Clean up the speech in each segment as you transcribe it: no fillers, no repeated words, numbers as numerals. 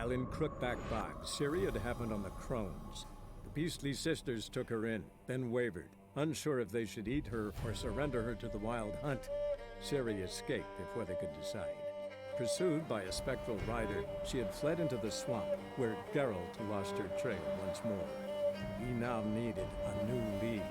While in Crookback Bog, Ciri had happened on the Crones. The beastly sisters took her in, then wavered, unsure if they should eat her or surrender her to the Wild Hunt. Ciri escaped before they could decide. Pursued by a spectral rider, she had fled into the swamp, where Geralt lost her trail once more. He now needed a new lead.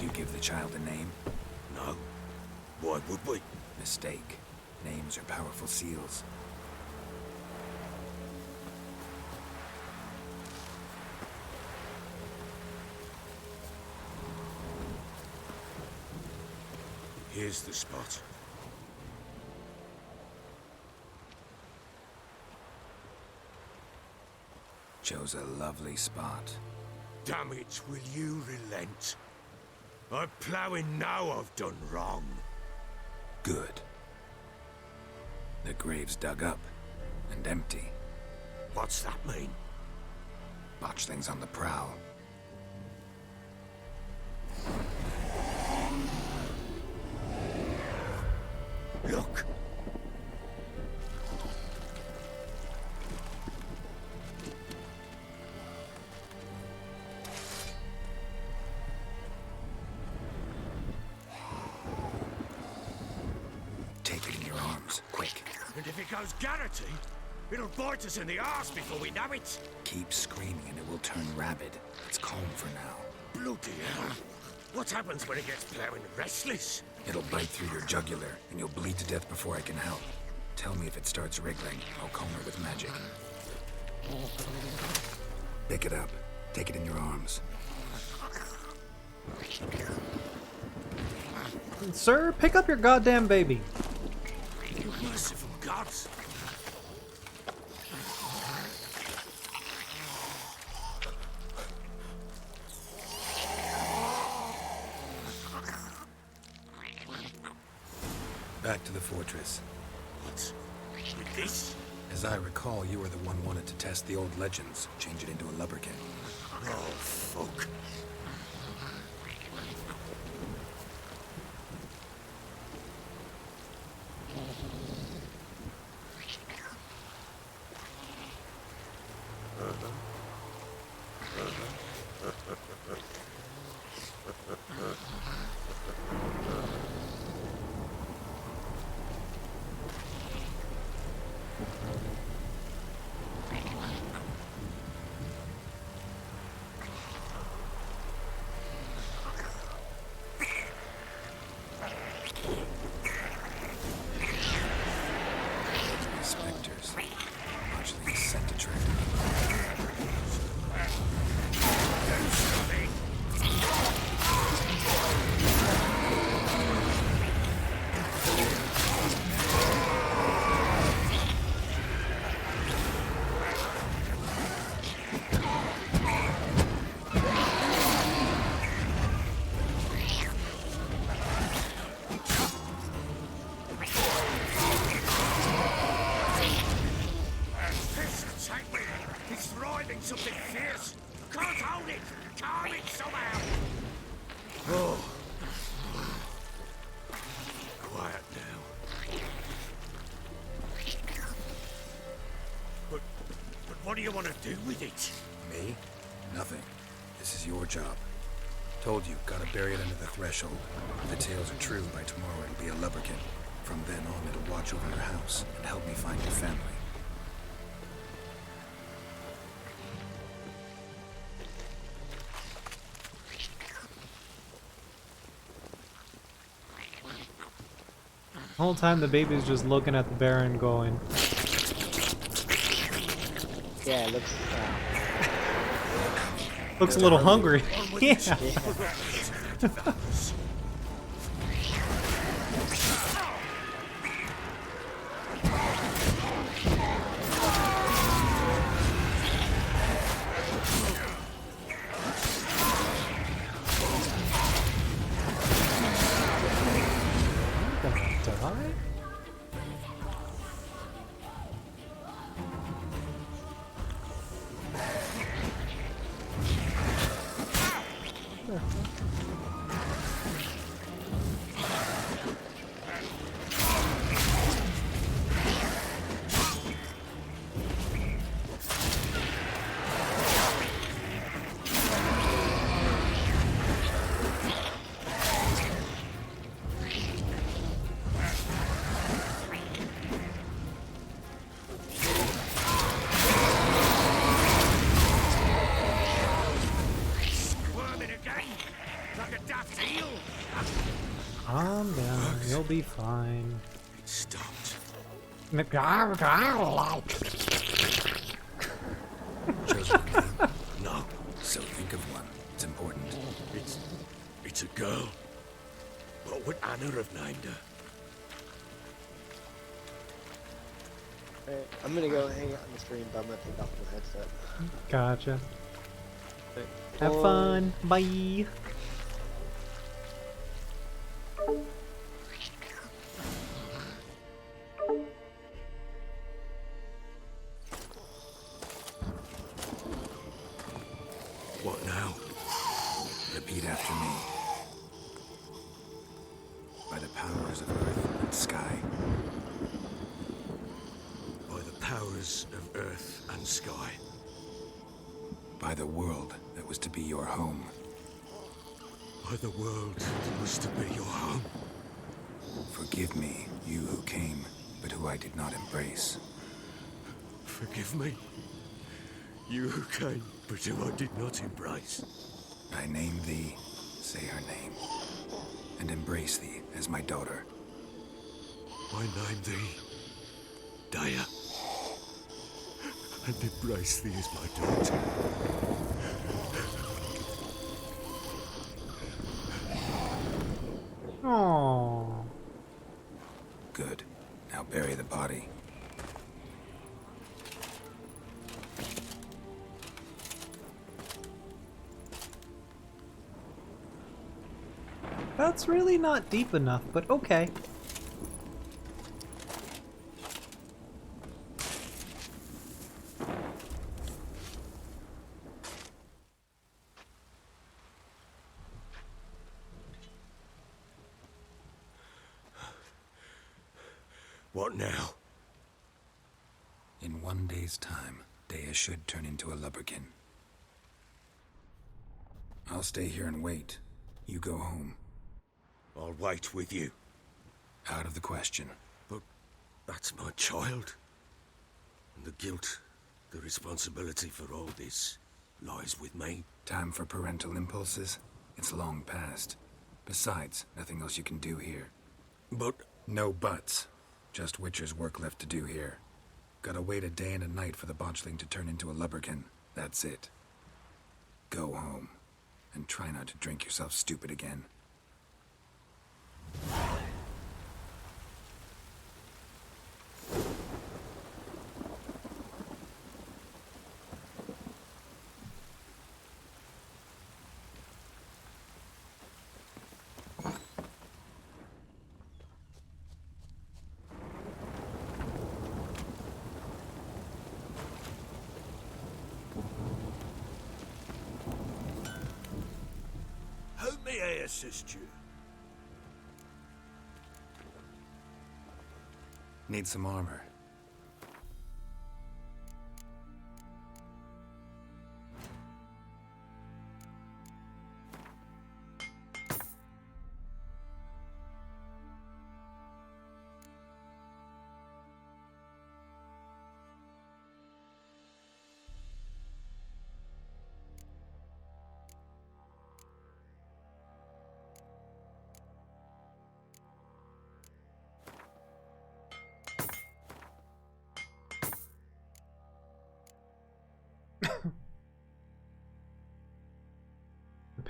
You give the child a name? No. Why would we? Mistake. Names are powerful seals. Here's the spot. Chose a lovely spot. Damn it, will you relent? I'm ploughing now I've done wrong. Good. The grave's dug up and empty. What's that mean? Botchling's on the prowl. Look! Take it in your arms, quick. And if it goes Garrity, it'll bite us in the arse before we know it. Keep screaming and it will turn rabid. It's calm for now. Bloody hell. What happens when it gets ploughing restless? It'll bite through your jugular, and you'll bleed to death before I can help. Tell me if it starts wriggling. I'll calm her with magic. Pick it up. Take it in your arms. Sir, pick up your goddamn baby. You merciful gods. Back to the fortress. What? With this? As I recall, you were the one wanted to test the old legends, change it into a lubberkin. Oh, fuck. Spectres. Botchling's scent to trap. Something fierce. Can't hold it. Calm it somehow. Oh. Quiet now. But what do you want to do with it? Me? Nothing. This is your job. Told you, gotta bury it under the threshold. If the tales are true, by tomorrow it'll be a lubberkin. From then on, it'll watch over your house and help me find your family. The whole time the baby's just looking at the Baron going, Yeah, it looks. Looks a little hungry. Yeah. I'm gonna die? Calm down, you'll be fine. It stopped. Chosen a name? No, So think of one. It's important. it's a girl. What would Anna have named her? Alright, I'm gonna go hang out on the stream, but I'm gonna take off my headset. Gotcha. Alright, Have bye. fun. Bye. What now? Repeat after me. By the powers of earth and sky. By the powers of earth and sky. By the world that was to be your home. By the world that was to be your home. Forgive me, you who came, but who I did not embrace. Forgive me. You who came, but who I did not embrace. I name thee, say her name, and embrace thee as my daughter. I name thee Daya, and embrace thee as my daughter. Aww. Good. Now bury the body. That's really not deep enough, but okay. What now? In 1 day's time, Dea should turn into a lubberkin. I'll stay here and wait. You go home. I'll wait with you. Out of the question. But that's my child. And the guilt, the responsibility for all this lies with me. Time for parental impulses? It's long past. Besides, nothing else you can do here. But No buts. Just Witcher's work left to do here. Gotta wait a day and a night for the botchling to turn into a lubberkin. That's it. Go home. And try not to drink yourself stupid again. how may I assist you? Need some armor.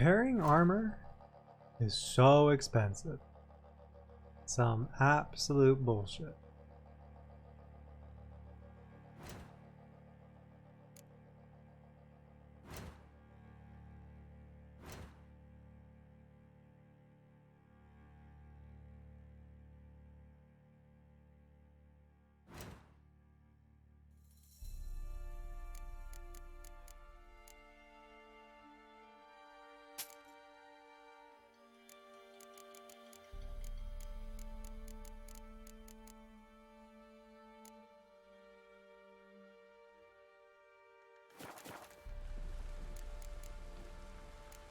Repairing armor is so expensive. Some absolute bullshit.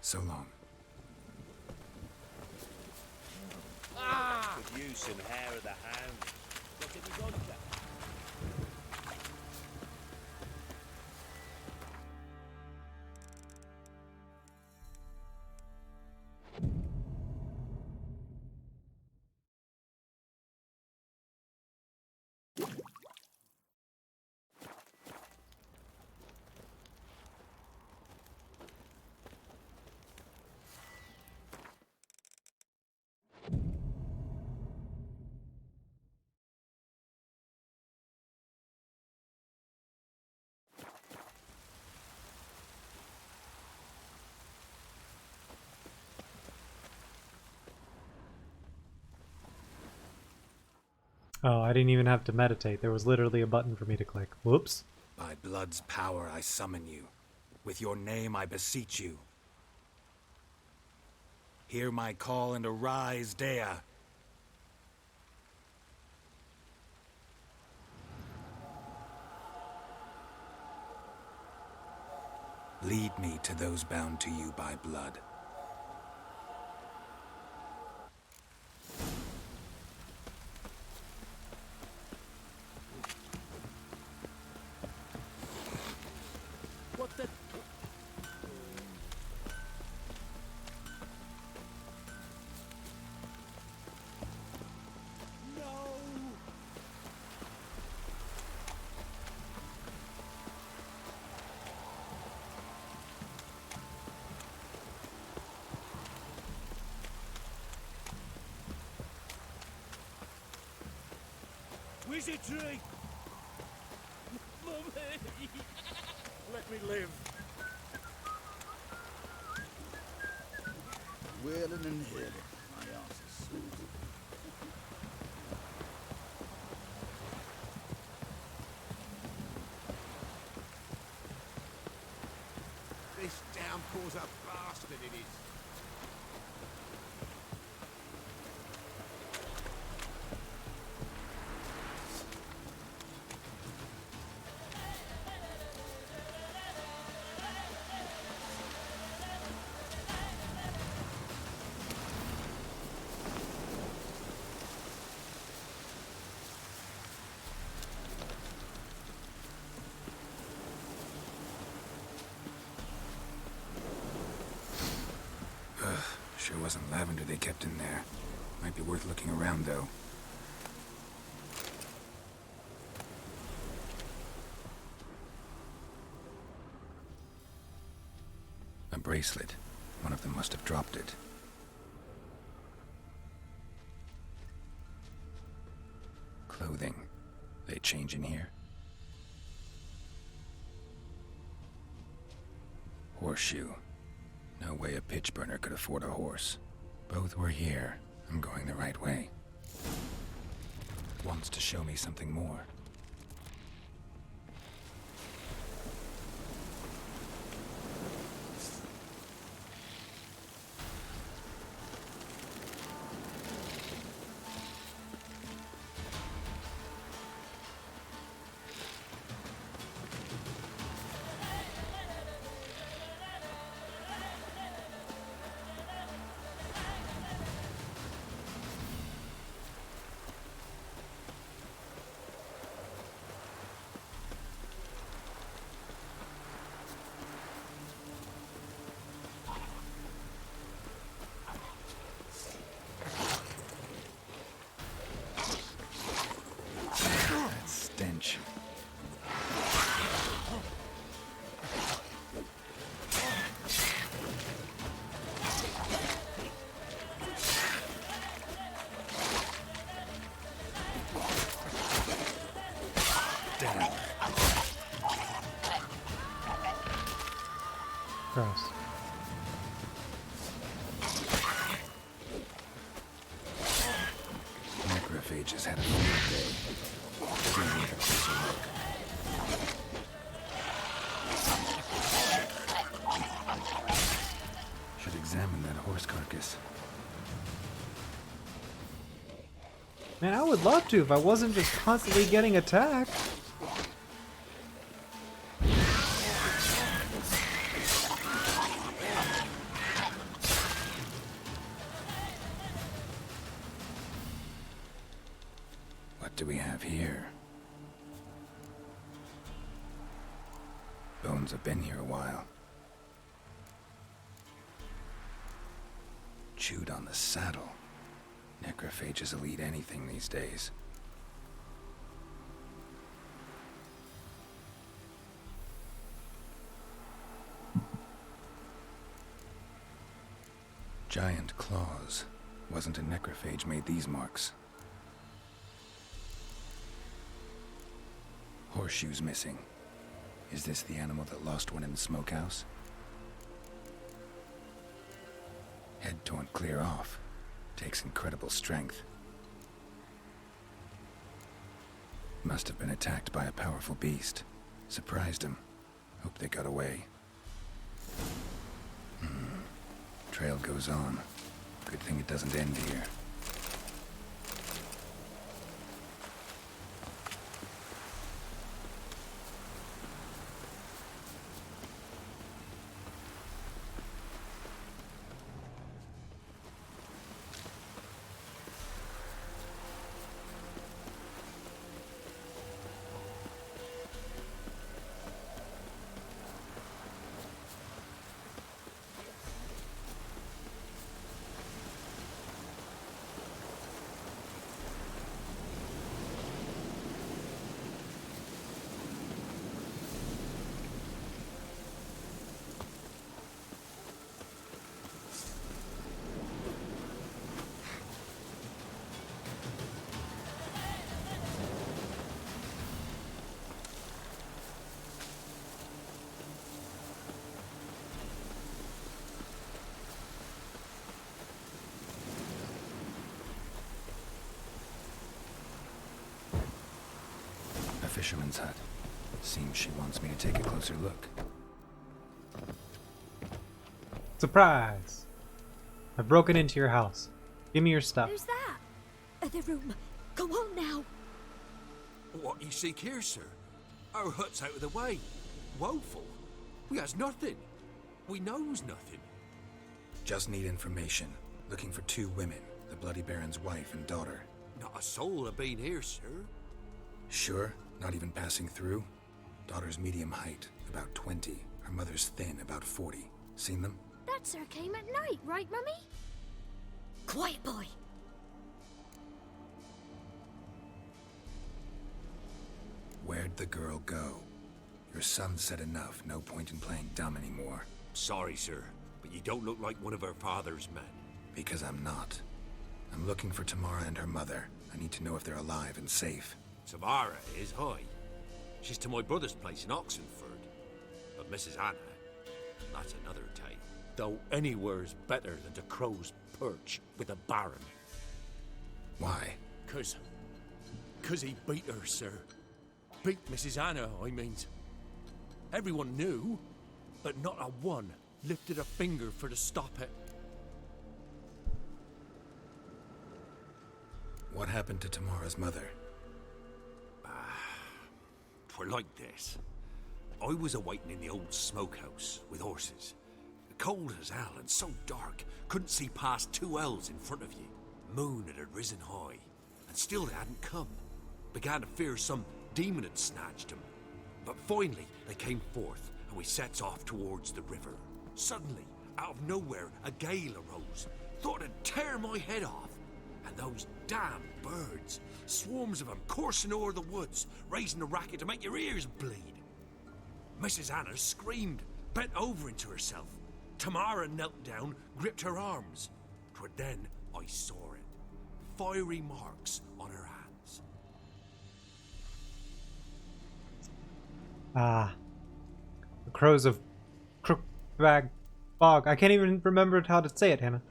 So long. Could use some hair of the hound. Look at the vodka. Oh, I didn't even have to meditate. There was literally a button for me to click. Whoops. By blood's power I summon you. With your name I beseech you. Hear my call and arise, Dea. Lead me to those bound to you by blood. What the? No! Wizardry! Mummy! Let me live. Wheeling and healing. My ass is sweet. This downpour's a bastard, it is. Sure wasn't lavender they kept in there. Might be worth looking around, though. A bracelet. One of them must have dropped it. Clothing. They change in here? Horseshoe. No way a pitch burner could afford a horse. Both were here. I'm going the right way. Wants to show me something more. Gross. Necrophages had a field day. Still need a closer look. Should examine that horse carcass. Man, I would love to if I wasn't just constantly getting attacked. What do we have here? Bones have been here a while. Chewed on the saddle. Necrophages will eat anything these days. Giant claws. Wasn't a necrophage made these marks. Horseshoes missing. Is this the animal that lost one in the smokehouse? Head torn clear off. Takes incredible strength. Must have been attacked by a powerful beast. Surprised him. Hope they got away. Trail goes on. Good thing it doesn't end here. Fisherman's hut. Seems she wants me to take a closer look. Surprise! I've broken into your house. Give me your stuff. Who's that? The room. Go on now. What you seek here, sir? Our hut's out of the way. Woeful. We has nothing. We knows nothing. Just need information. Looking for 2 women. The Bloody Baron's wife and daughter. Not a soul have been here, sir. Sure? Not even passing through? Daughter's medium height, about 20. Her mother's thin, about 40. Seen them? That sir came at night, right, Mummy? Quiet, boy. Where'd the girl go? Your son said enough. No point in playing dumb anymore. Sorry, sir, but you don't look like one of our father's men. Because I'm not. I'm looking for Tamara and her mother. I need to know if they're alive and safe. Tamara is high. She's to my brother's place in Oxenford. But Mrs. Anna, that's another tale. Though anywhere's better than the Crow's Perch with a baron. Why? Cause he beat her, sir. Beat Mrs. Anna, I mean. Everyone knew, but not a one lifted a finger for to stop it. What happened to Tamara's mother? Twere like this. I was awaiting in the old smokehouse with horses. Cold as hell and so dark, couldn't see past 2 ells in front of you. Moon had risen high, and still they hadn't come. Began to fear some demon had snatched them. But finally, they came forth, and we sets off towards the river. Suddenly, out of nowhere, a gale arose. Thought it'd tear my head off. And those damn birds, swarms of them coursing o'er the woods, raising a racket to make your ears bleed. Mrs. Anna screamed, bent over into herself. Tamara knelt down, gripped her arms. 'Twere then I saw it. Fiery marks on her hands. Ah. The crows of... Crookback Bog. I can't even remember how to say it, Hannah.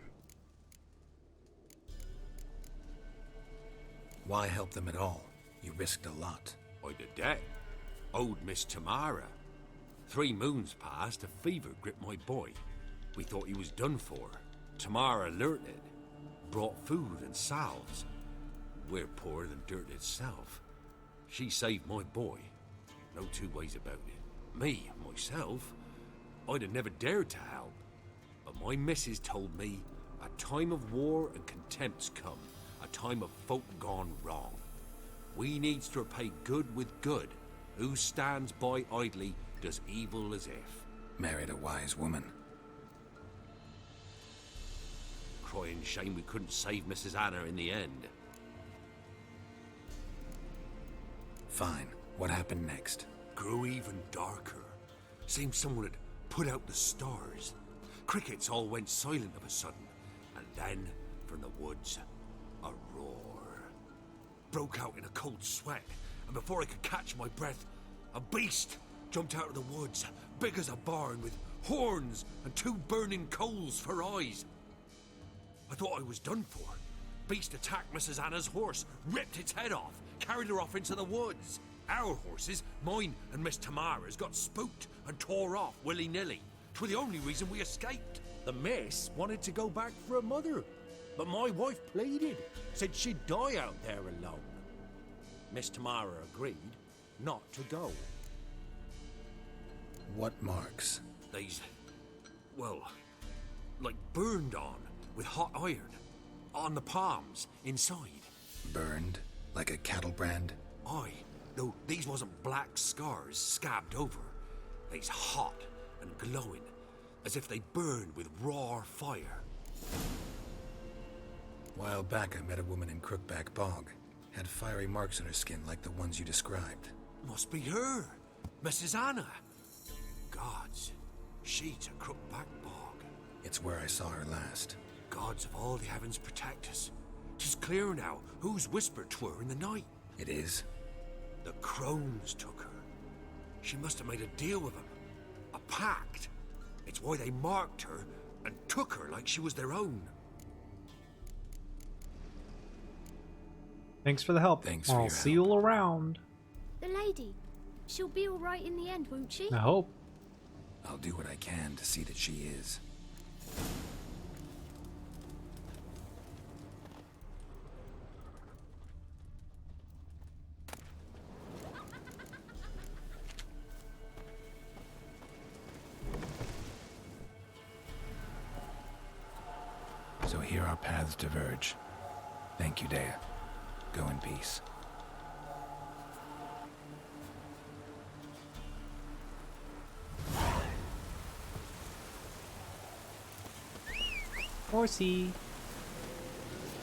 Why help them at all? You risked a lot. I did that. Owed Miss Tamara. 3 moons passed, a fever gripped my boy. We thought he was done for. Tamara alerted. Brought food and salves. We're poorer than dirt itself. She saved my boy. No 2 ways about it. Me, myself, I'd have never dared to help. But my missus told me a time of war and contempt's come. A time of folk gone wrong. We needs to repay good with good. Who stands by idly does evil as if. Married a wise woman. Crying shame we couldn't save Mrs. Anna in the end. Fine. What happened next? Grew even darker. Seemed someone had put out the stars. Crickets all went silent of a sudden. And then, from the woods, a roar. Broke out in a cold sweat, and before I could catch my breath, a beast jumped out of the woods, big as a barn, with horns and 2 burning coals for eyes. I thought I was done for. Beast attacked Mrs. Anna's horse, ripped its head off, carried her off into the woods. Our horses, mine and Miss Tamara's, got spooked and tore off willy-nilly. 'Twere the only reason we escaped. The miss wanted to go back for her mother, but my wife pleaded, said she'd die out there alone. Miss Tamara agreed not to go. What marks? They's, well, like burned on with hot iron. On the palms, inside. Burned? Like a cattle brand? Aye. No, these wasn't black scars scabbed over. They's hot and glowing, as if they burned with raw fire. While back, I met a woman in Crookback Bog. Had fiery marks on her skin like the ones you described. Must be her, Mrs. Anna. Gods, she's a Crookback Bog. It's where I saw her last. Gods of all the heavens protect us. 'Tis clear now who's whispered 'twere in the night. It is? The crones took her. She must have made a deal with them. A pact. It's why they marked her and took her like she was their own. Thanks for the help. Thanks for I'll your see help. you around. The lady. She'll be alright in the end, won't she? I hope. I'll do what I can to see that she is. So here our paths diverge. Thank you, Dea. Go in peace. Horsey.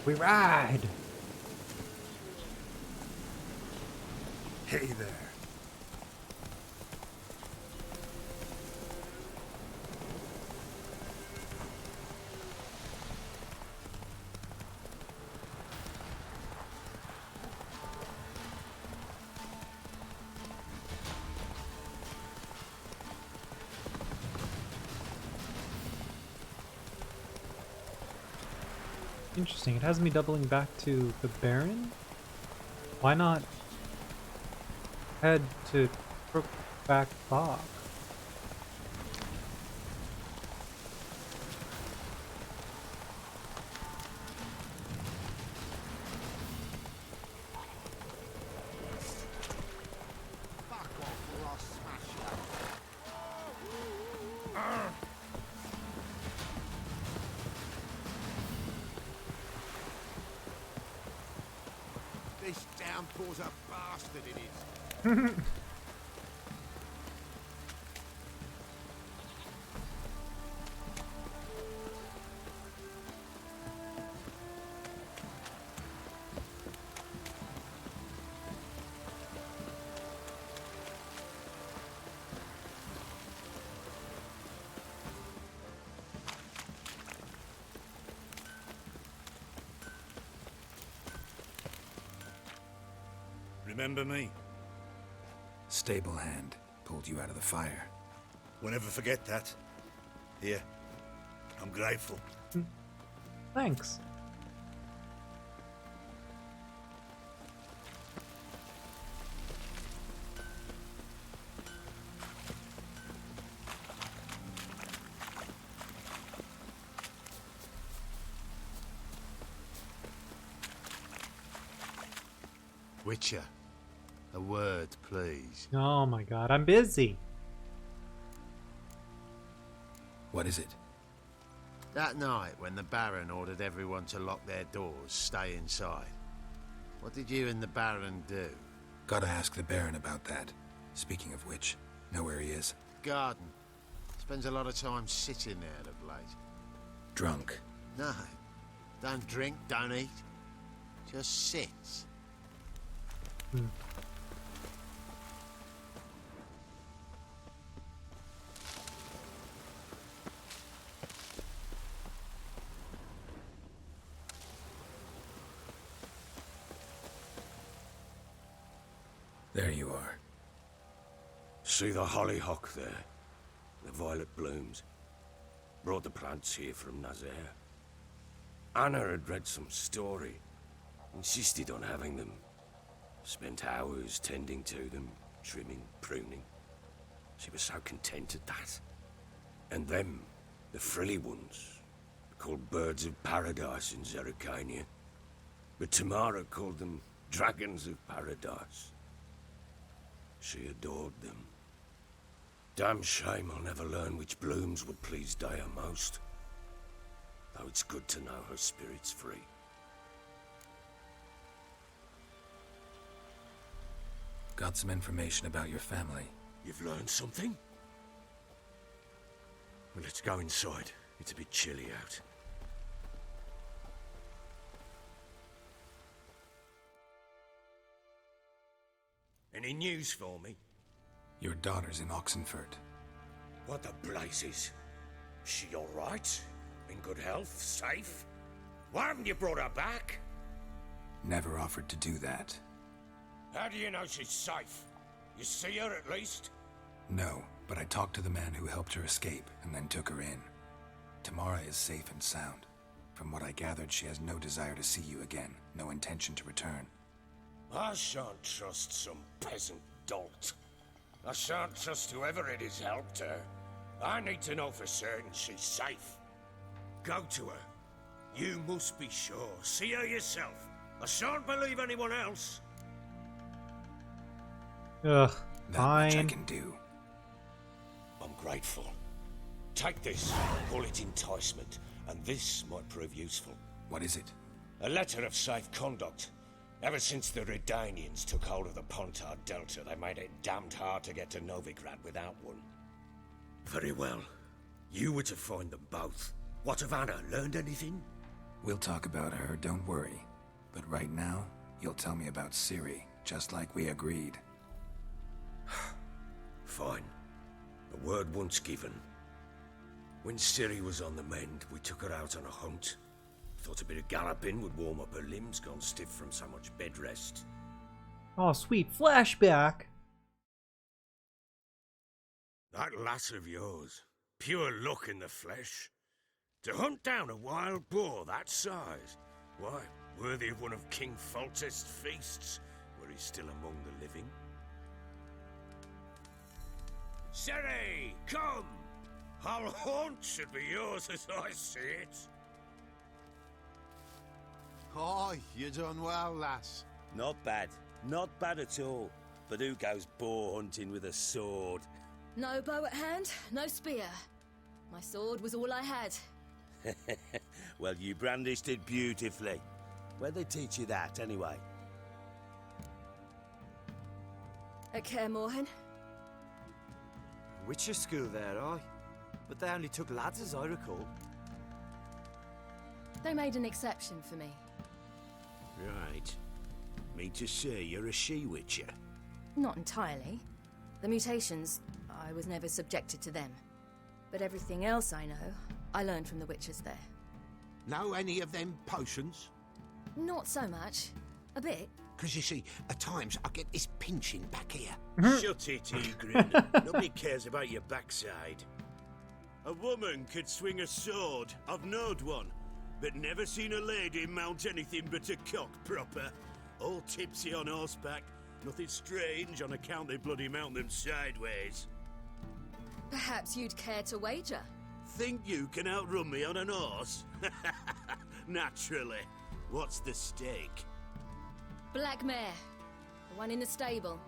We ride. Hey there. Interesting. It has me doubling back to the Baron. Why not head to Crookback Bog? Fuck off or I'll smash you. This downpour's a bastard, it is. Remember me? Stable hand pulled you out of the fire. We'll never forget that. Here. I'm grateful. Thanks. Witcher, a word, please. Oh my god, I'm busy. What is it? That night when the Baron ordered everyone to lock their doors, stay inside. What did you and the Baron do? Gotta ask the Baron about that. Speaking of which, know where he is? Garden. Spends a lot of time sitting there of late. Drunk. No. Don't drink, don't eat. Just sits. There you are. See the hollyhock there? The violet blooms. Brought the plants here from Nazaire. Anna had read some story. Insisted on having them. Spent hours tending to them, trimming, pruning. She was so content at that. And them, the frilly ones, called birds of paradise in Zerrikania. But Tamara called them dragons of paradise. She adored them. Damn shame I'll never learn which blooms would please Daya most. Though it's good to know her spirit's free. Got some information about your family. You've learned something? Well, let's go inside. It's a bit chilly out. Any news for me? Your daughter's in Oxenfurt. What the blazes? She all right? In good health? Safe? Why haven't you brought her back? Never offered to do that. How do you know she's safe? You see her at least? No, but I talked to the man who helped her escape and then took her in. Tamara is safe and sound. From what I gathered, she has no desire to see you again, no intention to return. I shan't trust some peasant dolt. I shan't trust whoever it is helped her. I need to know for certain she's safe. Go to her. You must be sure. See her yourself. I shan't believe anyone else. Ugh, That much I fine. can do. I'm grateful. Take this. Call it enticement. And this might prove useful. What is it? A letter of safe conduct. Ever since the Redanians took hold of the Pontard Delta, they made it damned hard to get to Novigrad without one. Very well. You were to find them both. What of Anna? Learned anything? We'll talk about her, don't worry. But right now, you'll tell me about Ciri, just like we agreed. Fine. The word once given. When Ciri was on the mend, we took her out on a hunt. Thought a bit of galloping would warm up her limbs, gone stiff from so much bed rest. Oh, sweet flashback. That lass of yours, pure luck in the flesh. To hunt down a wild boar that size, why, worthy of one of King Foltest's feasts, were he still among the living. Ciri, come! Our haunt should be yours as I see it. Aye, you done well, lass. Not bad. Not bad at all. But who goes boar hunting with a sword? No bow at hand, no spear. My sword was all I had. Well, you brandished it beautifully. Where'd they teach you that, anyway? At Kaer Morhen. Witcher school there, aye. But they only took lads, as I recall. They made an exception for me. Right. Mean to say you're a she-witcher? Not entirely. The mutations, I was never subjected to them. But everything else I know, I learned from the witches there. Know any of them potions? Not so much. A bit. Because you see, at times I get this pinching back here. Shut it, Egrin. Nobody cares about your backside. A woman could swing a sword. I've knowed one. But never seen a lady mount anything but a cock proper. All tipsy on horseback. Nothing strange on account they bloody mount them sideways. Perhaps you'd care to wager? Think you can outrun me on an horse? Naturally. What's the stake? Black mare. The one in the stable.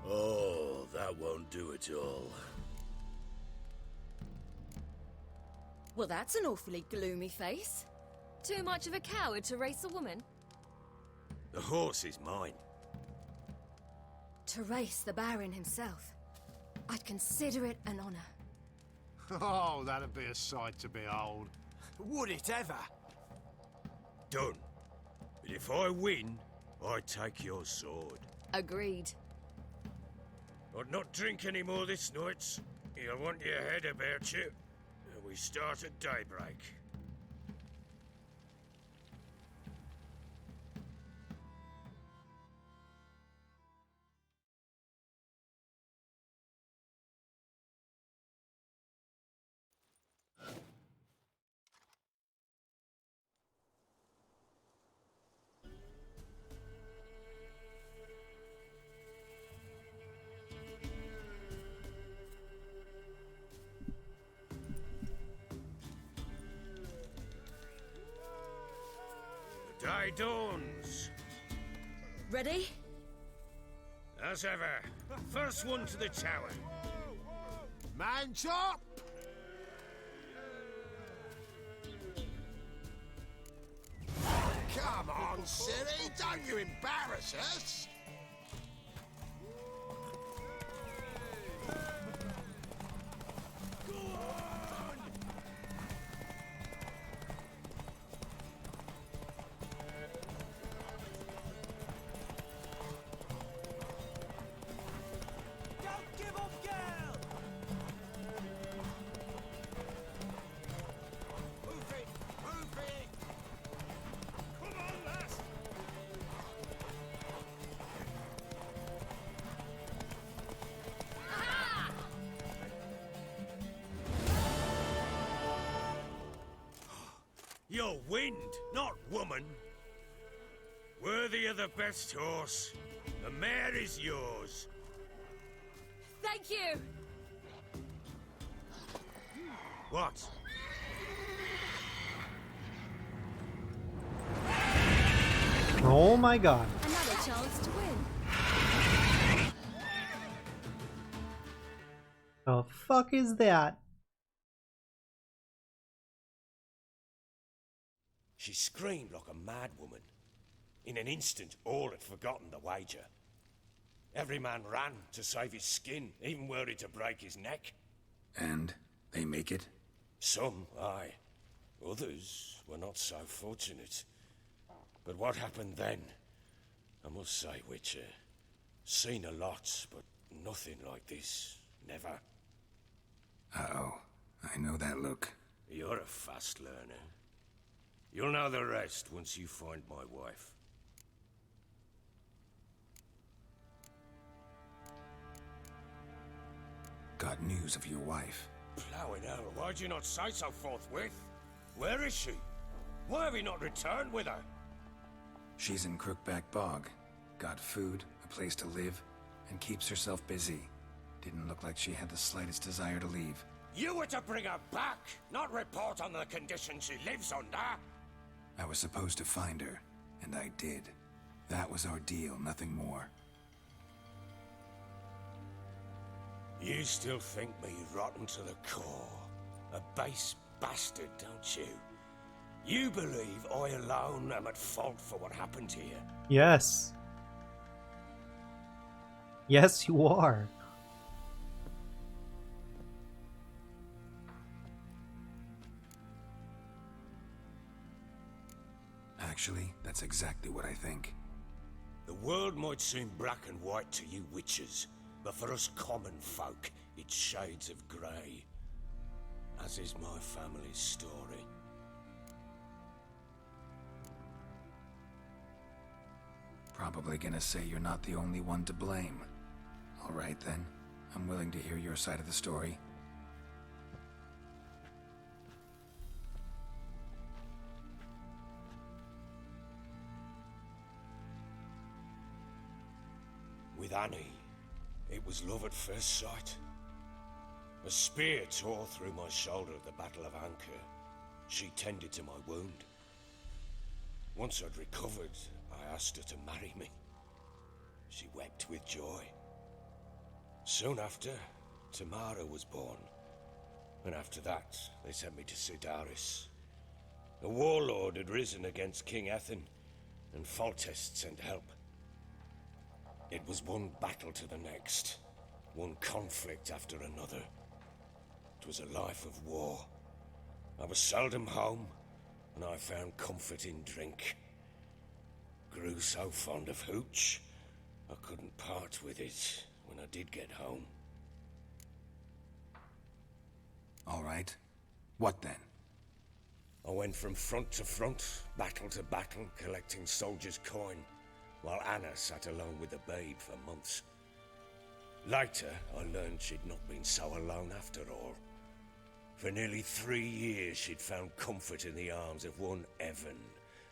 Oh, that won't do it all. Well, that's an awfully gloomy face. Too much of a coward to race a woman? The horse is mine. To race the Baron himself. I'd consider it an honor. Oh, that'd be a sight to behold. Would it ever? Done. But if I win, I take your sword. Agreed. I'd not drink any more this night. You'll want your head about you. We start at daybreak. Day dawns. Ready? As ever. First one to the tower. Man chop! Come on, silly, don't you embarrass us! You're wind, not woman. Worthy of the best horse. The mare is yours. Thank you! What? Oh my god. Another chance to win. The fuck is that? She screamed like a mad woman. In an instant, all had forgotten the wager. Every man ran to save his skin, even worried to break his neck. And they make it? Some, aye. Others were not so fortunate. But what happened then? I must say, Witcher, seen a lot, but nothing like this. Never. Uh-oh. I know that look. You're a fast learner. You'll know the rest once you find my wife. Got news of your wife. Plowing hell, why'd you not say so forthwith? Where is she? Why have you not returned with her? She's in Crookback Bog. Got food, a place to live, and keeps herself busy. Didn't look like she had the slightest desire to leave. You were to bring her back, not report on the conditions she lives under. I was supposed to find her, and I did. That was our deal, nothing more. You still think me rotten to the core. A base bastard, don't you? You believe I alone am at fault for what happened here? Yes. Yes, you are. Actually, that's exactly what I think. The world might seem black and white to you witches, but for us common folk, it's shades of grey. As is my family's story. Probably gonna say you're not the only one to blame. All right then, I'm willing to hear your side of the story. With Annie, it was love at first sight. A spear tore through my shoulder at the Battle of Anchor. She tended to my wound. Once I'd recovered, I asked her to marry me. She wept with joy. Soon after, Tamara was born. And after that, they sent me to Sidaris. A warlord had risen against King Ethan, and Foltest sent help. It was one battle to the next, one conflict after another. It was a life of war. I was seldom home, and I found comfort in drink. Grew so fond of hooch, I couldn't part with it when I did get home. All right. What then? I went from front to front, battle to battle, collecting soldiers' coin, while Anna sat alone with the babe for months. Later, I learned she'd not been so alone after all. For nearly 3 years, she'd found comfort in the arms of one Evan,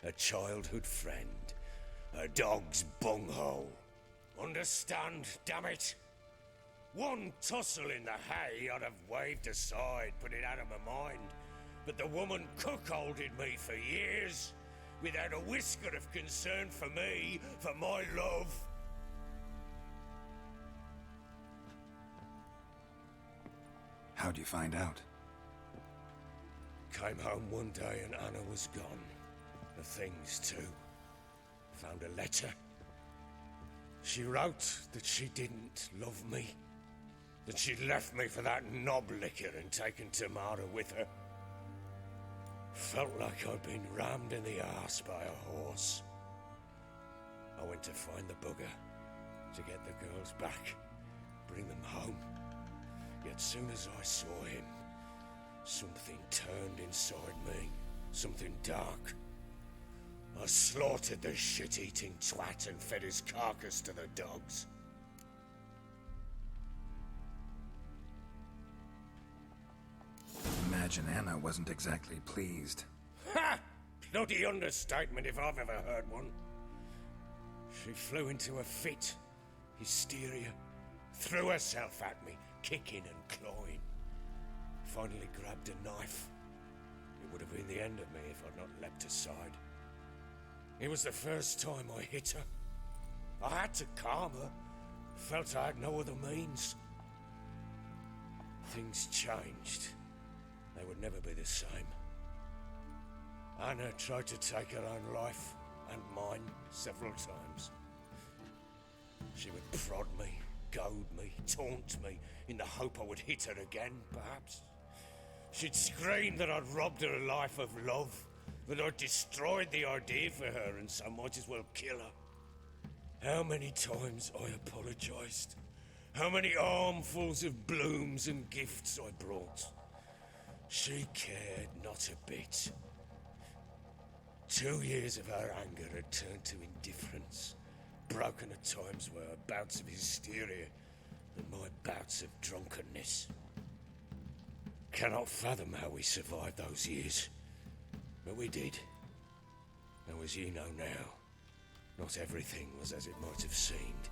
a childhood friend, a dog's bunghole. Understand, damn it? One tussle in the hay I'd have waved aside, put it out of my mind. But the woman cuckolded me for years, without a whisker of concern for me, for my love. How'd you find out? Came home one day and Anna was gone. The things too. Found a letter. She wrote that she didn't love me. That she'd left me for that knob licker and taken Tamara with her. Felt like I'd been rammed in the arse by a horse. I went to find the bugger, to get the girls back, bring them home. Yet soon as I saw him, something turned inside me, something dark. I slaughtered the shit-eating twat and fed his carcass to the dogs. Imagine Anna wasn't exactly pleased. Ha! Bloody understatement if I've ever heard one. She flew into a fit, hysteria, threw herself at me, kicking and clawing. Finally grabbed a knife. It would have been the end of me if I'd not leapt aside. It was the first time I hit her. I had to calm her. Felt I had no other means. Things changed. They would never be the same. Anna tried to take her own life, and mine, several times. She would prod me, goad me, taunt me, in the hope I would hit her again, perhaps. She'd scream that I'd robbed her life of love, that I'd destroyed the idea for her, and so might as well kill her. How many times I apologized. How many armfuls of blooms and gifts I brought. She cared not a bit. 2 years of her anger had turned to indifference, broken at times by her bouts of hysteria and my bouts of drunkenness. Cannot fathom how we survived those years, but we did. Though as you know now, not everything was as it might have seemed.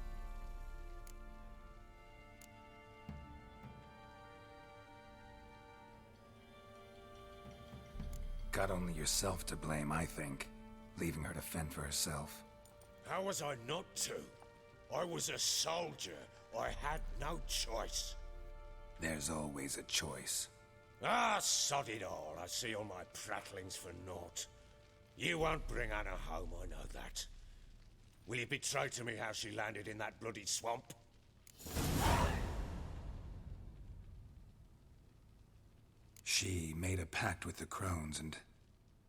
Got only yourself to blame, I think. Leaving her to fend for herself. How was I not to? I was a soldier. I had no choice. There's always a choice. Ah, sod it all. I see all my prattlings for naught. You won't bring Anna home, I know that. Will you betray to me how she landed in that bloody swamp? She made a pact with the crones and...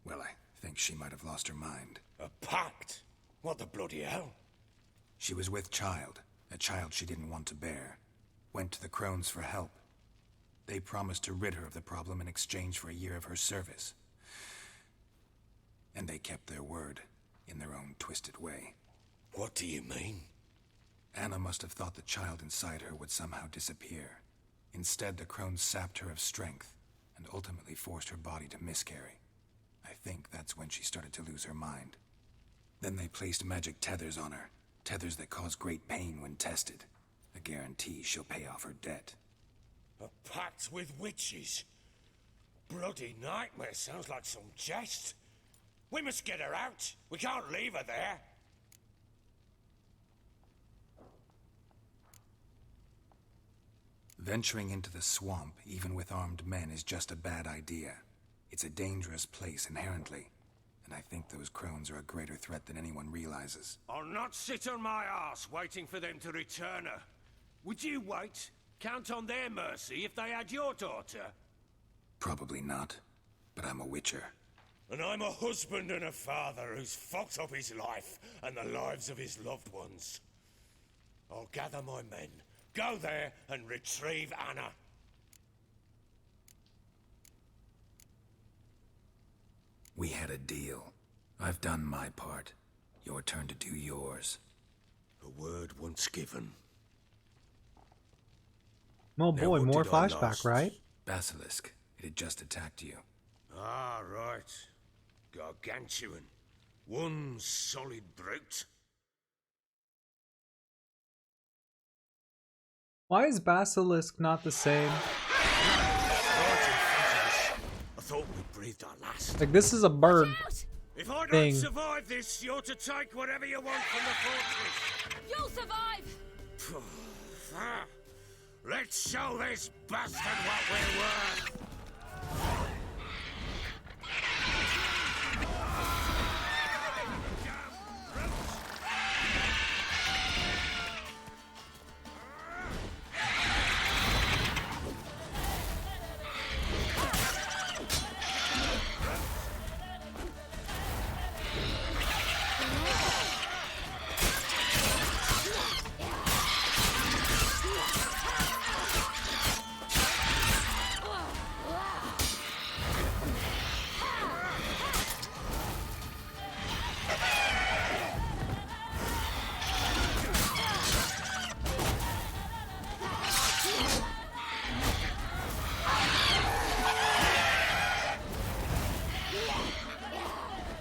well, I think she might have lost her mind. A pact? What the bloody hell? She was with child, a child she didn't want to bear. Went to the crones for help. They promised to rid her of the problem in exchange for a year of her service. And they kept their word, in their own twisted way. What do you mean? Anna must have thought the child inside her would somehow disappear. Instead, the crones sapped her of strength, and ultimately forced her body to miscarry. I think that's when she started to lose her mind. Then they placed magic tethers on her, Tethers that cause great pain when tested. A guarantee she'll pay off her debt. A pact with witches? Bloody nightmare, sounds like some jest. We must get her out. We can't leave her there. Venturing into the swamp, even with armed men, is just a bad idea. It's a dangerous place inherently, and I think those crones are a greater threat than anyone realizes. I'll not sit on my ass waiting for them to return her. Would you wait? Count on their mercy if they had your daughter? Probably not, but I'm a witcher. And I'm a husband and a father who's fucked up his life and the lives of his loved ones. I'll gather my men, go there and retrieve Anna. We had a deal. I've done my part. Your turn to do yours. A word once given. Oh Now, boy, what more did I flashback, lost? right? Basilisk. It had just attacked you. Ah, right. Gargantuan. One solid brute. Why is Basilisk not the same? I thought we breathed our last. Like, this is a bird If I don't thing. survive this, you're to take whatever you want from the fortress. You'll survive! Ah, let's show this bastard what we're worth.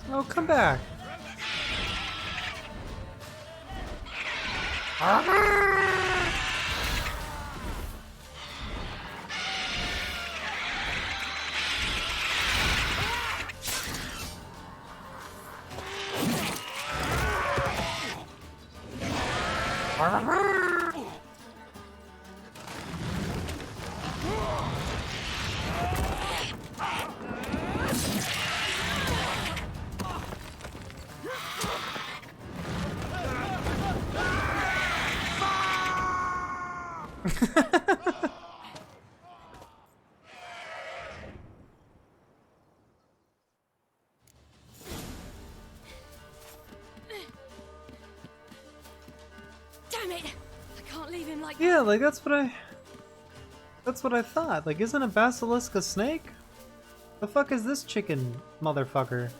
Oh, come back. Damn it! I can't leave him like Yeah, like that's what I thought. Like, isn't a basilisk a snake? The fuck is this chicken motherfucker?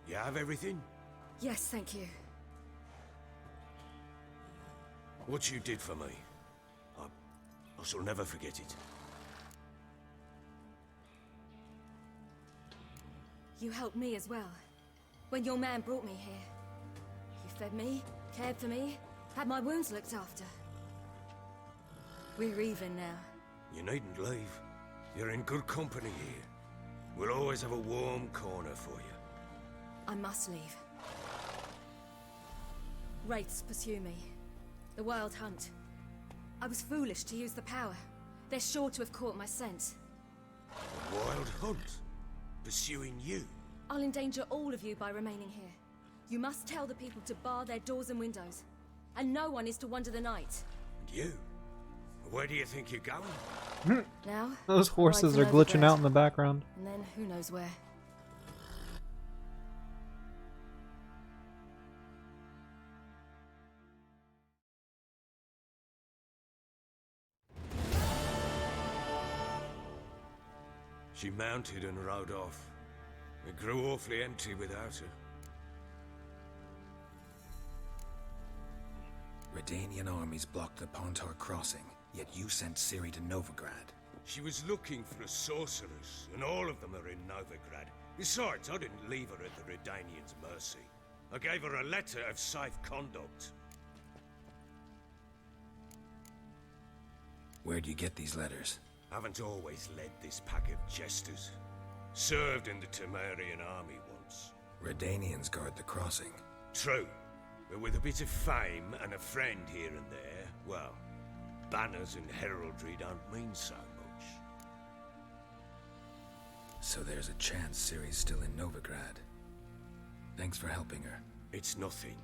You have everything? Yes, thank you. What you did for me, I shall never forget it. You helped me as well. When your man brought me here. You fed me, cared for me, had my wounds looked after. We're even now. You needn't leave. You're in good company here. We'll always have a warm corner for you. I must leave. Wraiths pursue me. The Wild Hunt. I was foolish to use the power. They're sure to have caught my scent. A wild hunt? Pursuing you? I'll endanger all of you by remaining here. You must tell the people to bar their doors and windows. And no one is to wander the night. And you? Where do you think you're going? Now, Those horses are glitching out in the background. And then who knows where. She mounted and rode off. It grew awfully empty without her. Redanian armies blocked the Pontar crossing, yet you sent Ciri to Novigrad. She was looking for a sorceress, and all of them are in Novigrad. Besides, I didn't leave her at the Redanians' mercy. I gave her a letter of safe conduct. Where'd you get these letters? Haven't always led this pack of jesters. Served in the Temerian army once. Redanians guard the crossing. True, but with a bit of fame and a friend here and there, well, banners and heraldry don't mean so much. So there's a chance Ciri's still in Novigrad. Thanks for helping her. It's nothing.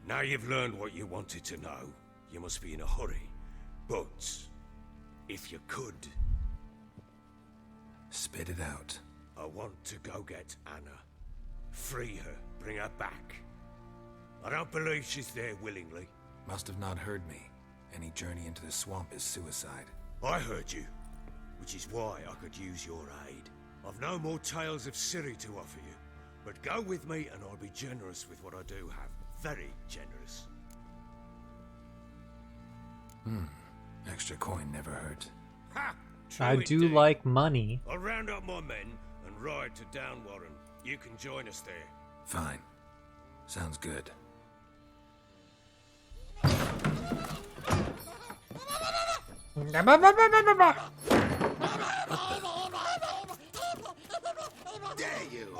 Now you've learned what you wanted to know, you must be in a hurry. But if you could... Spit it out. I want to go get Anna. Free her, bring her back. I don't believe she's there willingly. Must have not heard me. Any journey into the swamp is suicide. I heard you, which is why I could use your aid. I've no more tales of Ciri to offer you, but go with me and I'll be generous with what I do have. Very generous. Extra coin never hurt. Ha! True I do indeed. like money. I'll round up my men and ride to Downwarren. You can join us there. Fine. Sounds good. Dare you!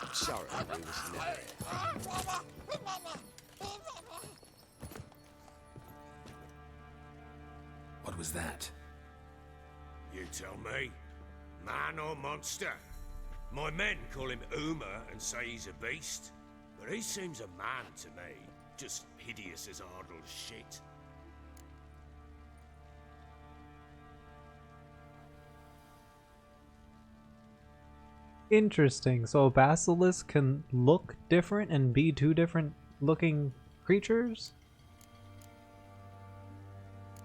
I'm sorry, we was never. What was that? You tell me. Man or monster? My men call him Uma and say he's a beast, but he seems a man to me. Just hideous as Ardle's shit. Interesting. So a basilisk can look different and be two different looking creatures?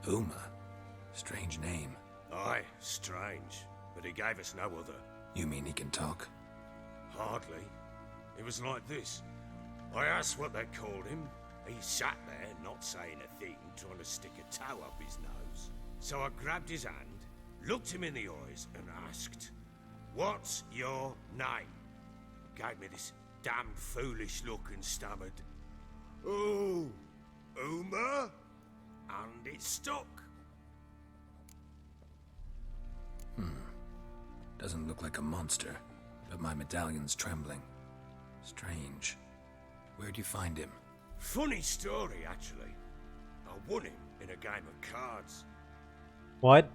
Uma. Strange name. Aye, strange, but he gave us no other. You mean he can talk? Hardly. It was like this. I asked what they called him. He sat there, not saying a thing, trying to stick a toe up his nose. So I grabbed his hand, looked him in the eyes, and asked, "What's your name?" Gave me this damned foolish look and stammered, "Oh, Uma?" And it stuck. Doesn't look like a monster, but my medallion's trembling. Strange. Where'd you find him? Funny story, actually. I won him in a game of cards. What?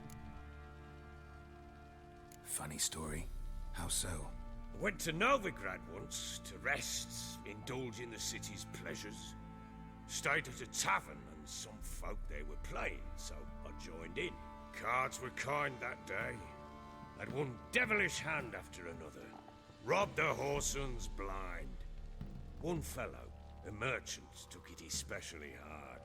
Funny story. How so? I went to Novigrad once to rest, indulge in the city's pleasures. Stayed at a tavern and some folk there were playing, so I joined in. Cards were kind that day. Had one devilish hand after another. Robbed the whoresun's blind. One fellow, a merchant, took it especially hard.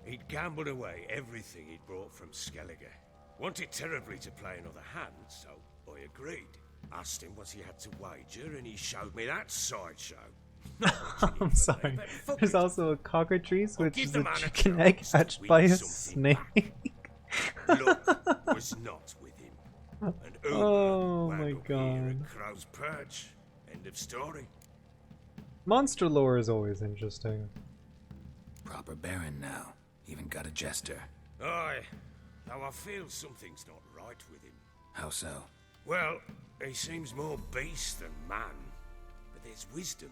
He'd gambled away everything he'd brought from Skellige. Wanted terribly to play another hand, so I agreed. Asked him what he had to wager, and he showed me that sideshow. I'm sorry. There's also a cockatrice, which give is the a man a chicken egg chance to hatched win by a something snake. Luck was not with him. And Uber Oh wound my up here god. at Crow's Perch. End of story. Monster lore is always interesting. Proper Baron now. Even got a jester. Aye, though I feel something's not right with him. How so? Well, he seems more beast than man. But there's wisdom,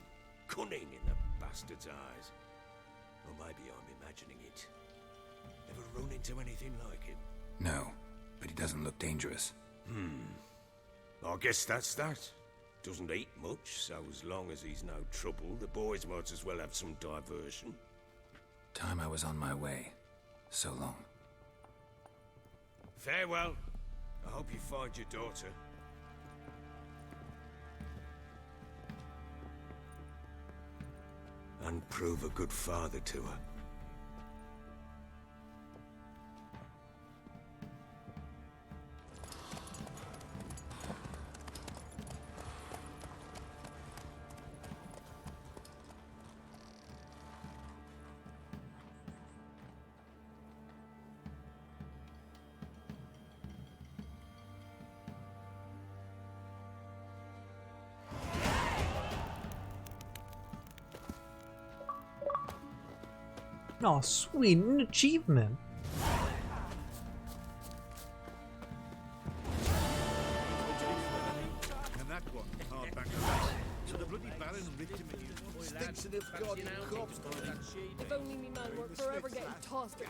cunning in the bastard's eyes. Or maybe I'm imagining it. Ever run into anything like him? No, but he doesn't look dangerous. I guess that's that. Doesn't eat much, so as long as he's no trouble, the boys might as well have some diversion. Time I was on my way. So long. Farewell. I hope you find your daughter. And prove a good father to her. Oh, sweet, an achievement. And that one, hard back. So the bloody Baron ripped him a new stinks of goddamn corpse. If only me man weren't forever getting tossed at.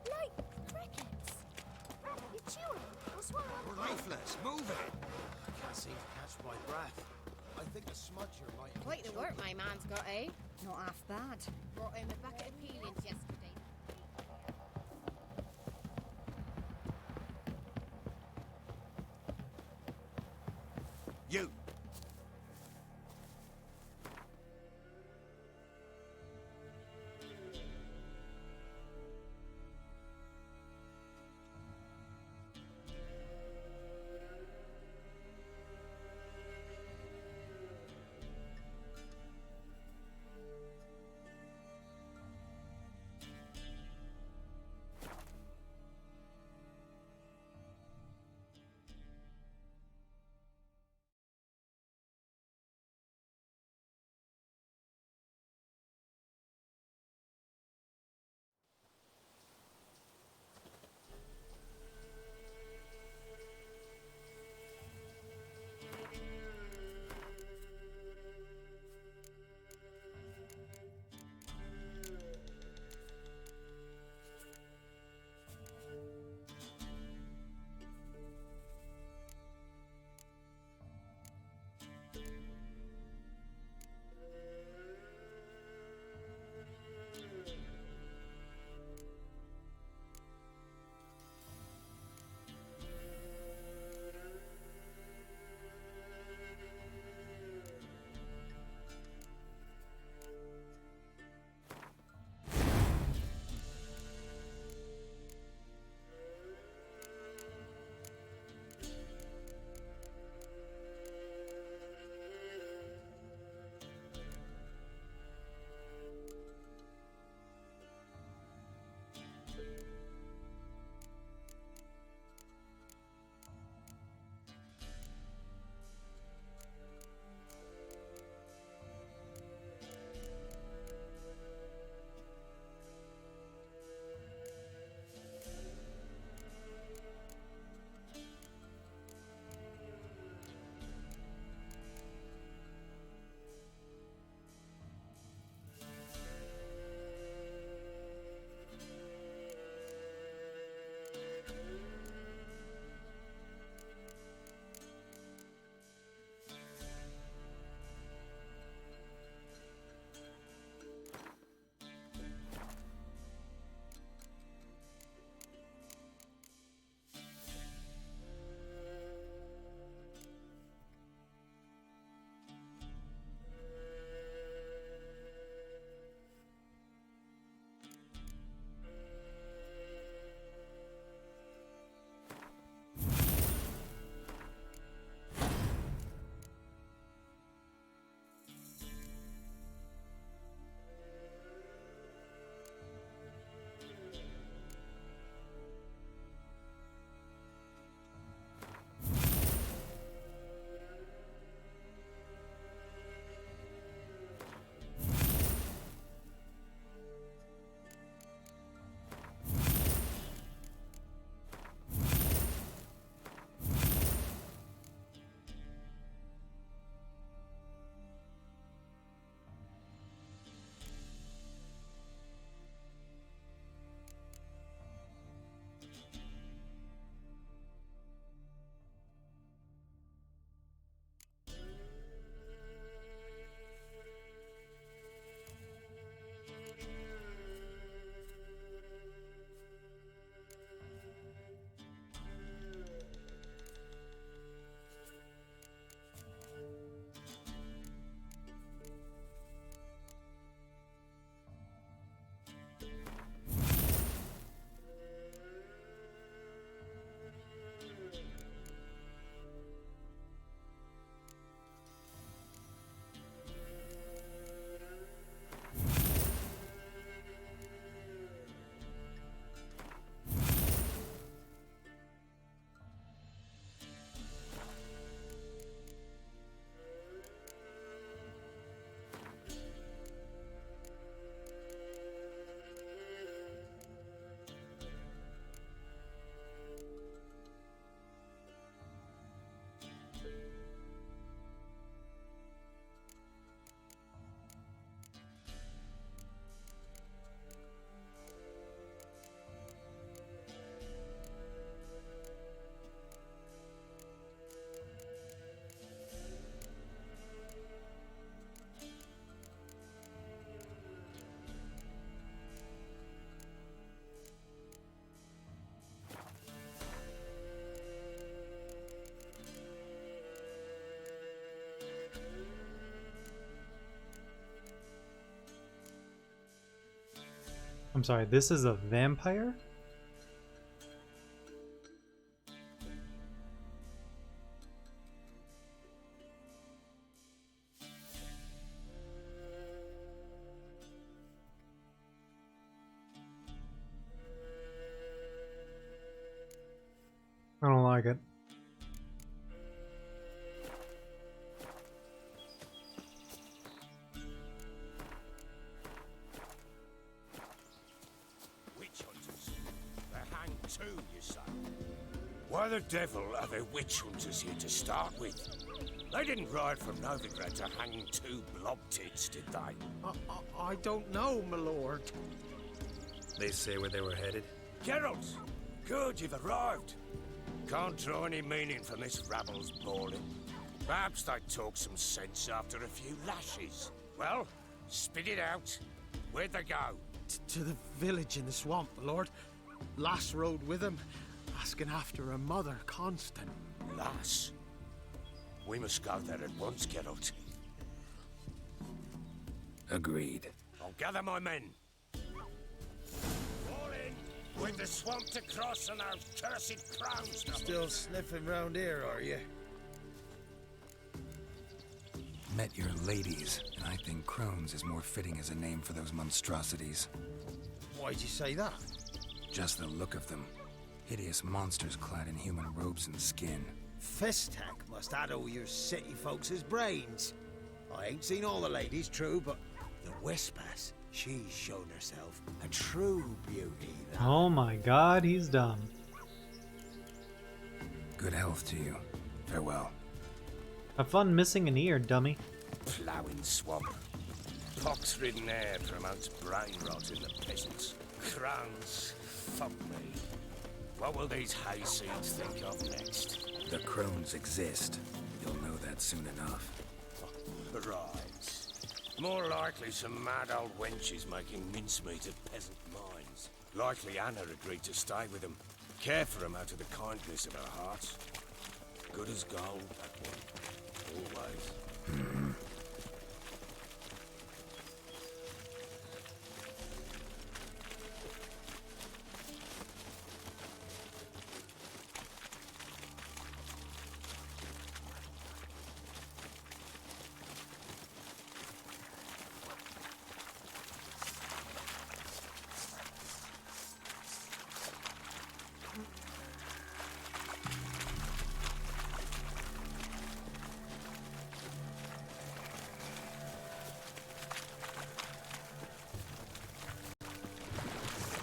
Like crickets. You chewing? What's wrong? Ruthless, move it! I can't seem to catch my breath. I think a smudger might... Quite the work my man's got, eh? Not half bad. Brought him a bucket of peelings yesterday. You! I'm sorry, this is a vampire? I don't like it. Witch hunters. They hang too, you say? Why the devil are there witch hunters here to start with? They didn't ride from Novigrad to hang two blob tits, did they? I don't know, my lord. They say where they were headed? Geralt! Good, you've arrived. Can't draw any meaning from this rabble's bawling. Perhaps they talk some sense after a few lashes. Well, spit it out. Where'd they go? To the village in the swamp, my lord. Lass rode with him, asking after her mother, Constant. Lass? We must go there at once, Geralt. Agreed. I'll gather my men. Fall in! With the swamp to cross and our cursed crowns to Still sniffing round here, are you? Met your ladies, and I think Crones is more fitting as a name for those monstrosities. Why'd you say that? Just the look of them. Hideous monsters clad in human robes and skin. Fistak must addle your city folks' brains. I ain't seen all the ladies, true, but the Wispass, she's shown herself a true beauty. Oh my god, he's dumb. Good health to you. Farewell. Have fun missing an ear, dummy. Ploughing swamp. Pox-ridden air promotes brain rot in the peasants. Crowns, fuck me. What will these hayseeds think of next? The Crones exist. You'll know that soon enough. Right. More likely some mad old wenches making mincemeat of peasant minds. Likely Anna agreed to stay with them. Care for them out of the kindness of her heart. Good as gold, that one. Always.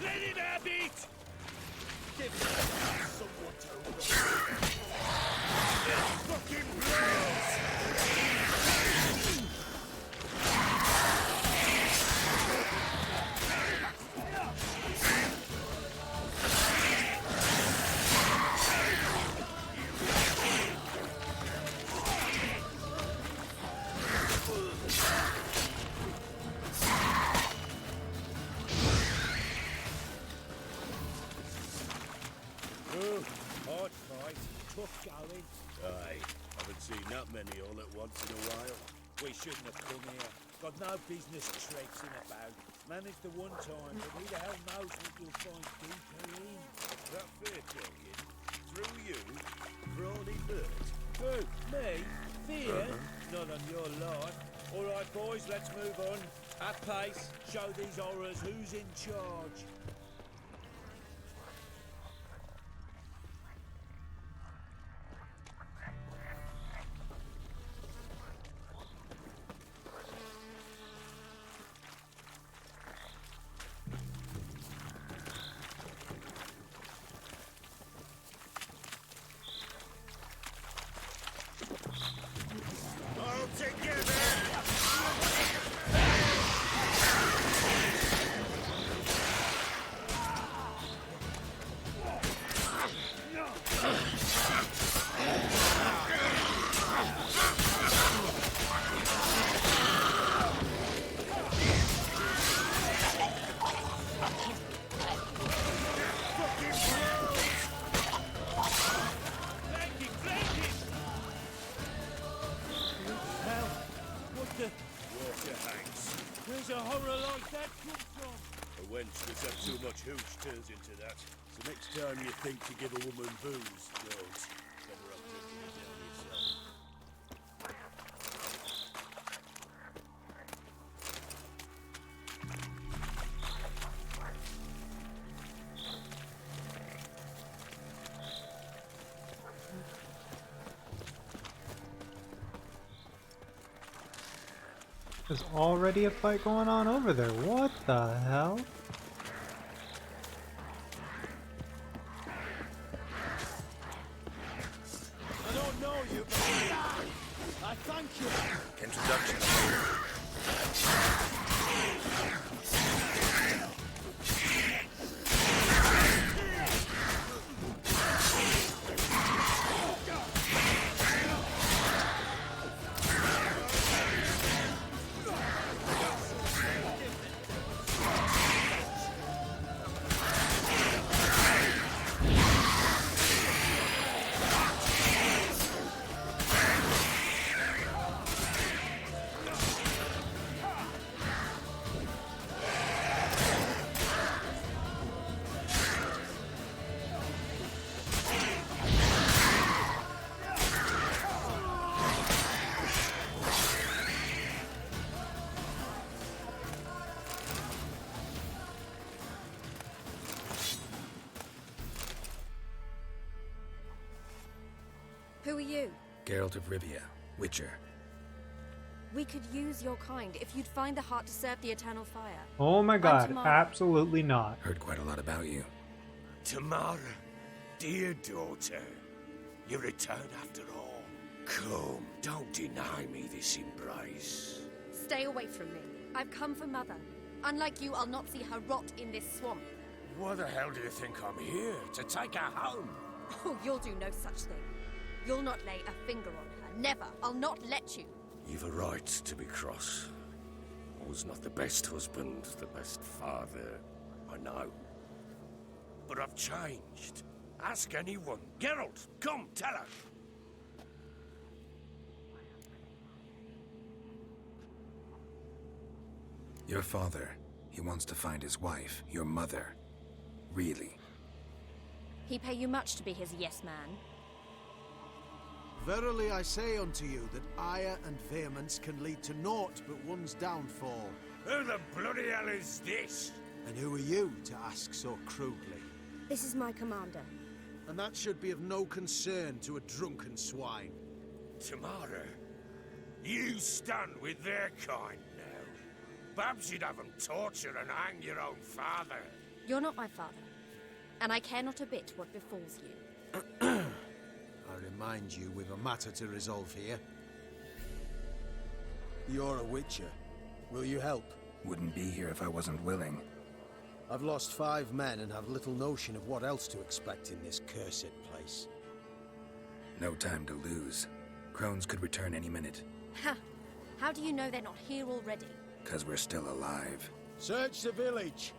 Let him have it! Give him someone to fucking blows! Hard fight, tough going. Aye, haven't seen that many all at once in a while. We shouldn't have come here. Got no business traipsing about. Managed the one time, but who the hell knows what you'll find deeper in? That fair talking? Through you? Crawly bird? Who? Me? Fear? Not on your life. All right, boys, let's move on. At pace, show these horrors who's in charge. All together! wench that's had too much hooch turns into that. So next time you think to give a woman booze, don't. Better off drinking it down yourself. There's already a fight going on over there. What the hell? I don't know you, but I thank you. Introduction. Who are you? Geralt of Rivia, Witcher. We could use your kind if you'd find the heart to serve the eternal fire. Oh my god, Tamara. absolutely not. Heard quite a lot about you. Tamara, dear daughter, you return after all. Come, don't deny me this embrace. Stay away from me. I've come for Mother. Unlike you, I'll not see her rot in this swamp. Why the hell do you think I'm here? To take her home? Oh, you'll do no such thing. You'll not lay a finger on her. Never. I'll not let you. You've a right to be cross. I was not the best husband, the best father, I know. But I've changed. Ask anyone. Geralt, come, tell her. Your father, he wants to find his wife, your mother. Really? He pay you much to be his yes man. Verily I say unto you that ire and vehemence can lead to naught but one's downfall. Who the bloody hell is this? And who are you to ask so crudely? This is my commander. And that should be of no concern to a drunken swine. Tamara, you stand with their kind now. Perhaps you'd have them torture and hang your own father. You're not my father, and I care not a bit what befalls you. I remind you we've a matter to resolve here. You're a witcher. Will you help? Wouldn't be here if I wasn't willing. I've lost 5 men and have little notion of what else to expect in this cursed place. No time to lose. Crones could return any minute. Ha! How do you know they're not here already? 'Cause we're still alive. Search the village!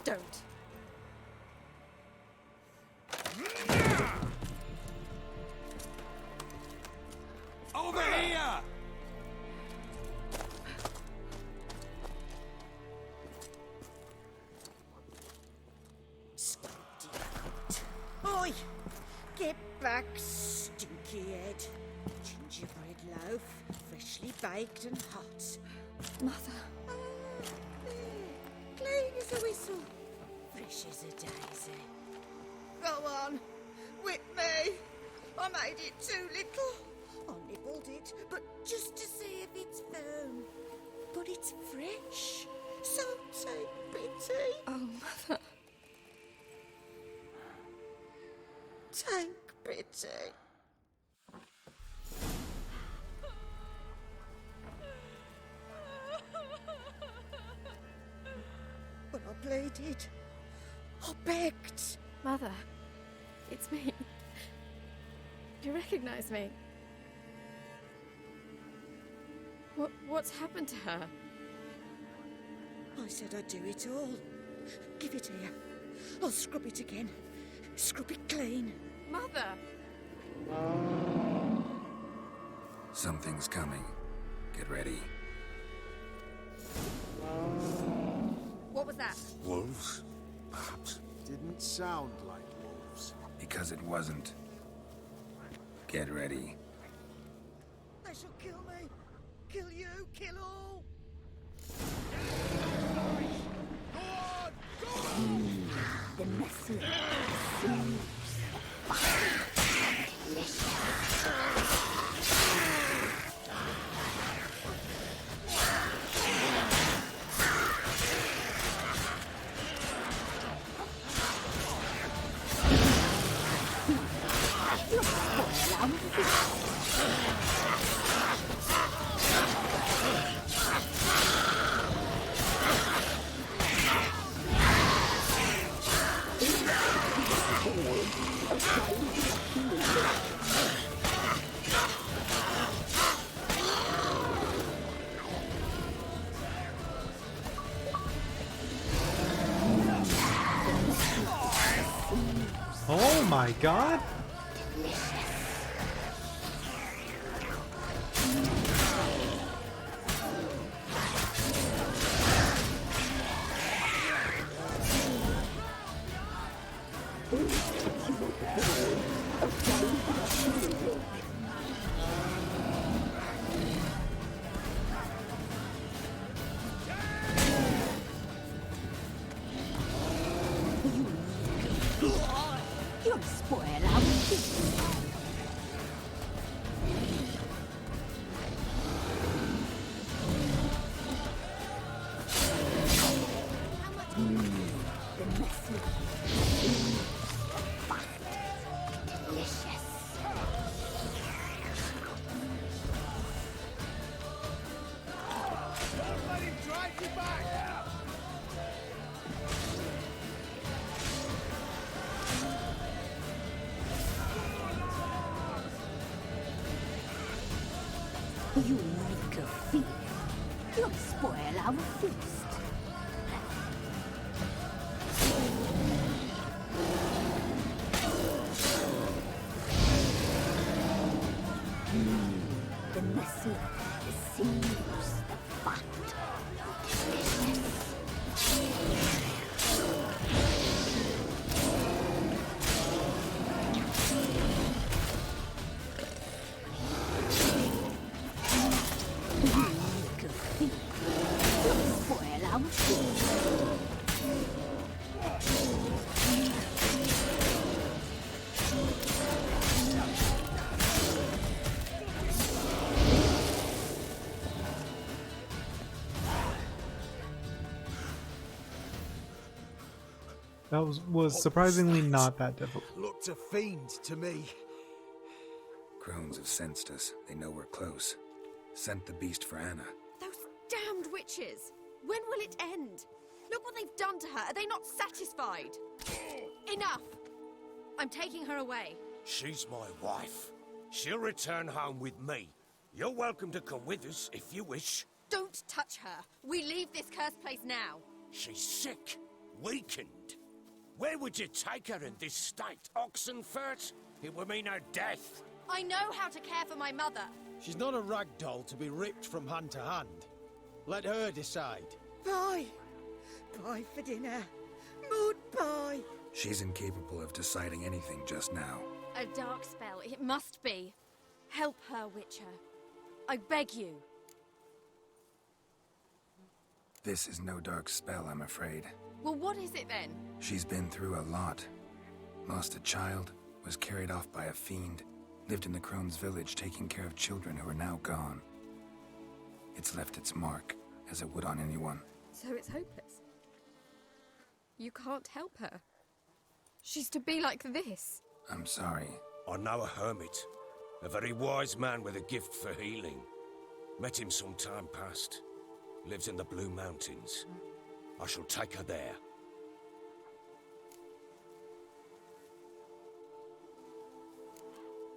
Don't. Over here! Oi! Get back, stinky head. Gingerbread loaf, freshly baked and hot. Mother. Clean as a whistle. Fresh as a daisy. Go on. Whip me. I made it too little. I nibbled it, but just to see if it's firm. But it's fresh. So take pity. Oh, Mother. Take pity. pleaded. I begged. Mother, it's me. Do you recognize me? What's happened to her? I said I'd do it all. Give it here. I'll scrub it again. Scrub it clean. Mother! Something's coming. Get ready. What was that? Wolves? Perhaps. Didn't sound like wolves. Because it wasn't. Get ready. They shall kill me. Kill you. Kill all. The message. Oh my god! You'll spoil our feast. The message. Delicious. Don't let him drive you back! You make a thief. You'll spoil our feast. The message, the sinews, the fat. That was surprisingly not that difficult. Looked a fiend to me. Crones have sensed us. They know we're close. Sent the beast for Anna. Those damned witches! When will it end? Look what they've done to her. Are they not satisfied? Enough! I'm taking her away. She's my wife. She'll return home with me. You're welcome to come with us if you wish. Don't touch her. We leave this cursed place now. She's sick, weakened. Where would you take her in this state? Oxenfurt? It would mean her death. I know how to care for my mother. She's not a rag doll to be ripped from hand to hand. Let her decide. Pie. Pie for dinner. Mood pie. She's incapable of deciding anything just now. A dark spell. It must be. Help her, Witcher. I beg you. This is no dark spell, I'm afraid. Well, what is it then? She's been through a lot. Lost a child, was carried off by a fiend, lived in the Crone's village taking care of children who are now gone. It's left its mark, as it would on anyone. So it's hopeless. You can't help her. She's to be like this. I'm sorry. I know a hermit. A very wise man with a gift for healing. Met him some time past. Lives in the Blue Mountains. I shall take her there.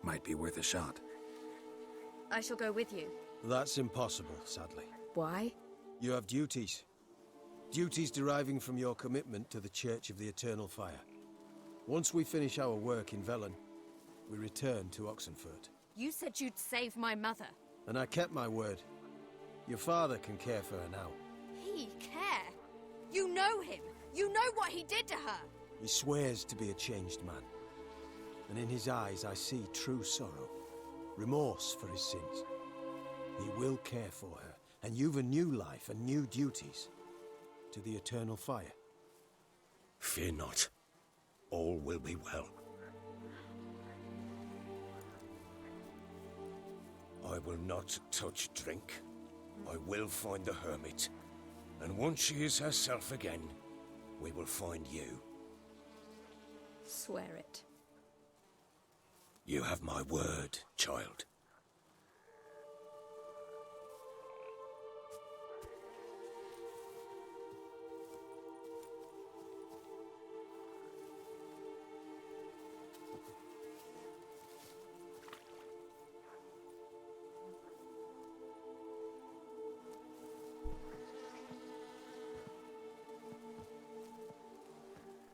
Might be worth a shot. I shall go with you. That's impossible, sadly. Why? You have duties. Duties deriving from your commitment to the Church of the Eternal Fire. Once we finish our work in Velen, we return to Oxenfurt. You said you'd save my mother. And I kept my word. Your father can care for her now. He care? You know him. You know what he did to her. He swears to be a changed man. And in his eyes I see true sorrow. Remorse for his sins. He will care for her. And you've a new life and new duties. To the Eternal Fire. Fear not. All will be well. I will not touch drink. I will find the hermit. And once she is herself again, we will find you. Swear it. You have my word, child.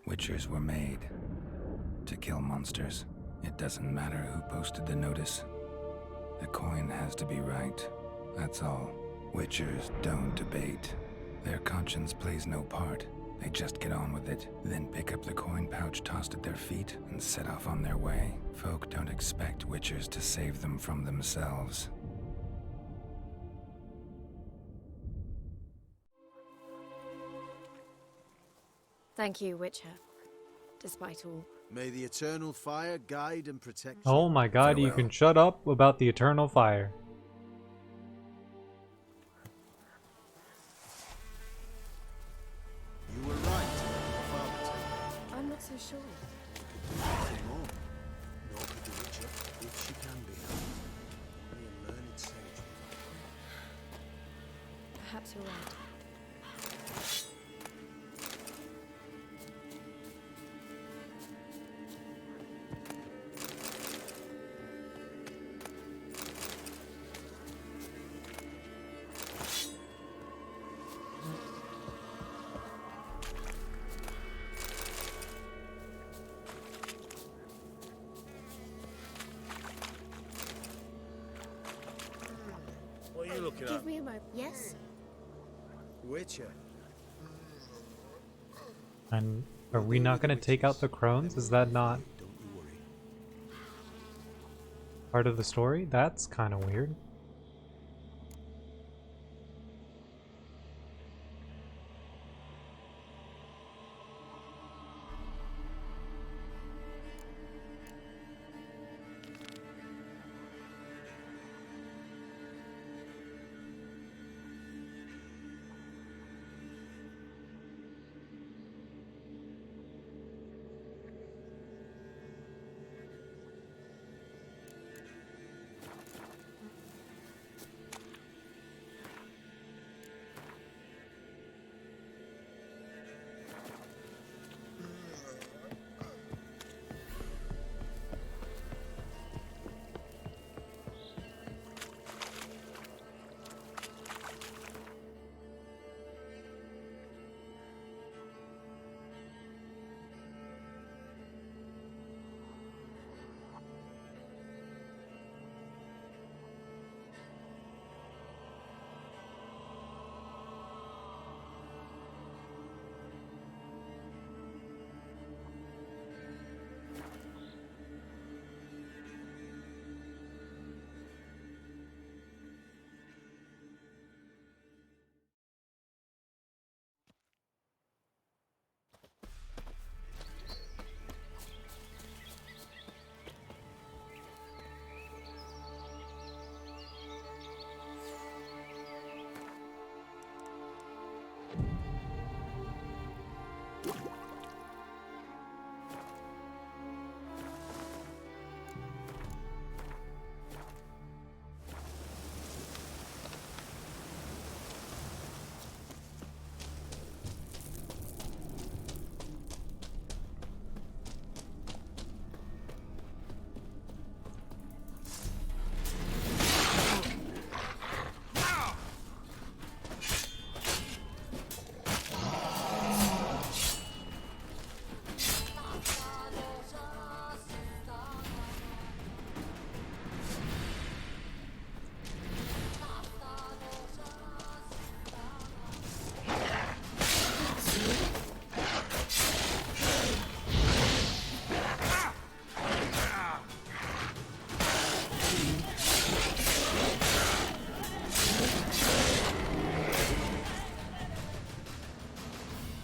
Witchers were made to kill monsters. It doesn't matter who posted the notice. The coin has to be right. That's all. Witchers don't debate. Their conscience plays no part. They just get on with it, then pick up the coin pouch tossed at their feet and set off on their way. Folk don't expect witchers to save them from themselves. Thank you, Witcher. Despite all. May the Eternal Fire guide and protect you. Oh my god, you can shut up about the Eternal Fire. You were right about your father, Tim. I'm not so sure. Nothing more. Nor could the Witcher, if she can be. Only a learned sage. Perhaps you're right. What are you looking Give at? me a moment. Yes? Witcher. And are we not going to take out the crones? Is that not Don't you worry. part of the story? That's kind of weird.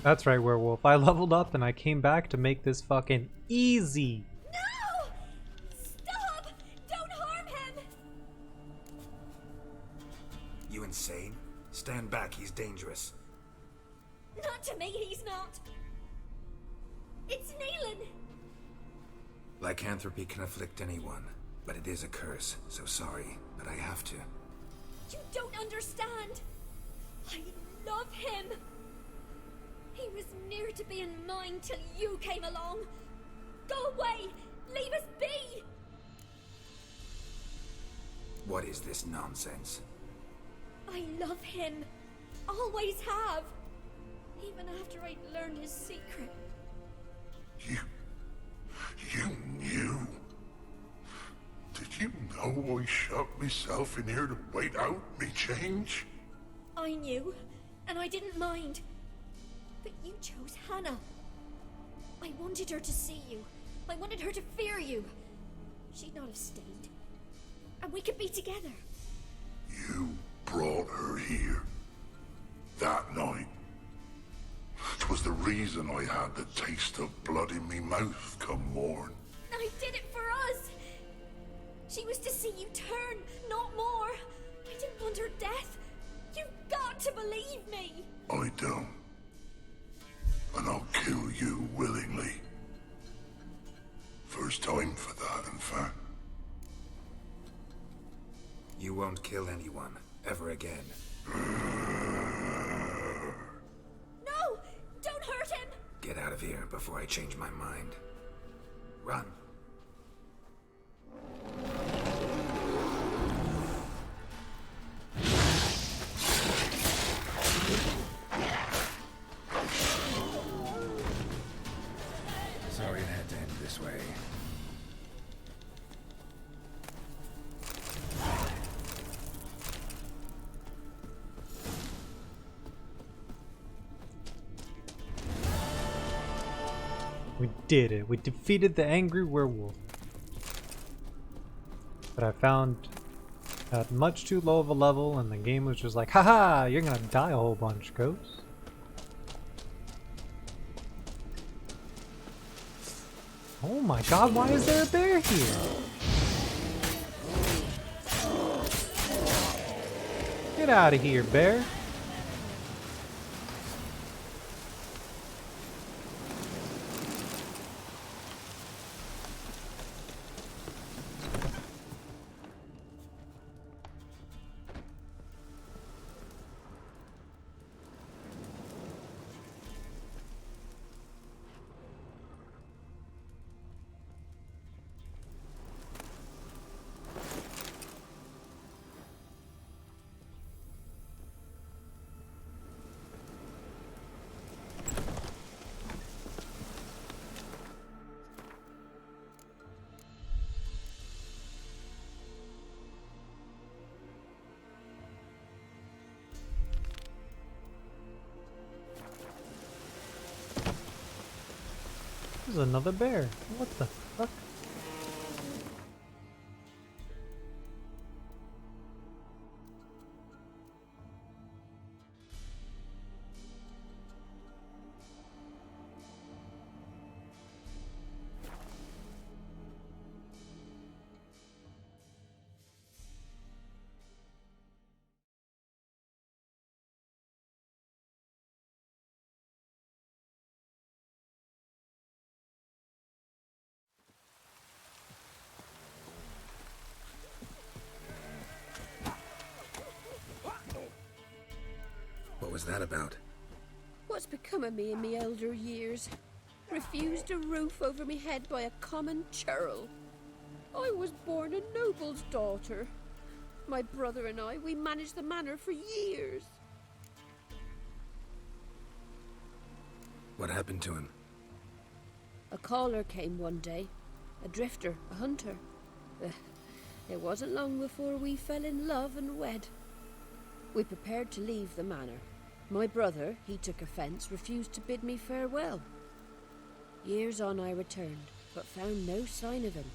That's right, werewolf. I leveled up and I came back to make this fucking easy. No! Stop! Don't harm him! You insane? Stand back, he's dangerous. Not to me, he's not. It's Neelan. Lycanthropy can afflict anyone, but it is a curse, so sorry, but I have to. You don't understand. I love him. He was near to being mine till you came along. Go away! Leave us be! What is this nonsense? I love him. Always have. Even after I'd learned his secret. You knew? Did you know I shut myself in here to wait out me change? I knew, and I didn't mind. But you chose Hannah. I wanted her to see you. I wanted her to fear you. She'd not have stayed. And we could be together. You brought her here. That night. 'Twas the reason I had the taste of blood in me mouth come morn. I did it for us. She was to see you turn, not more. I didn't want her death. You've got to believe me. I don't. And I'll kill you willingly. First time for that, in fact. You won't kill anyone, ever again. No! Don't hurt him! Get out of here before I change my mind. Run. Sorry it had to end this way. We did it. We defeated the angry werewolf. But I found at much too low of a level, and the game was just like, haha, you're gonna die a whole bunch, Ghost. Oh my god, why is there a bear here? Get out of here, bear. There's another bear. What the fuck? What was that about? What's become of me in me elder years? Refused a roof over me head by a common churl. I was born a noble's daughter. My brother and I, we managed the manor for years. What happened to him? A caller came one day. A drifter, a hunter. It wasn't long before we fell in love and wed. We prepared to leave the manor. My brother, he took offence, refused to bid me farewell. Years on I returned, but found no sign of him.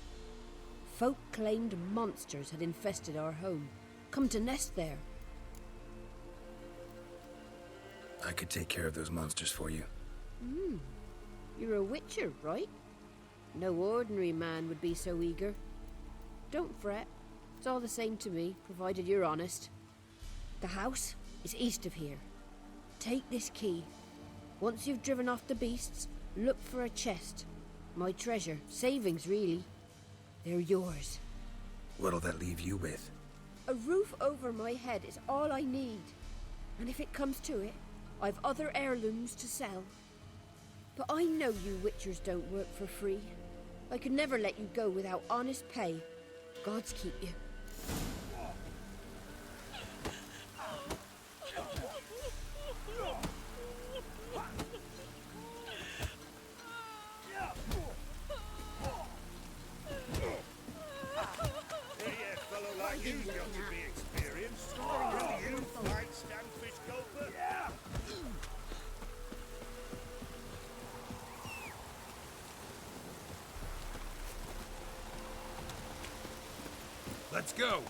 Folk claimed monsters had infested our home, come to nest there. I could take care of those monsters for you. You're a witcher, right? No ordinary man would be so eager. Don't fret. It's all the same to me, provided you're honest. The house is east of here. Take this key. Once you've driven off the beasts, look for a chest. My treasure. Savings, really. They're yours. What'll that leave you with? A roof over my head is all I need. And if it comes to it, I've other heirlooms to sell. But I know you witchers don't work for free. I could never let you go without honest pay. Gods keep you. You've got to be experienced. Will you fight Stanfish Gulper? Yeah! Let's go!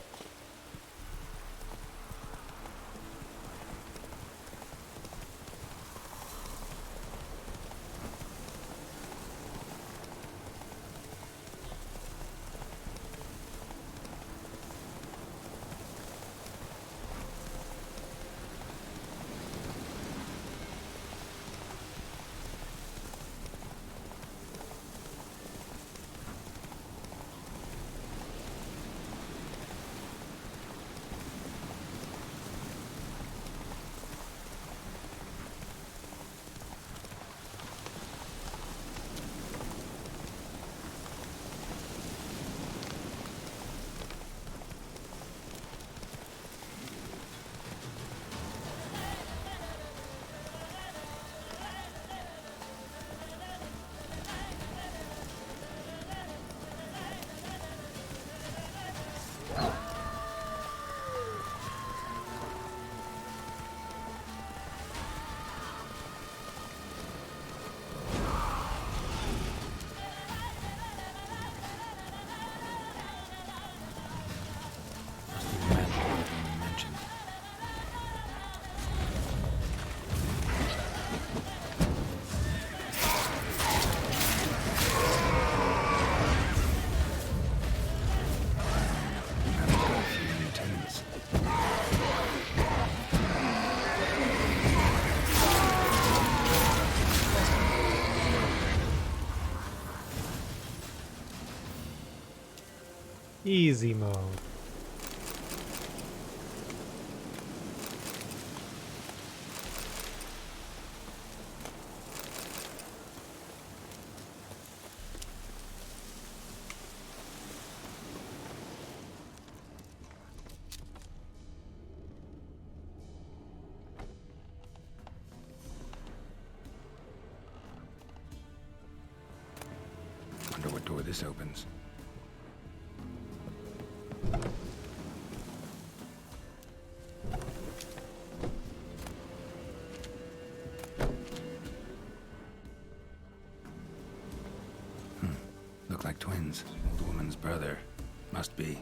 Easy mode. Wonder what door this opens. Look like twins. Old woman's brother. Must be.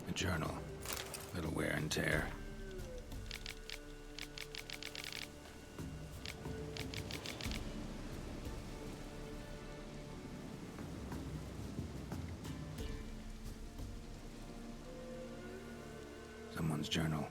A journal. Little wear. and tear. Someone's journal.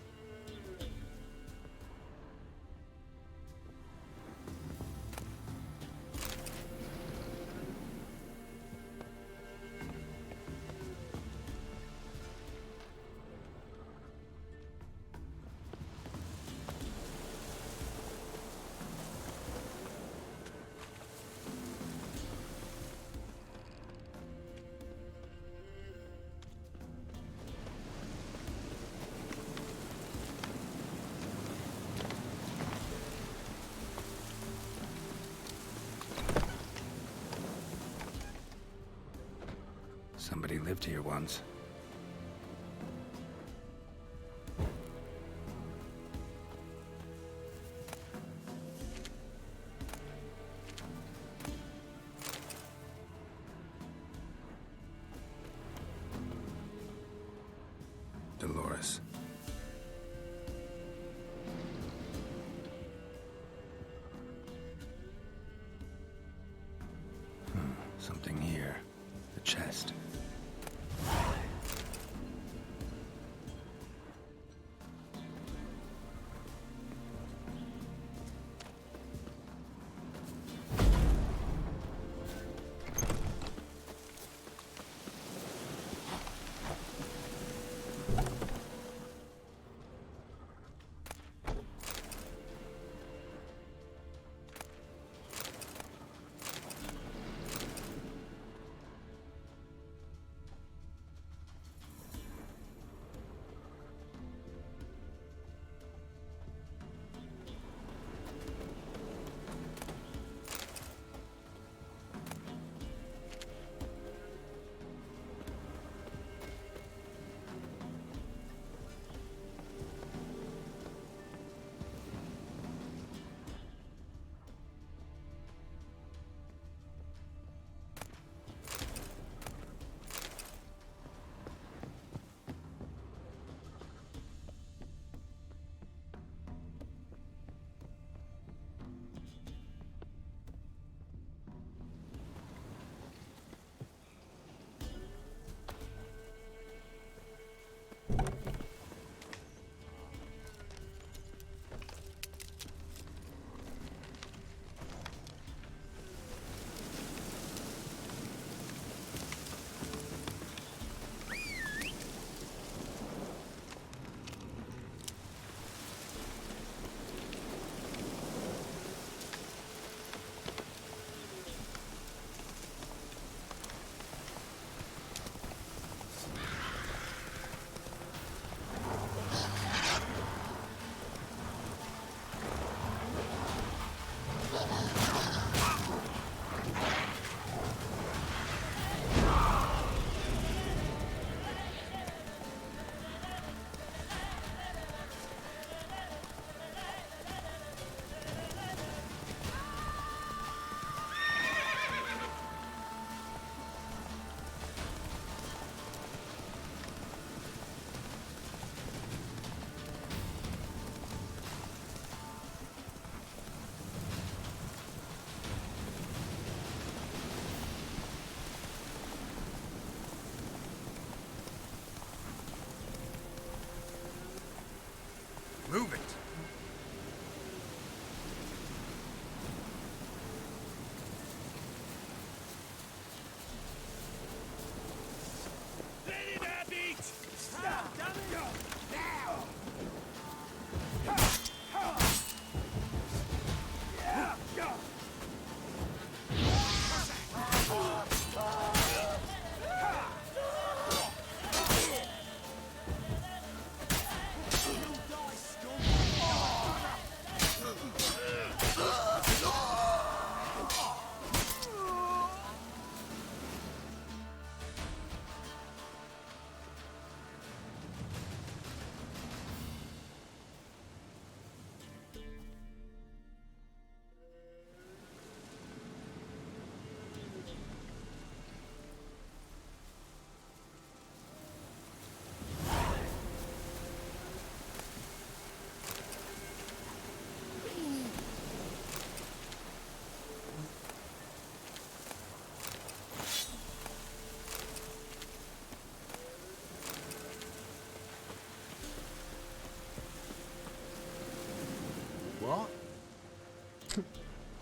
Somebody lived here once. Dolores. Something here. The chest.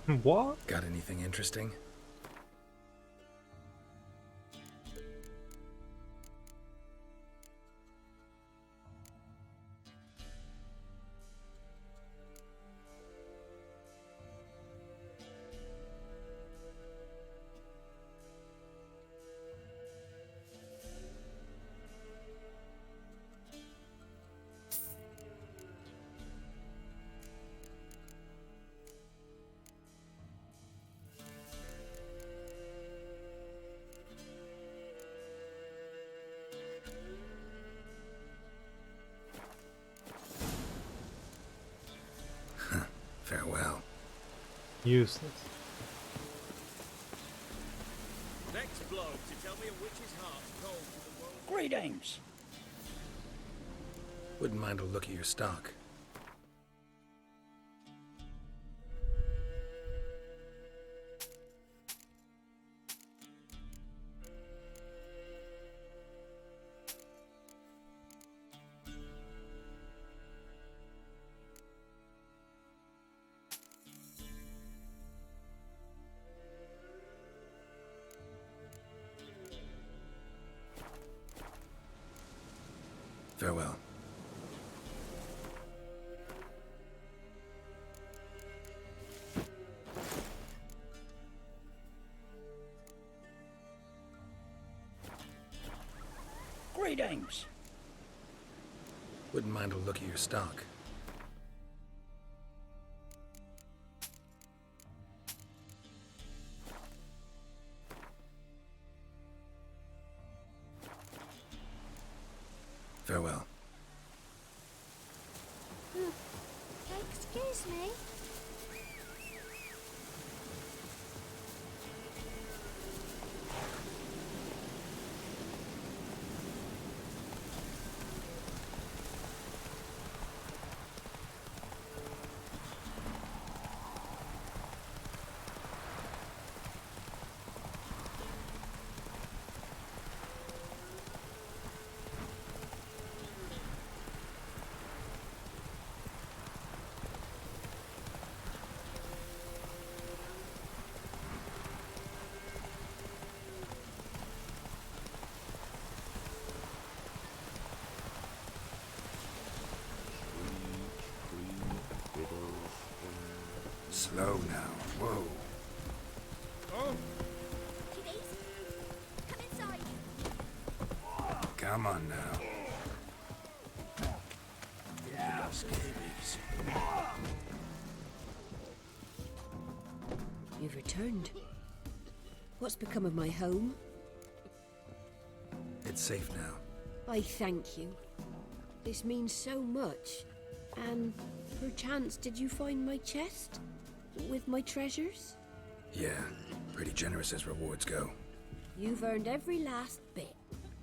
What? Got anything interesting? Farewell. Useless. Next bloke to tell me a witch's heart's cold to the world. Greetings. Wouldn't mind a look at your stock. Farewell. Greetings. Wouldn't mind a look at your stock. Farewell. Excuse me? Slow now. Whoa. Kiddies, come inside. Come on now. Yeah, scabies. You've returned. What's become of my home? It's safe now. I thank you. This means so much. And perchance, did you find my chest? With my treasures? Yeah, pretty generous as rewards go. You've earned every last bit.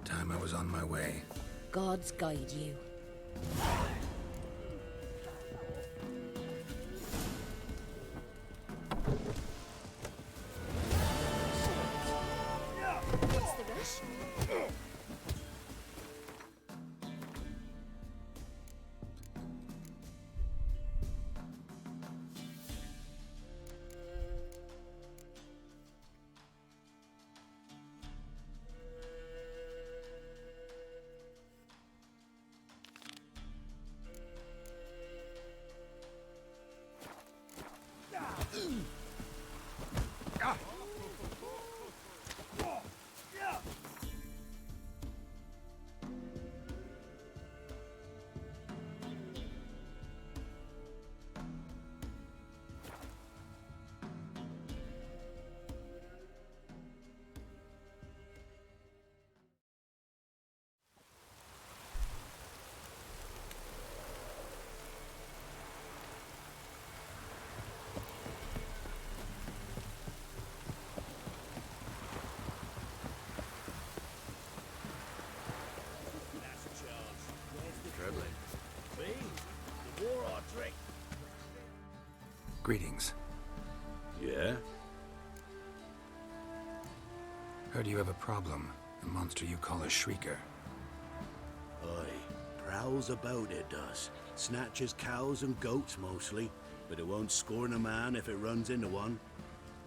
Time I was on my way. Gods guide you. What's the rush? Greetings. Yeah? Heard you have a problem. The monster you call a shrieker. Aye. Prowls about, it does. Snatches cows and goats mostly. but it won't scorn a man if it runs into one.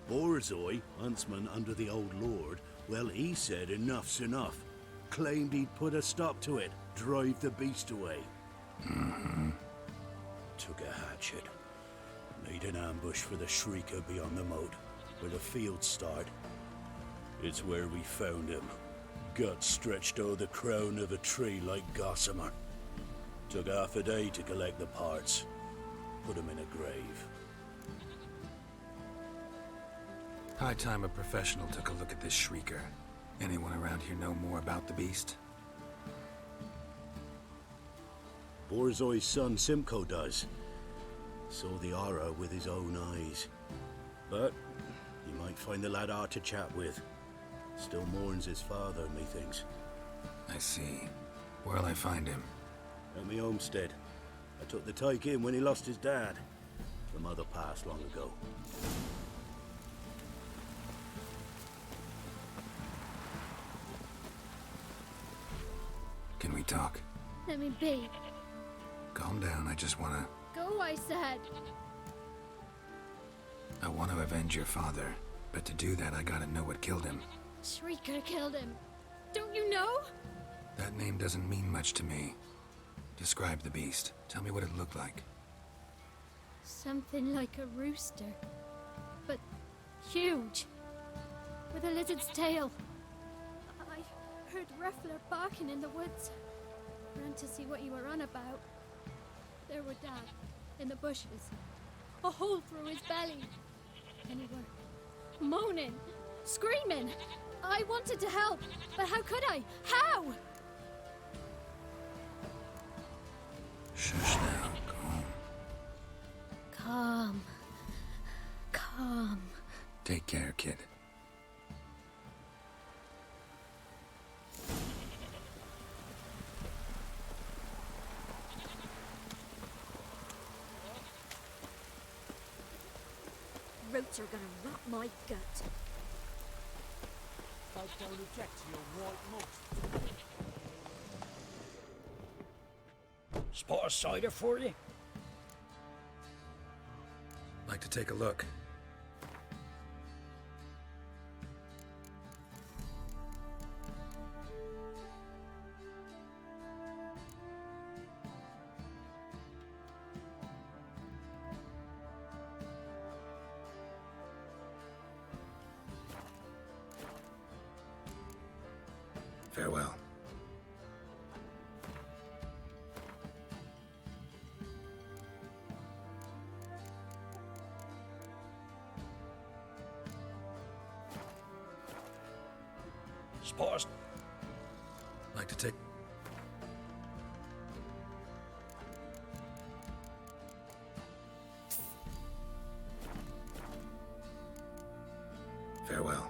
Borzoi, huntsman under the old lord, well, he said enough's enough. Claimed he'd put a stop to it, drive the beast away. Took a hatchet. Made an ambush for the Shrieker beyond the moat, where the fields start. It's where we found him. Guts stretched o'er the crown of a tree like gossamer. Took half a day to collect the parts. Put him in a grave. High time a professional took a look at this Shrieker. Anyone around here know more about the beast? Borzoi's son Simcoe does. Saw the aura with his own eyes. But you might find the lad hard to chat with. Still mourns his father, methinks. I see. Where'll I find him? At me homestead. I took the tyke in when he lost his dad. The mother passed long ago. Can we talk? Let me be. Calm down, I just wanna... Go, I said. I want to avenge your father, but to do that I gotta know what killed him. Shrieker killed him. Don't you know? That name doesn't mean much to me. Describe the beast. Tell me what it looked like. Something like a rooster. But huge. With a lizard's tail. I heard Ruffler barking in the woods. Ran to see what you were on about. There were Dad, in the bushes. A hole through his belly. And he were moaning, screaming. I wanted to help, but how could I? How? Shush now, calm. Calm. Take care, kid. Roots are gonna rot my gut. I don't object to your white moss. Spot a cider for you? Like to take a look. Farewell. Spot Like to take... Farewell.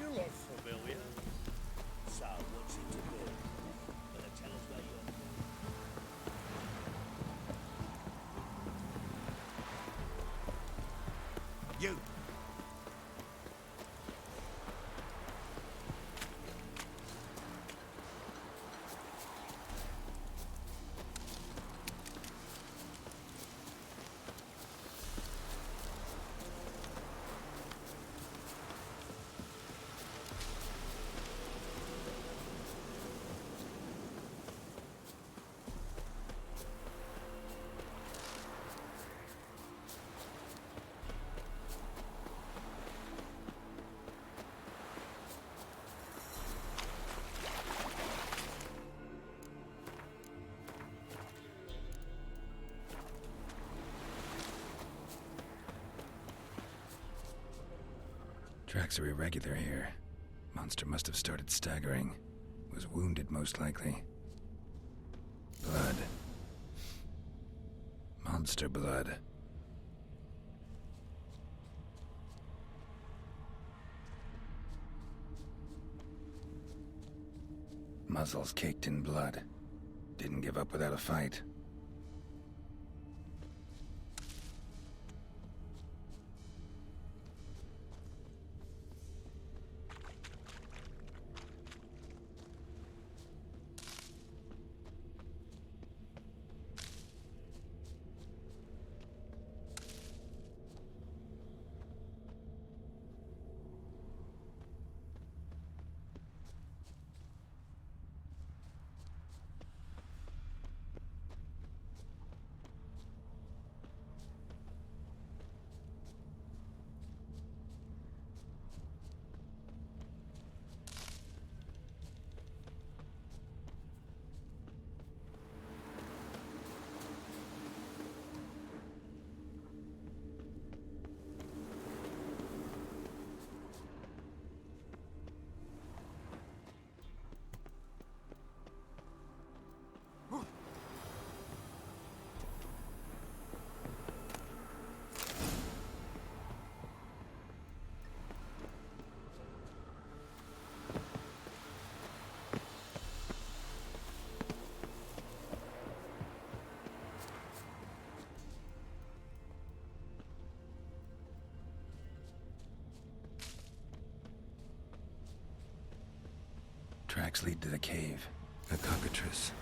You look familiar. So, what's it to do? Better tell us where you're... You! Tracks are irregular here. Monster must have started staggering. Was wounded, most likely. Blood. Monster blood. Muzzles caked in blood. Didn't give up without a fight. Tracks lead to the cave. A cockatrice.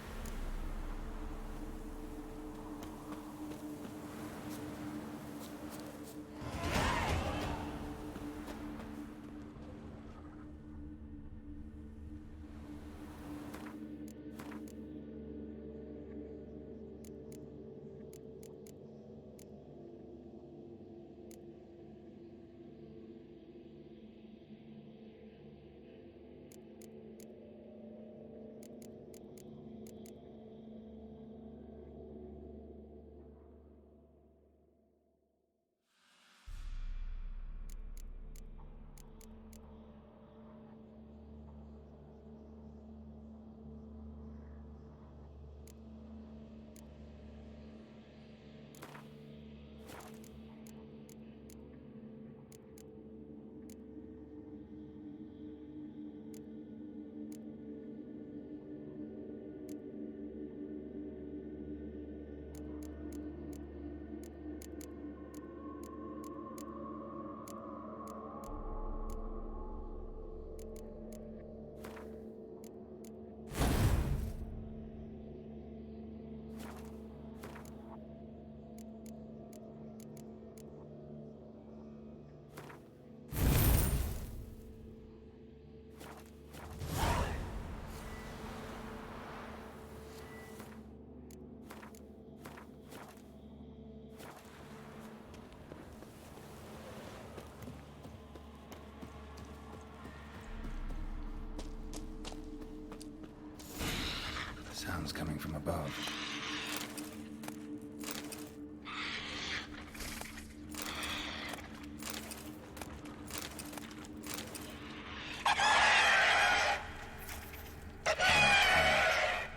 Sounds coming from above.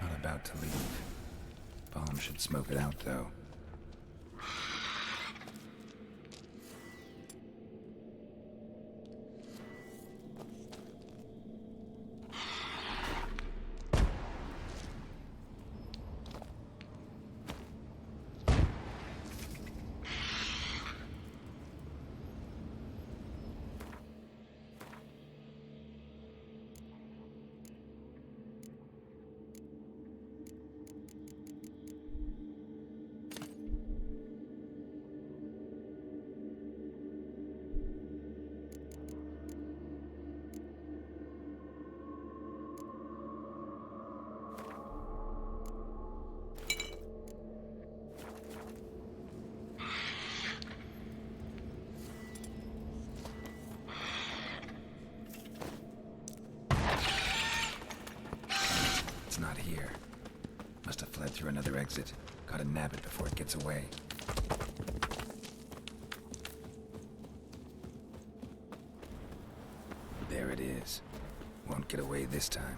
Not about to leave. Bomb should smoke it out, though. It's not here. Must have fled through another exit. Gotta nab it before it gets away. There it is. Won't get away this time.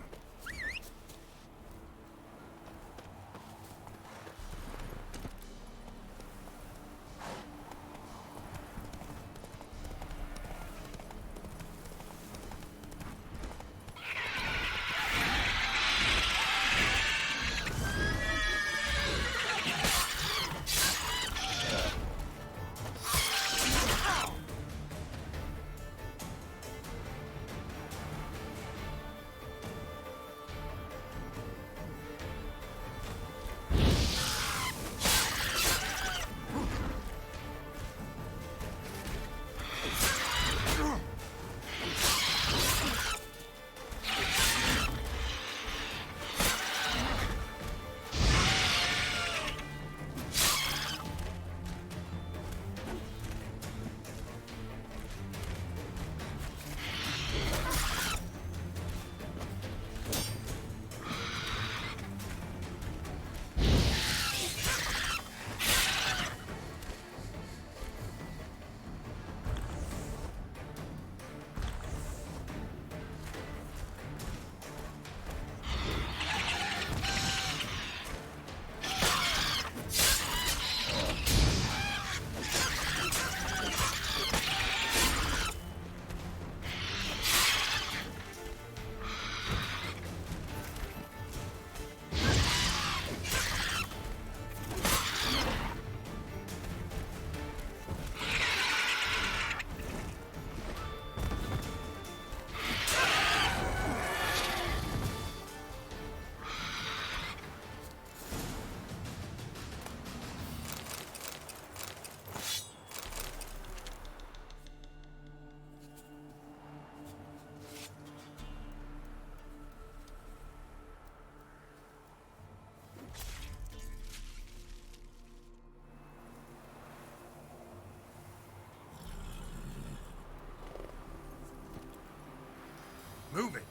Move it!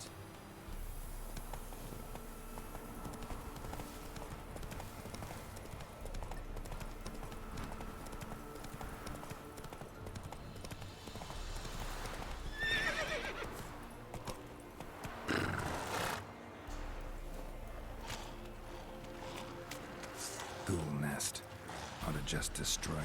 Ghoul nest. Ought to just destroy it.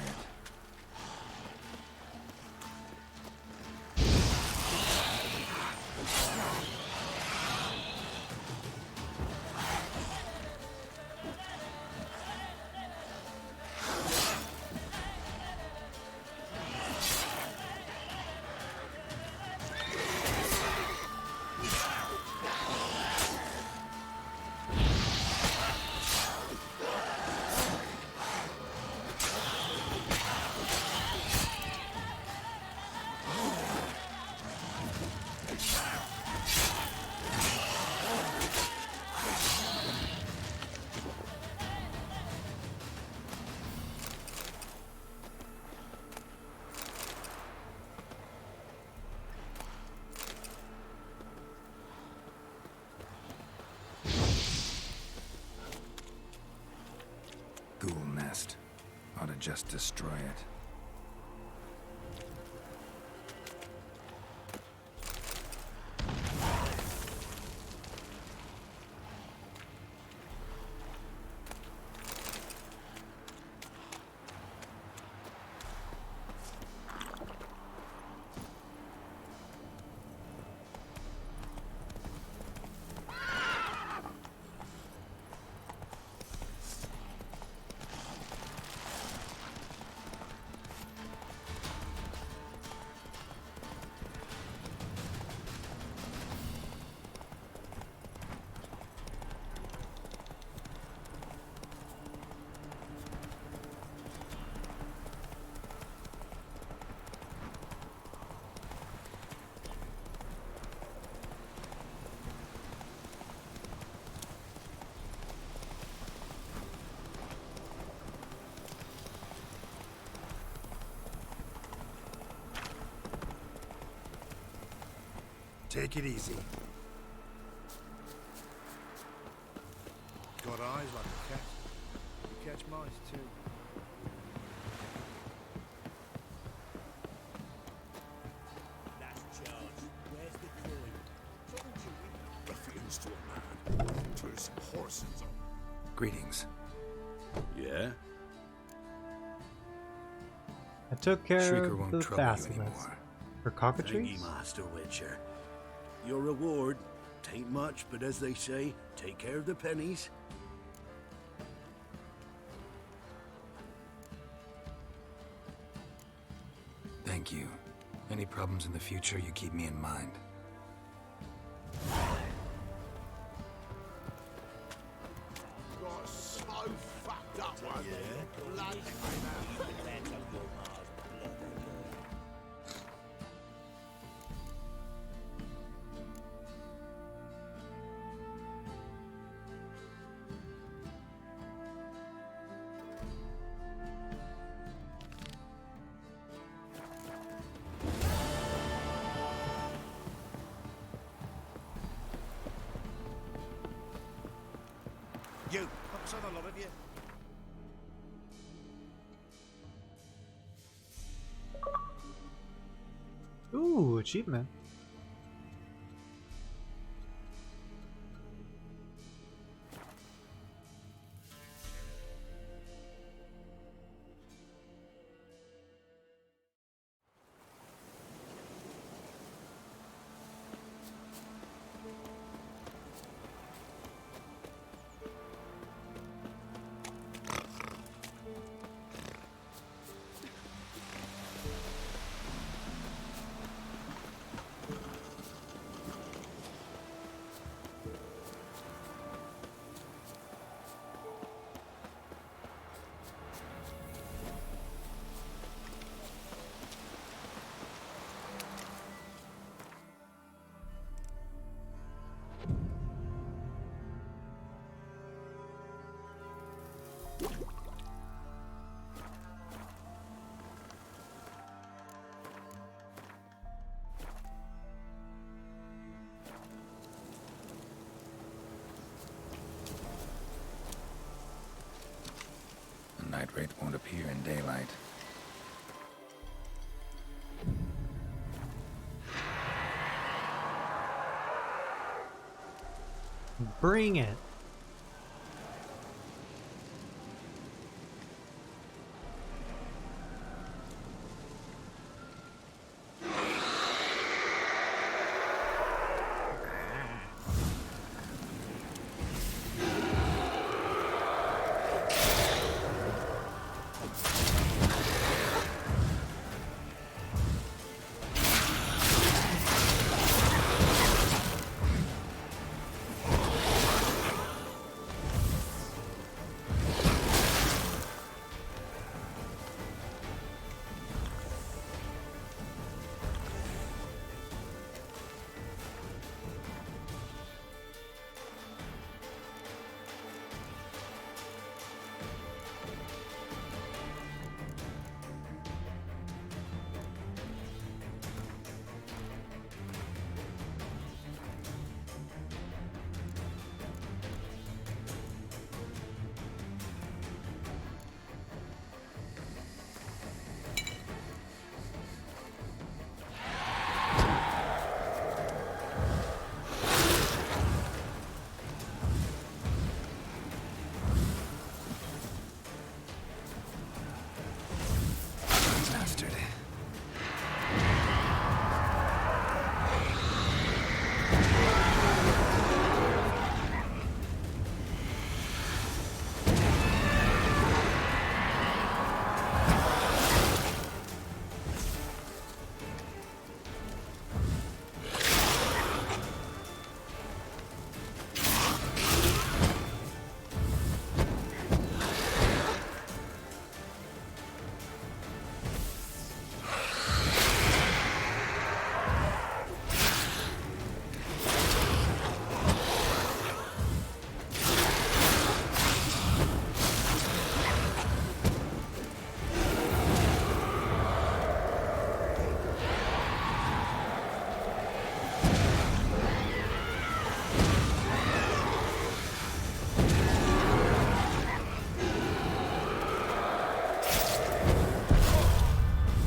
Ghoul nest. Ought to just destroy it. Take it easy. Got eyes like a cat. You catch mice too. That's charge. Where's the coin? Told you we ruffians to a man. Turn some horses on. Greetings. Yeah? I took care Shrieker of won't the trouble you basilisks. anymore. For cockatrice? Thank ye, Master Witcher. Your reward, tain't much, but as they say, take care of the pennies. Thank you. Any problems in the future, you keep me in mind. Got so fucked up one there. Blood came out. You! Come son, a lot of you. Ooh, achievement. wraith won't appear in daylight. Bring it.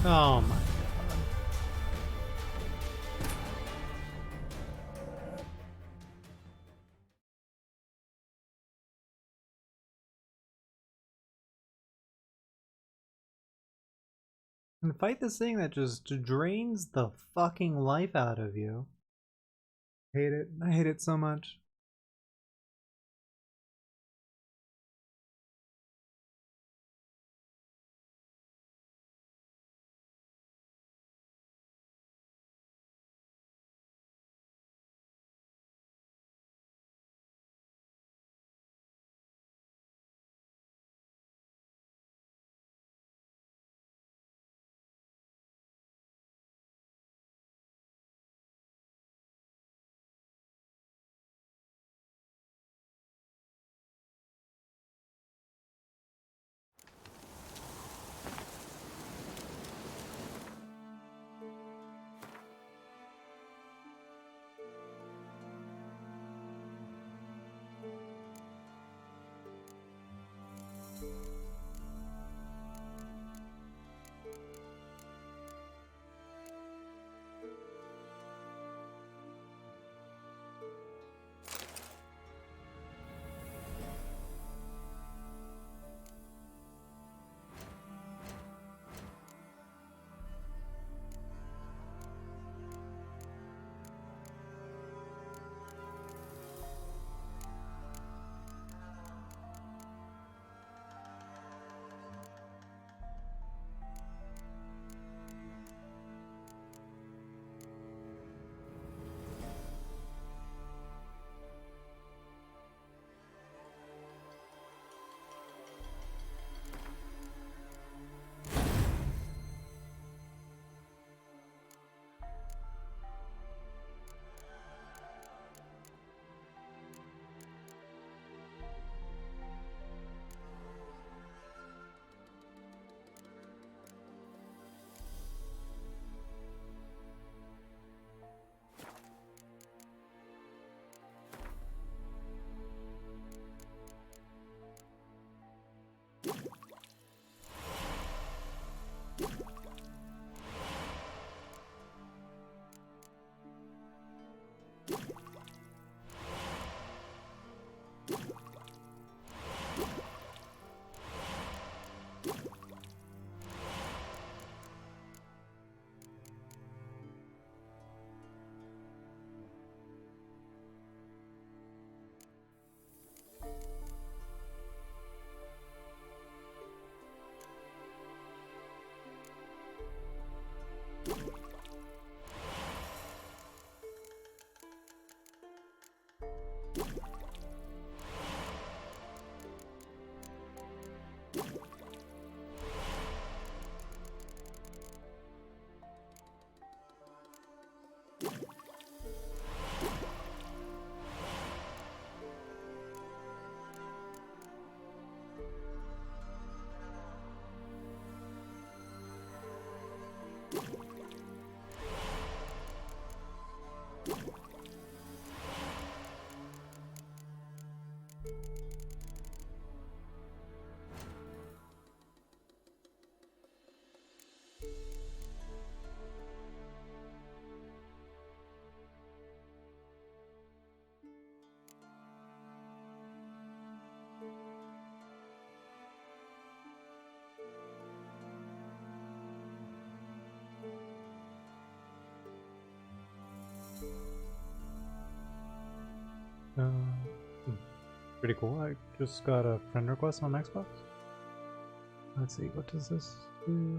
Oh my god. And fight this thing that just drains the fucking life out of you. Hate it. I hate it so much. Pretty cool. I just got a friend request on Xbox. Let's see, what does this do?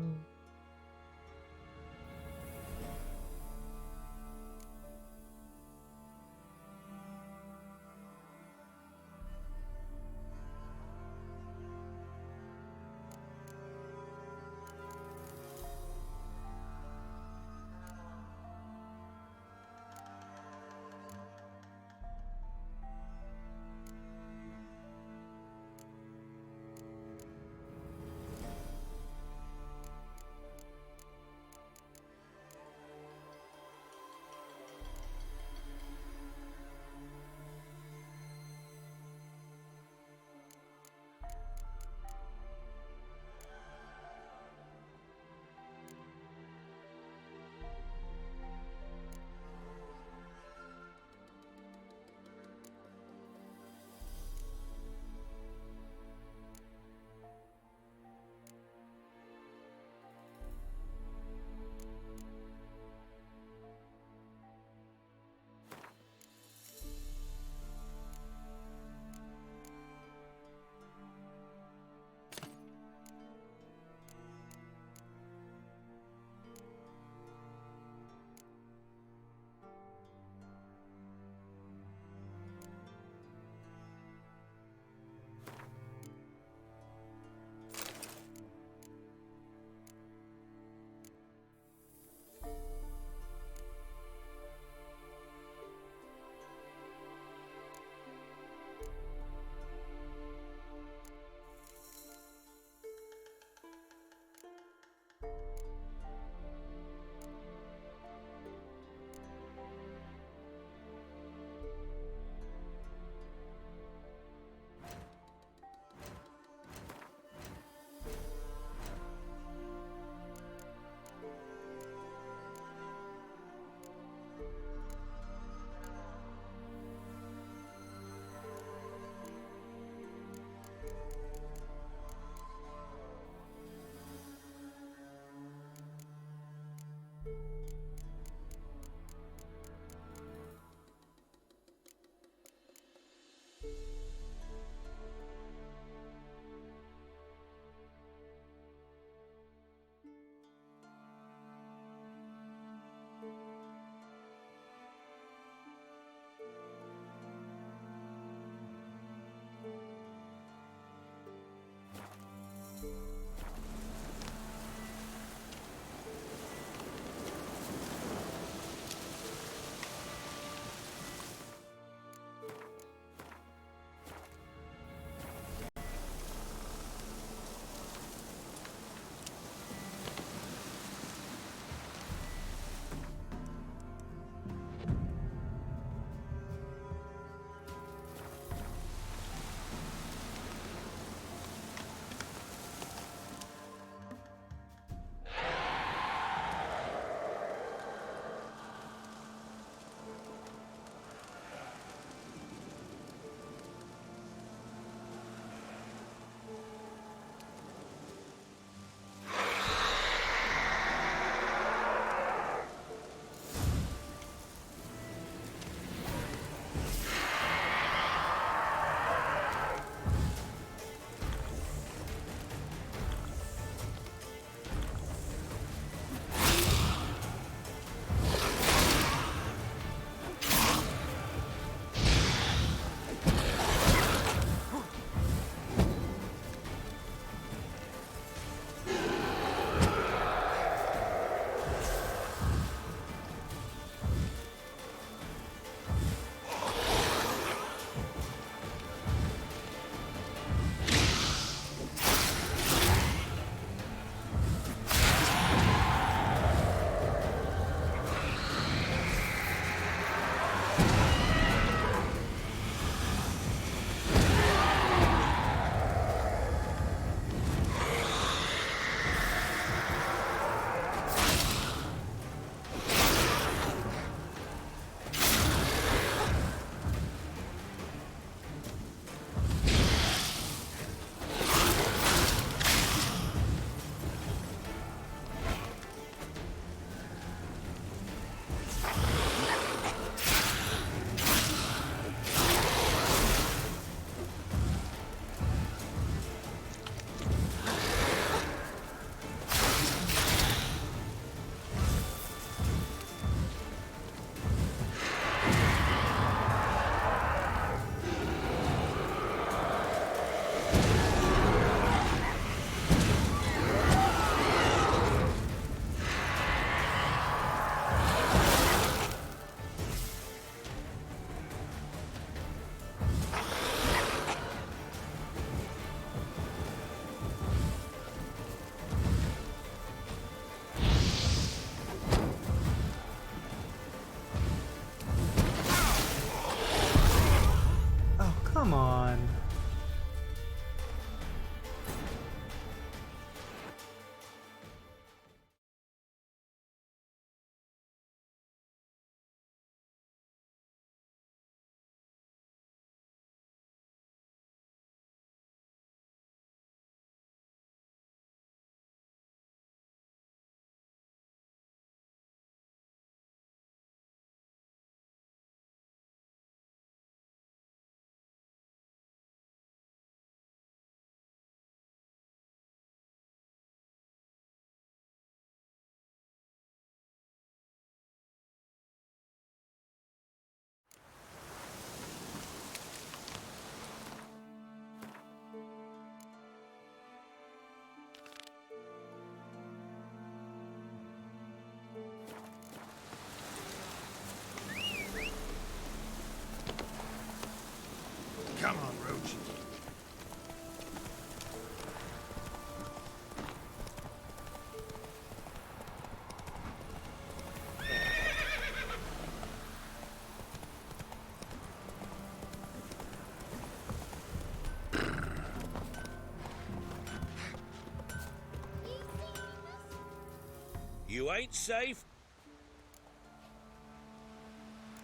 You ain't safe?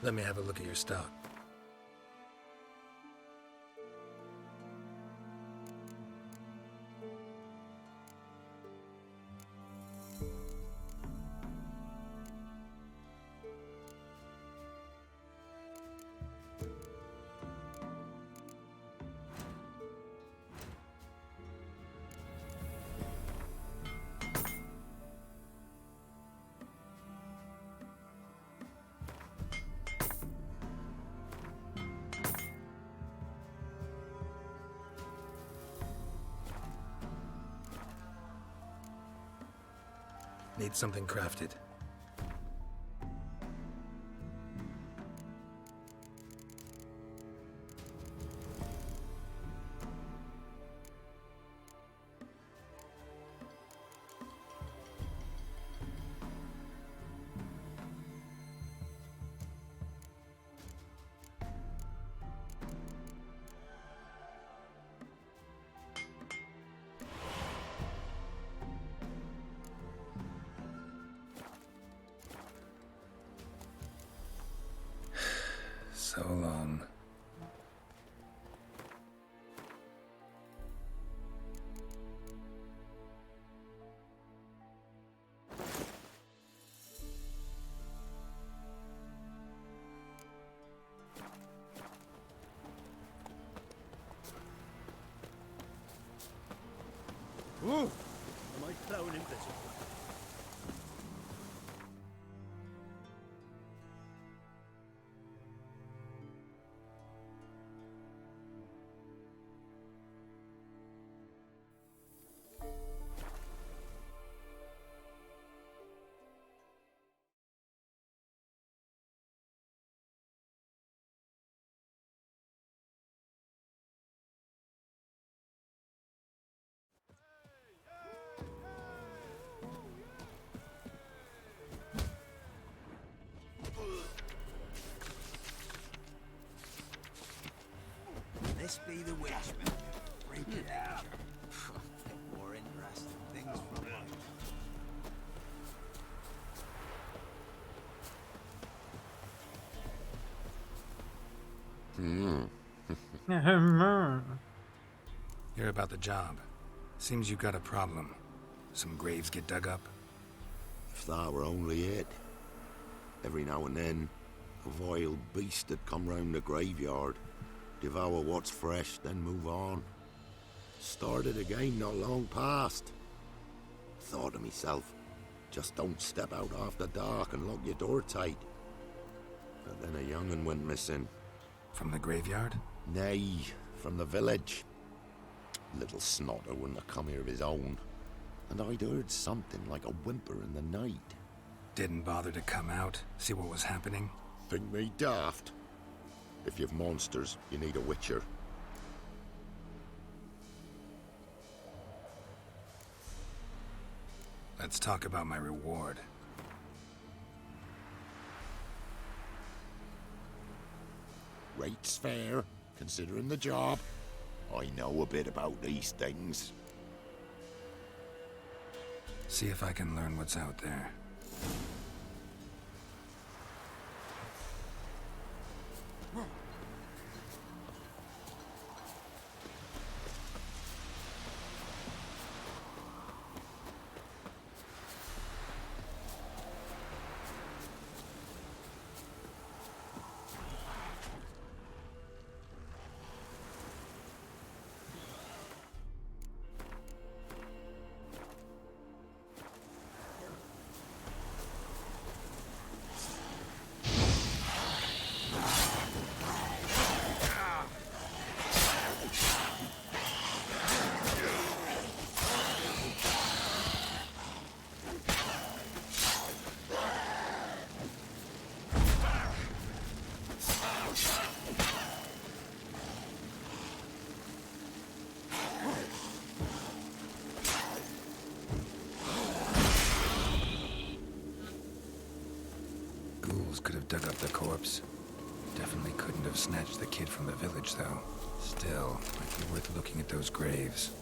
Let me have a look at your stock. Need something crafted. So long. Ooh! Am I plowing invisible? This be the witchman. Freak it out. More interesting things from life. Hear about the job. Seems you got a problem. Some graves get dug up. If that were only it. Every now and then, a vile beast that come round the graveyard. Devour what's fresh, then move on. Started again not long past. Thought to myself, just don't step out after dark and lock your door tight. But then a young'un went missing. From the graveyard? Nay, from the village. Little snotter wouldn't have come here of his own. And I'd heard something like a whimper in the night. Didn't bother to come out, see what was happening? Think me daft? If you've monsters, you need a witcher. Let's talk about my reward. Rate's fair, considering the job. I know a bit about these things. See if I can learn what's out there. dug up the corpse. Definitely couldn't have snatched the kid from the village, though. Still, might be worth looking at those graves.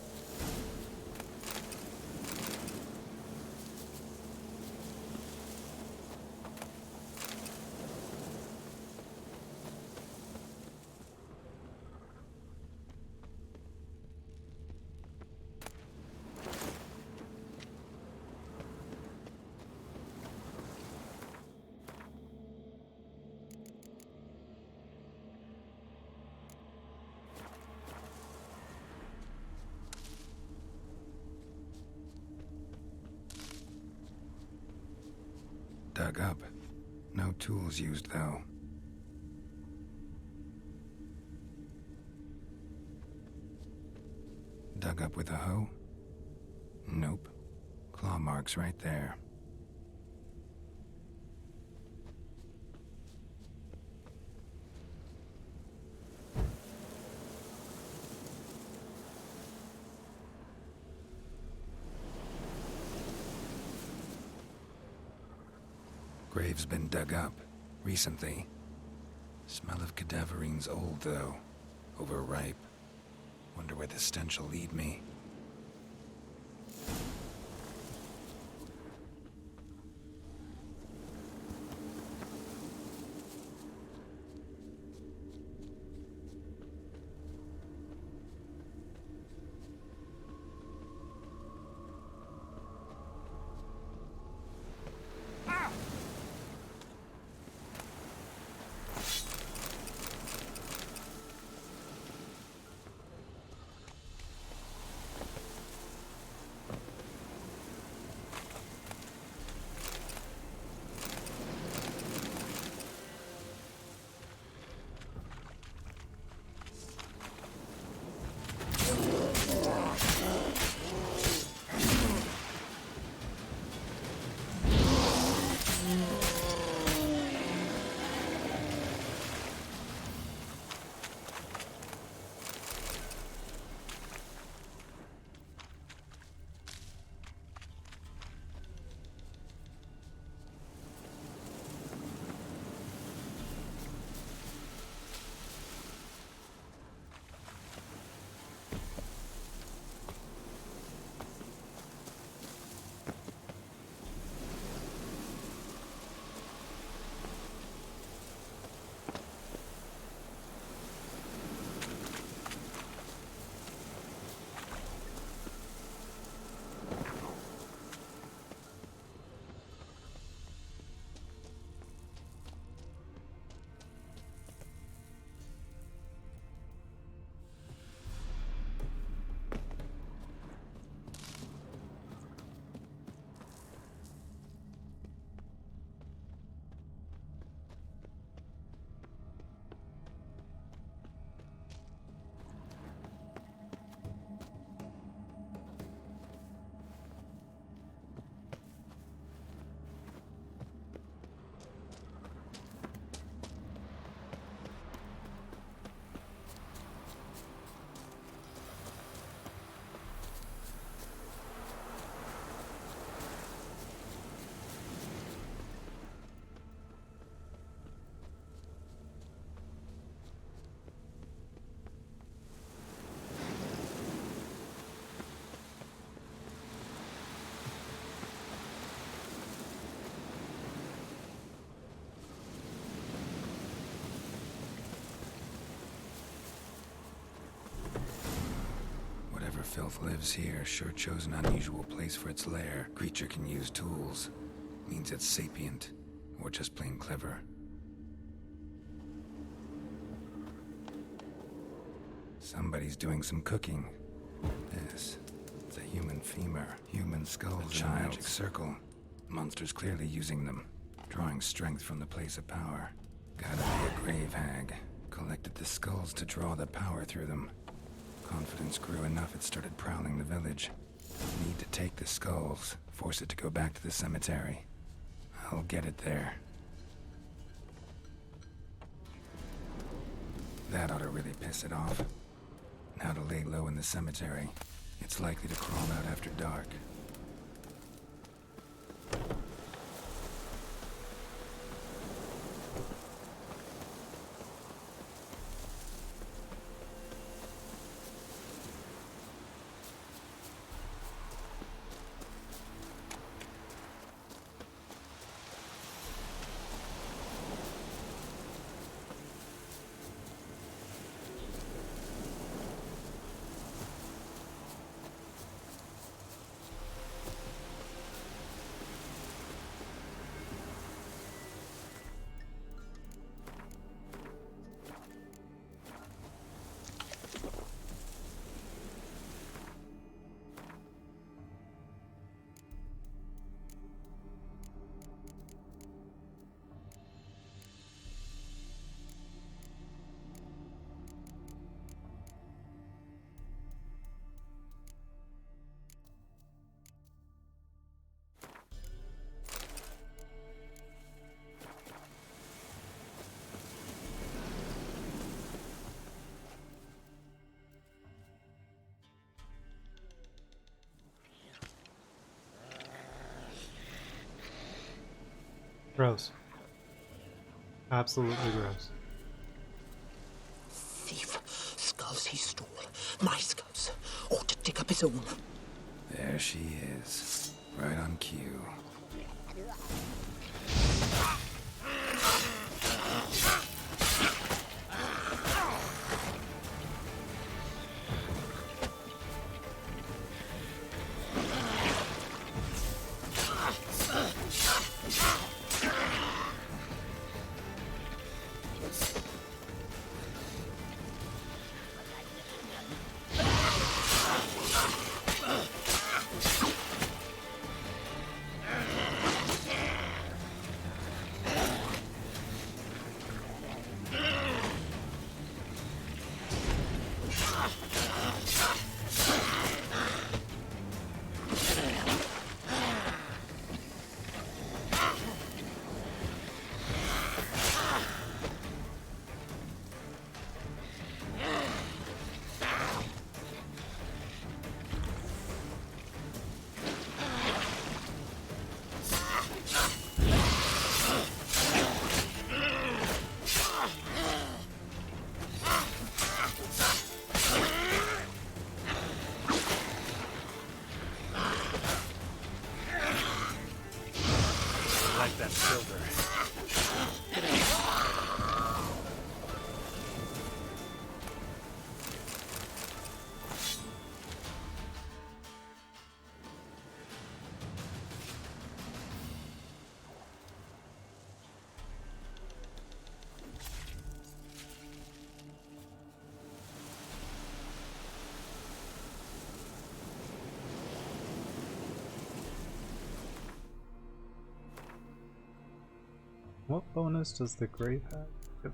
Dug up. No tools used, though. Dug up with a hoe? Nope. Claw marks right there. Grave's been dug up. Recently. Smell of cadaverine's old, though. Overripe. Wonder where the stench will lead me. Filth lives here sure chose an unusual place for its lair. Creature can use tools. Means it's sapient, or just plain clever. Somebody's doing some cooking. This, it's a human femur. Human skulls in a magic circle. Monster's clearly using them, drawing strength from the place of power. Gotta be a grave hag. Collected the skulls to draw the power through them. Confidence grew enough it started prowling the village. Need to take the skulls, force it to go back to the cemetery. I'll get it there. That ought to really piss it off. Now to lay low in the cemetery. It's likely to crawl out after dark. Gross. Absolutely gross. Thief. Skulls he stole. My skulls. Ought to dig up his own. There she is. Right on cue. What bonus does the Grave have? Give?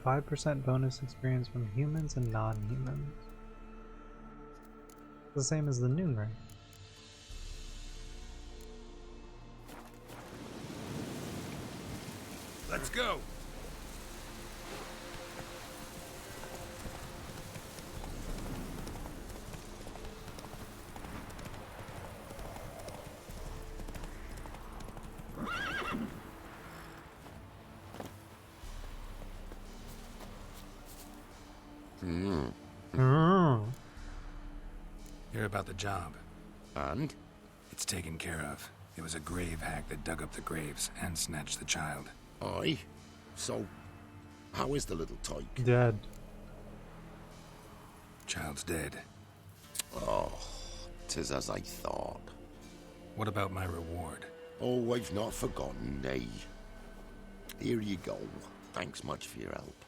5% bonus experience from humans and non-humans. The same as the Noon Ring. Let's go! Hear about the job. And? It's taken care of. It was a grave hack that dug up the graves and snatched the child. Aye? So, how is the little tyke? Dead. Child's dead. Oh, 'tis as I thought. What about my reward? Oh, I've not forgotten, nay. Here you go. Thanks much for your help.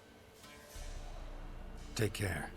Take care.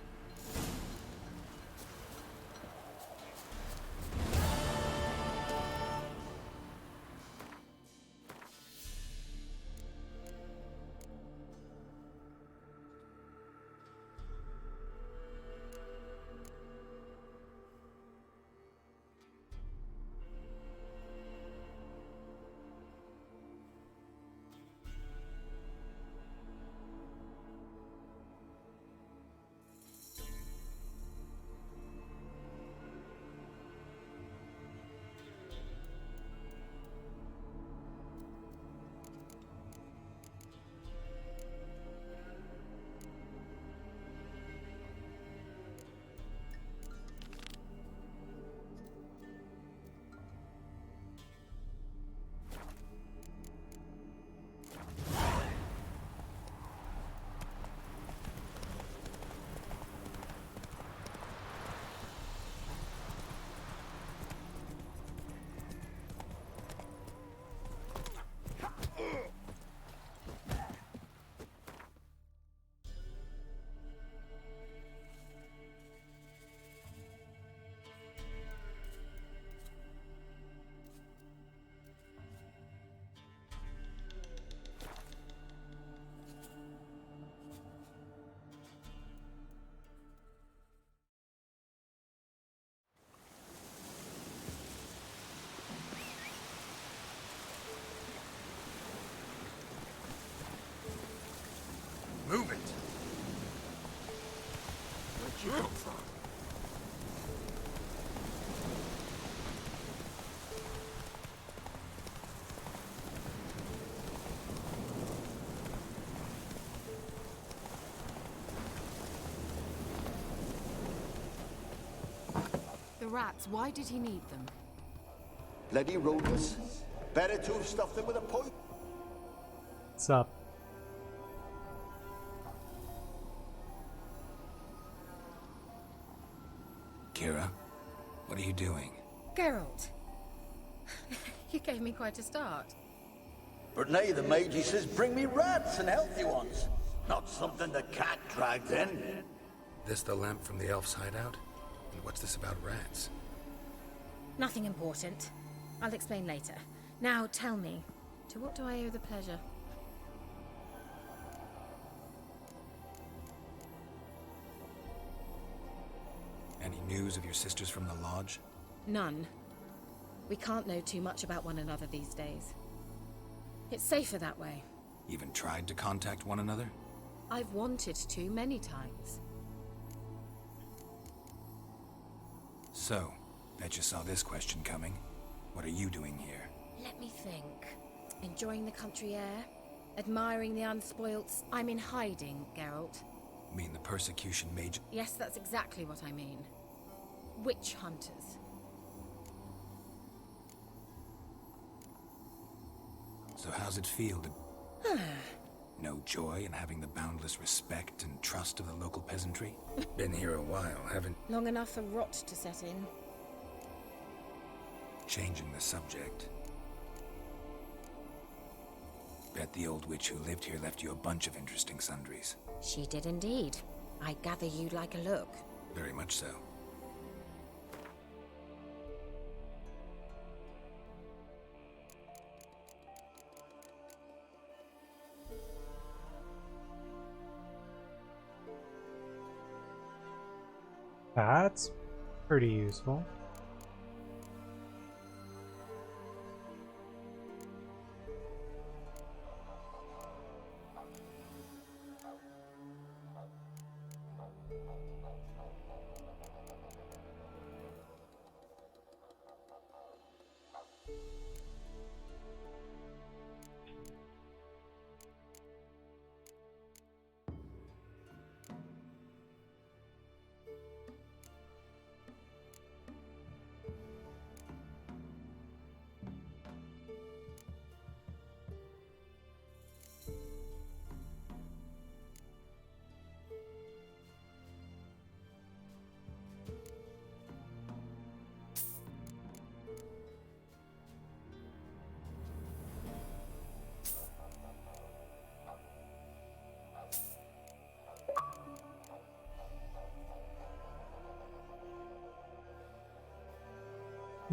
the rats, why did he need them? Bloody rodents. Better to have stuffed them with a poison. What's up? Kira, what are you doing? Geralt. You gave me quite a start. But now the Magi says bring me rats and healthy ones. Not something the cat dragged in. This the lamp from the elf's hideout? And what's this about rats? Nothing important. I'll explain later. Now tell me, to what do I owe the pleasure? Any news of your sisters from the lodge? None. We can't know too much about one another these days. It's safer that way. Even tried to contact one another? I've wanted to many times. So, bet you saw this question coming. What are you doing here? Let me think. Enjoying the country air? Admiring the unspoilt... I'm in hiding, Geralt. Mean the persecution mage? Yes, that's exactly what I mean. Witch hunters. So how's it feel to... No joy in having the boundless respect and trust of the local peasantry? Been here a while, haven't... Long enough for rot to set in. Changing the subject. Bet the old witch who lived here left you a bunch of interesting sundries. She did indeed. I gather you'd like a look. Very much so. That's pretty useful.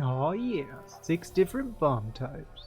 Oh yeah, 6 different bomb types.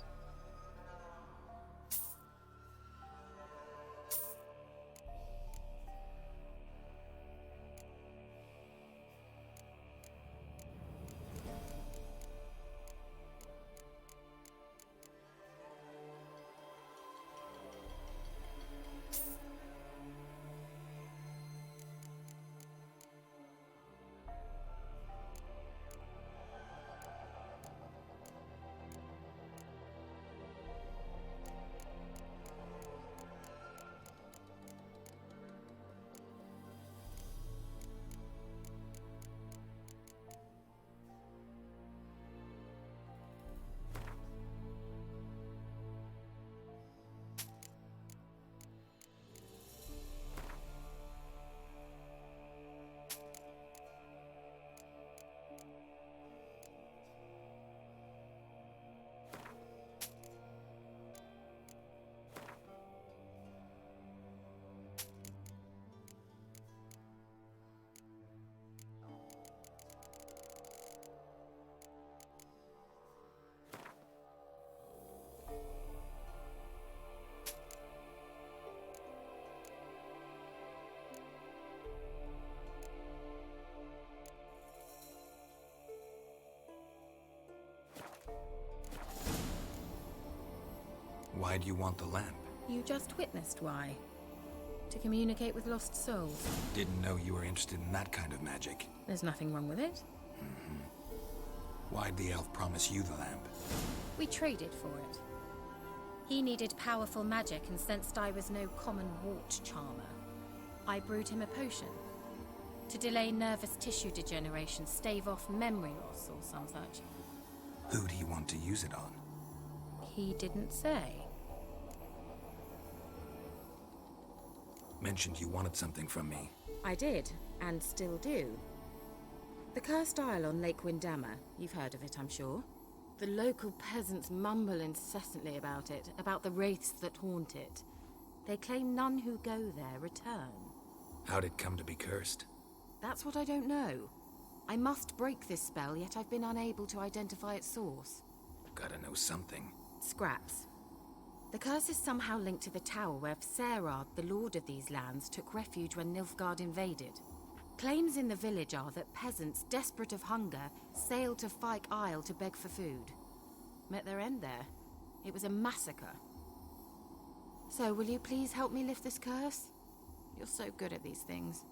Why do you want the lamp? You just witnessed why. To communicate with lost souls. Didn't know you were interested in that kind of magic. There's nothing wrong with it. Why'd the elf promise you the lamp? We traded for it. He needed powerful magic and sensed I was no common wart charmer. I brewed him a potion. To delay nervous tissue degeneration, stave off memory loss or some such. Who'd he want to use it on? He didn't say. Mentioned you wanted something from me. I did, and still do. The Cursed Isle on Lake Windammer. You've heard of it, I'm sure. The local peasants mumble incessantly about it, about the wraiths that haunt it. They claim none who go there return. How'd it come to be cursed? That's what I don't know. I must break this spell, yet I've been unable to identify its source. Gotta know something. Scraps. The curse is somehow linked to the tower where Serad, the lord of these lands, took refuge when Nilfgaard invaded. Claims in the village are that peasants, desperate of hunger, sailed to Fyke Isle to beg for food. Met their end there. It was a massacre. So, will you please help me lift this curse? You're so good at these things.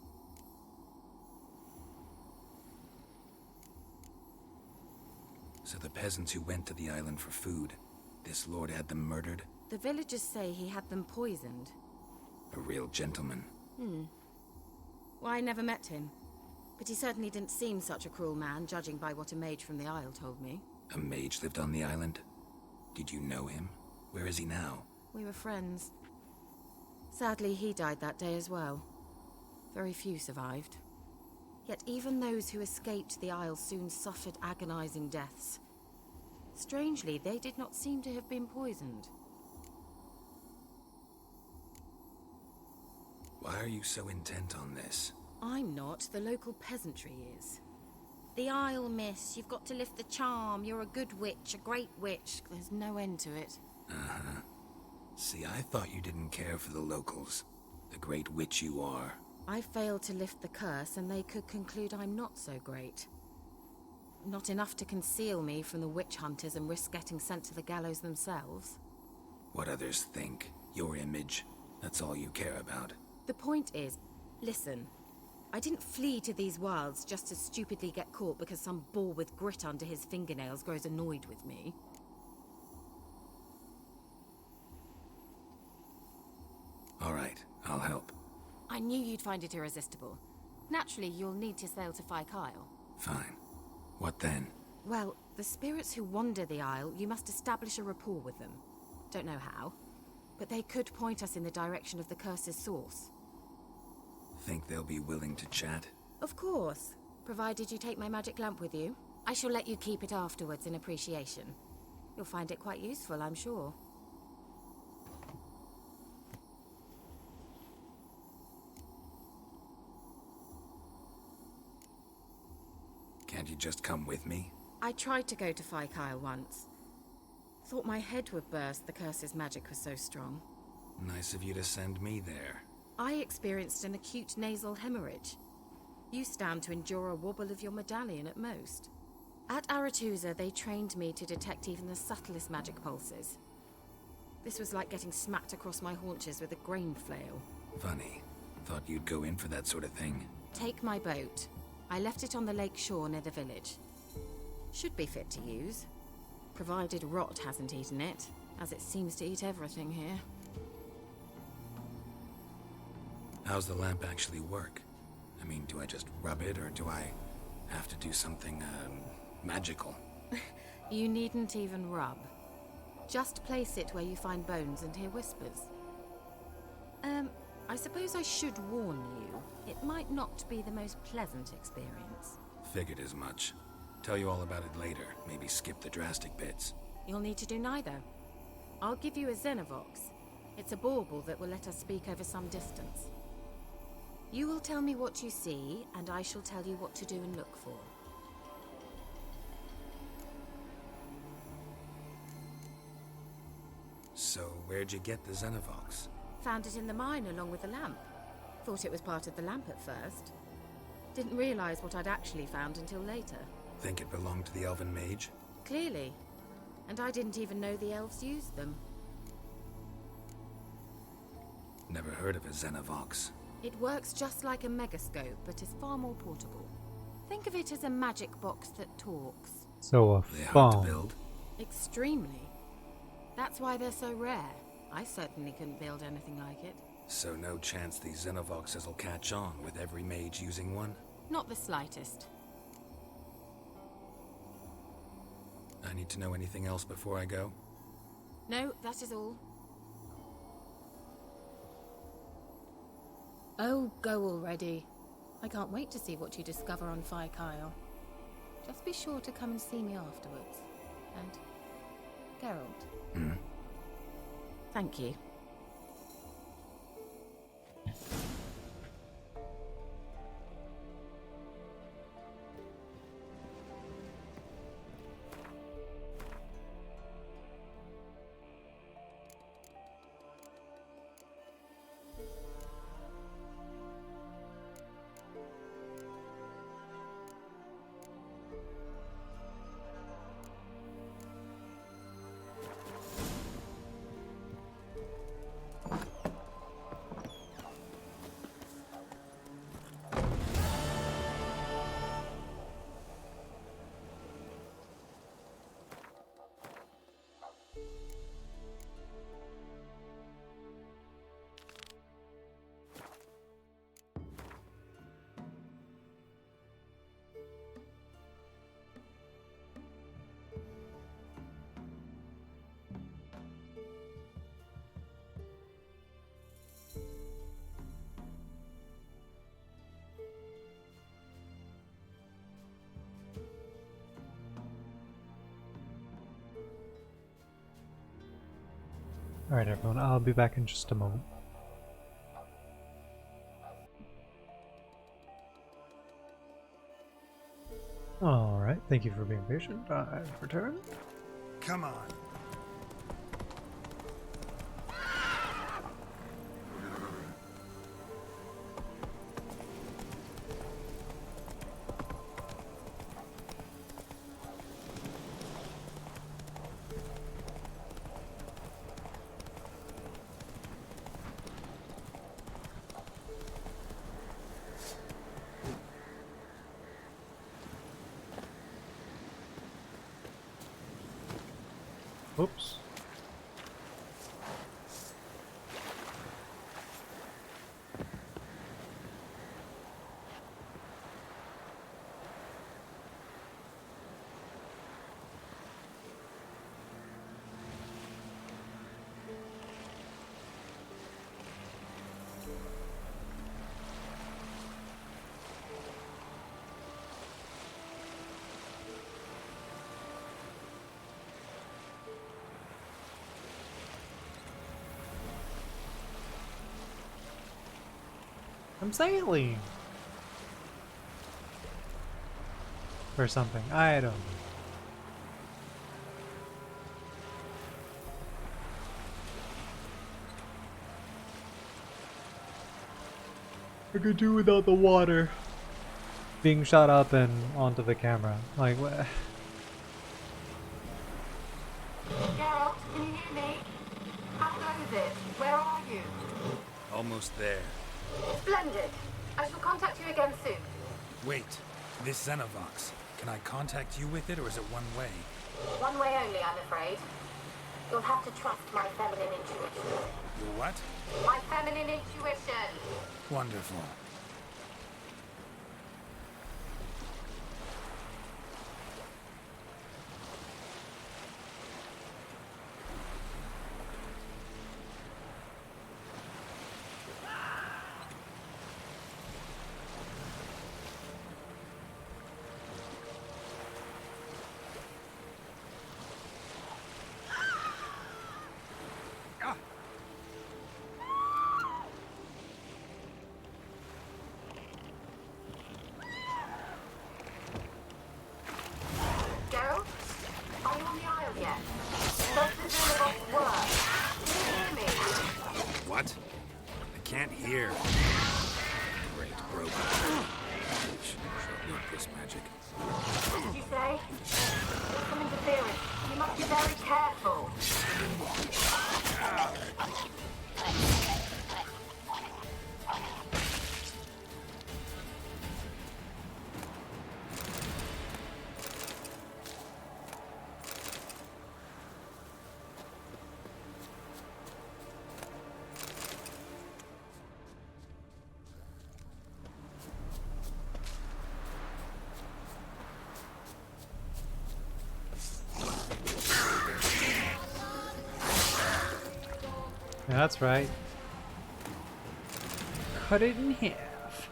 So the peasants who went to the island for food, this lord had them murdered? The villagers say he had them poisoned. A real gentleman. Well, I never met him. But he certainly didn't seem such a cruel man, judging by what a mage from the Isle told me. A mage lived on the island? Did you know him? Where is he now? We were friends. Sadly, he died that day as well. Very few survived. Yet even those who escaped the Isle soon suffered agonizing deaths. Strangely, they did not seem to have been poisoned. Why are you so intent on this? I'm not. The local peasantry is. The Isle, miss. You've got to lift the charm. You're a good witch, a great witch. There's no end to it. Uh-huh. See, I thought you didn't care for the locals. The great witch you are. I failed to lift the curse, and they could conclude I'm not so great. Not enough to conceal me from the witch hunters and risk getting sent to the gallows themselves. What others think, your image, that's all you care about. The point is, listen, I didn't flee to these wilds just to stupidly get caught because some boar with grit under his fingernails grows annoyed with me. All right, I'll help. I knew you'd find it irresistible. Naturally, you'll need to sail to Fyke Isle. Fine. What then? Well, the spirits who wander the Isle, you must establish a rapport with them. Don't know how, but they could point us in the direction of the curse's source. Think they'll be willing to chat? Of course, provided you take my magic lamp with you. I shall let you keep it afterwards in appreciation. You'll find it quite useful, I'm sure. Can't you just come with me? I tried to go to Fyke Isle once. Thought my head would burst, the curse's magic was so strong. Nice of you to send me there. I experienced an acute nasal hemorrhage. You stand to endure a wobble of your medallion at most. At Aretusa, they trained me to detect even the subtlest magic pulses. This was like getting smacked across my haunches with a grain flail. Funny. Thought you'd go in for that sort of thing. Take my boat. I left it on the lake shore near the village. Should be fit to use. Provided rot hasn't eaten it, as it seems to eat everything here. How's the lamp actually work? I mean, do I just rub it, or do I have to do something, magical? You needn't even rub. Just place it where you find bones and hear whispers. I suppose I should warn you. It might not be the most pleasant experience. Figured as much. Tell you all about it later. Maybe skip the drastic bits. You'll need to do neither. I'll give you a Xenovox. It's a bauble that will let us speak over some distance. You will tell me what you see, and I shall tell you what to do and look for. So, where'd you get the Xenovox? Found it in the mine along with the lamp. Thought it was part of the lamp at first. Didn't realize what I'd actually found until later. Think it belonged to the elven mage? Clearly. And I didn't even know the elves used them. Never heard of a Xenovox. It works just like a megascope, but is far more portable. Think of it as a magic box that talks. So a They're phone. hard to build? Extremely. That's why they're so rare. I certainly couldn't build anything like it. So no chance these Xenovoxes will catch on with every mage using one? Not the slightest. I need to know anything else before I go? No, that is all. Oh, go already. I can't wait to see what you discover on Fire Kyle. Just be sure to come and see me afterwards. And Geralt. Thank you. Alright everyone, I'll be back in just a moment. Alright, thank you for being patient. I've returned. Come on. Oops. I'm sailing! Or something. I don't know. I could do without the water being shot up and onto the camera. Like, what? Geralt, can you hear me? How goes it? Where are you? Almost there. Splendid. I shall contact you again soon. Wait, this Xenovox. Can I contact you with it, or is it one way? One way only, I'm afraid. You'll have to trust my feminine intuition. Your what? My feminine intuition. Wonderful. Geralt, are you on the Isle yet? Does the Xenovox work? Can you hear me? What? I can't hear. Great, broken. Short this magic. What did you say? There's some interference. You must be very careful. That's right. Cut it in half.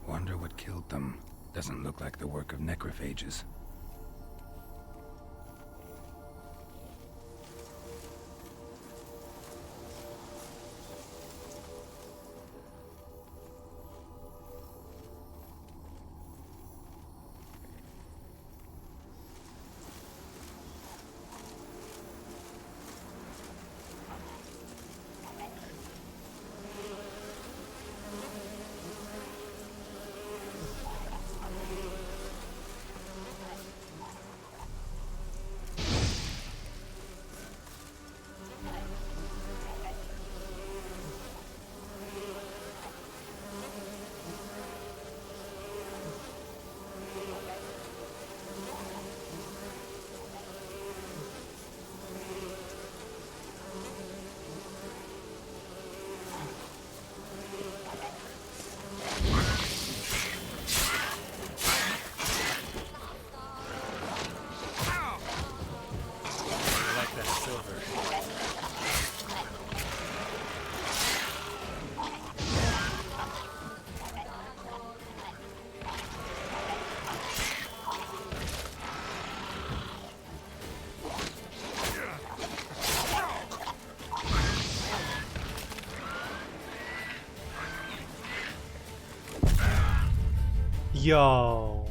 Wonder what killed them. Doesn't look like the work of necrophages. Yo.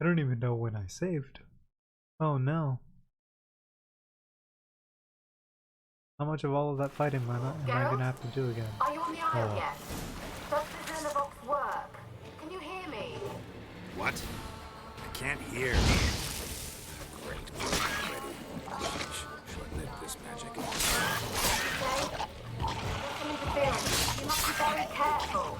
I don't even know when I saved. Oh no. How much of all of that fighting am I gonna have to do again? Are you on the isle yet? Does the Zernovox work? Can you hear me? What? I can't hear. Great. Ready. Short-lived this magic. Okay. There's some interference. You must be very careful.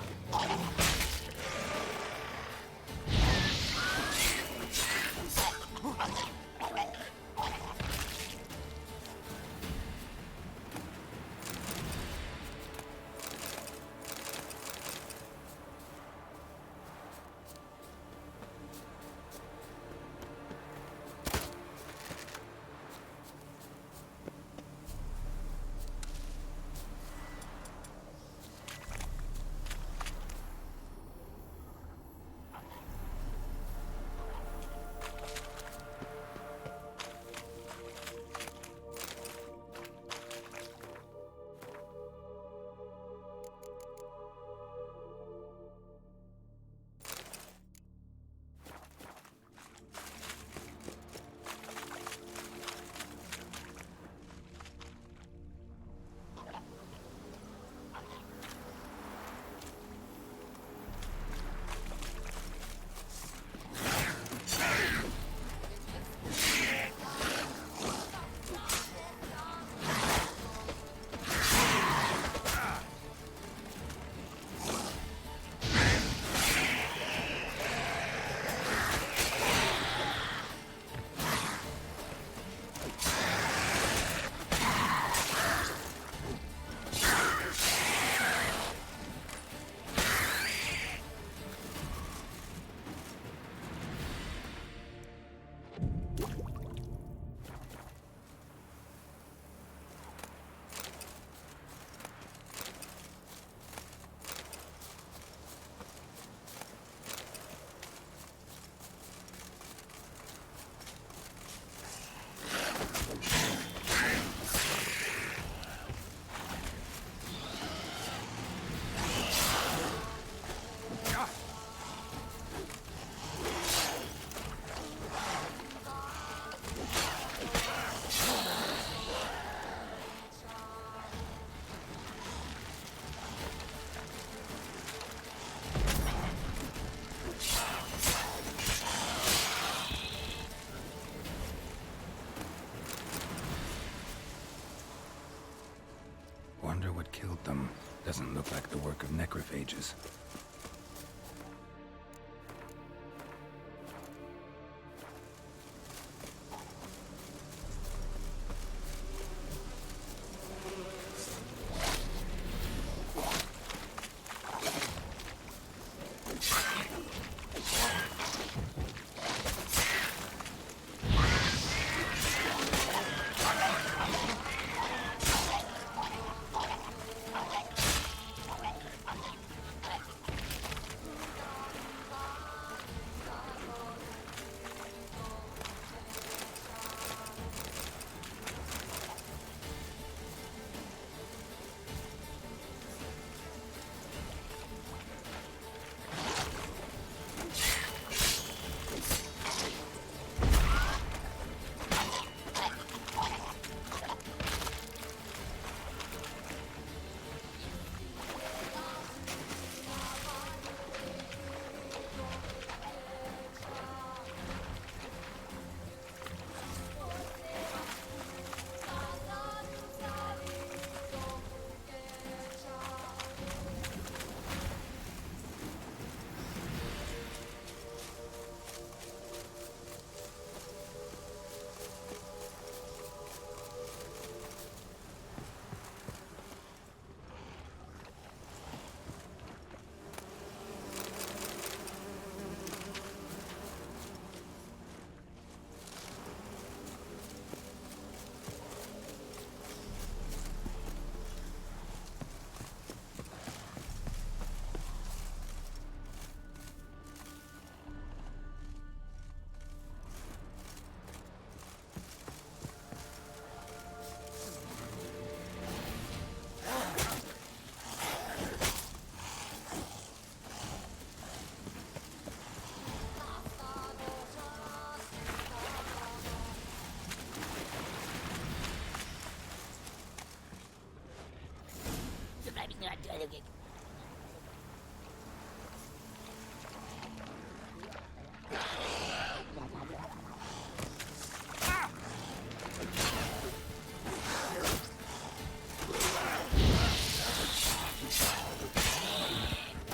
Wonder what killed them. Doesn't look like the work of necrophages.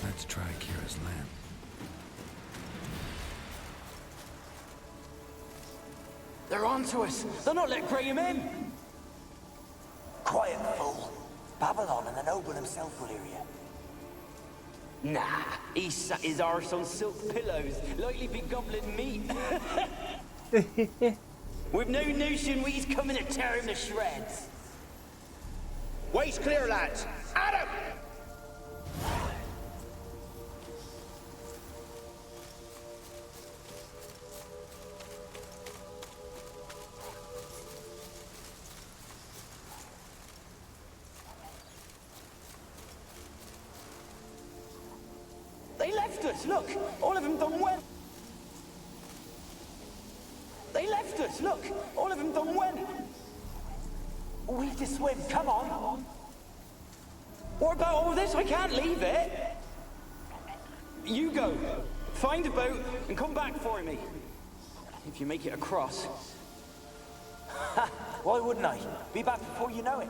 Let's try Kira's lamp. They're onto us. They'll not let Graham in. Quiet, fool. Babylon and the noble himself will hear you. Nah, he sat his arse on silk pillows, likely be gobbling meat. With no notion we's coming to tear him to shreds. Way's clear, lads. Adam! They left us, look! All of them done well. They left us, look! All of them done well. We have to swim, come on! What about all this? I can't leave it! You go. Find a boat and come back for me. If you make it across. Why wouldn't I? Be back before you know it.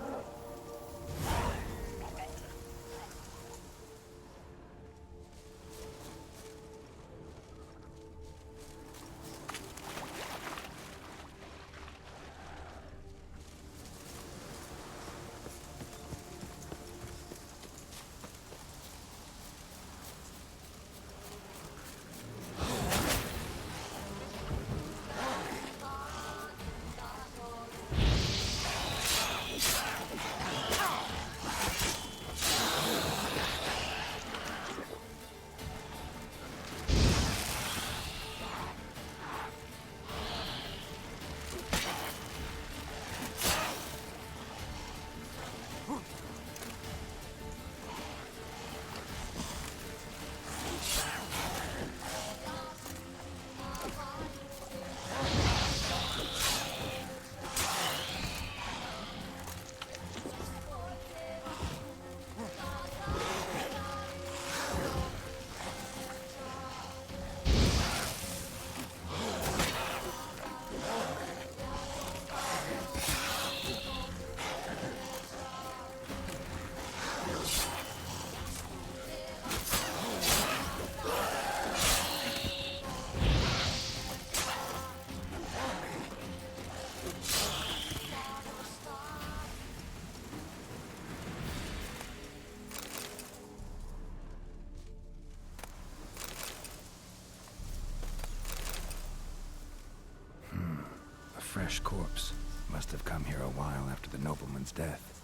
Fresh corpse. Must have come here a while after the nobleman's death.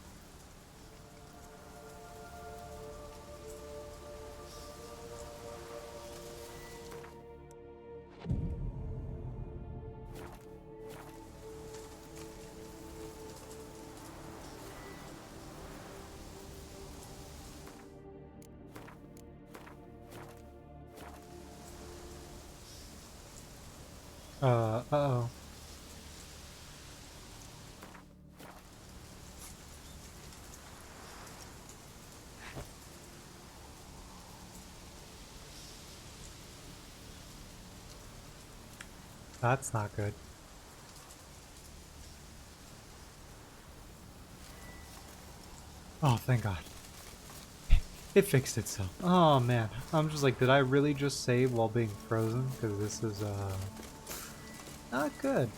Uh-oh. That's not good. Oh, thank God. It fixed itself. Oh, man. I'm just like, did I really just save while being frozen? Because this is, not good.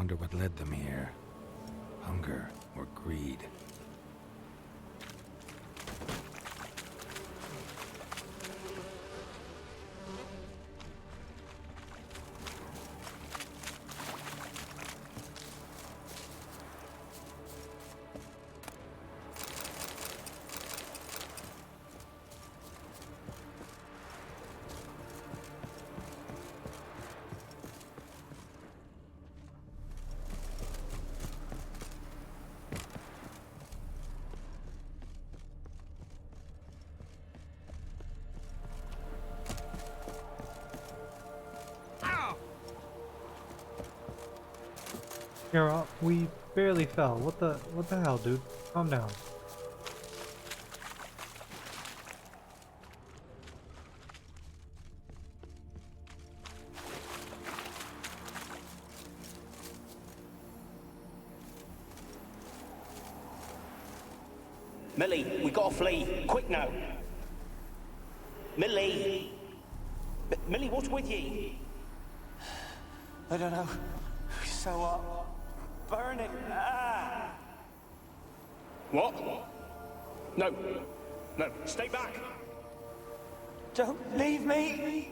Wonder what led them here. Hunger or greed. Here, we barely fell. What the hell, dude? Calm down. Millie, we gotta flee. Quick now. Millie! Millie, what's with ye? I don't know. So, burning. Ah! What? No. No, stay back. Don't leave me!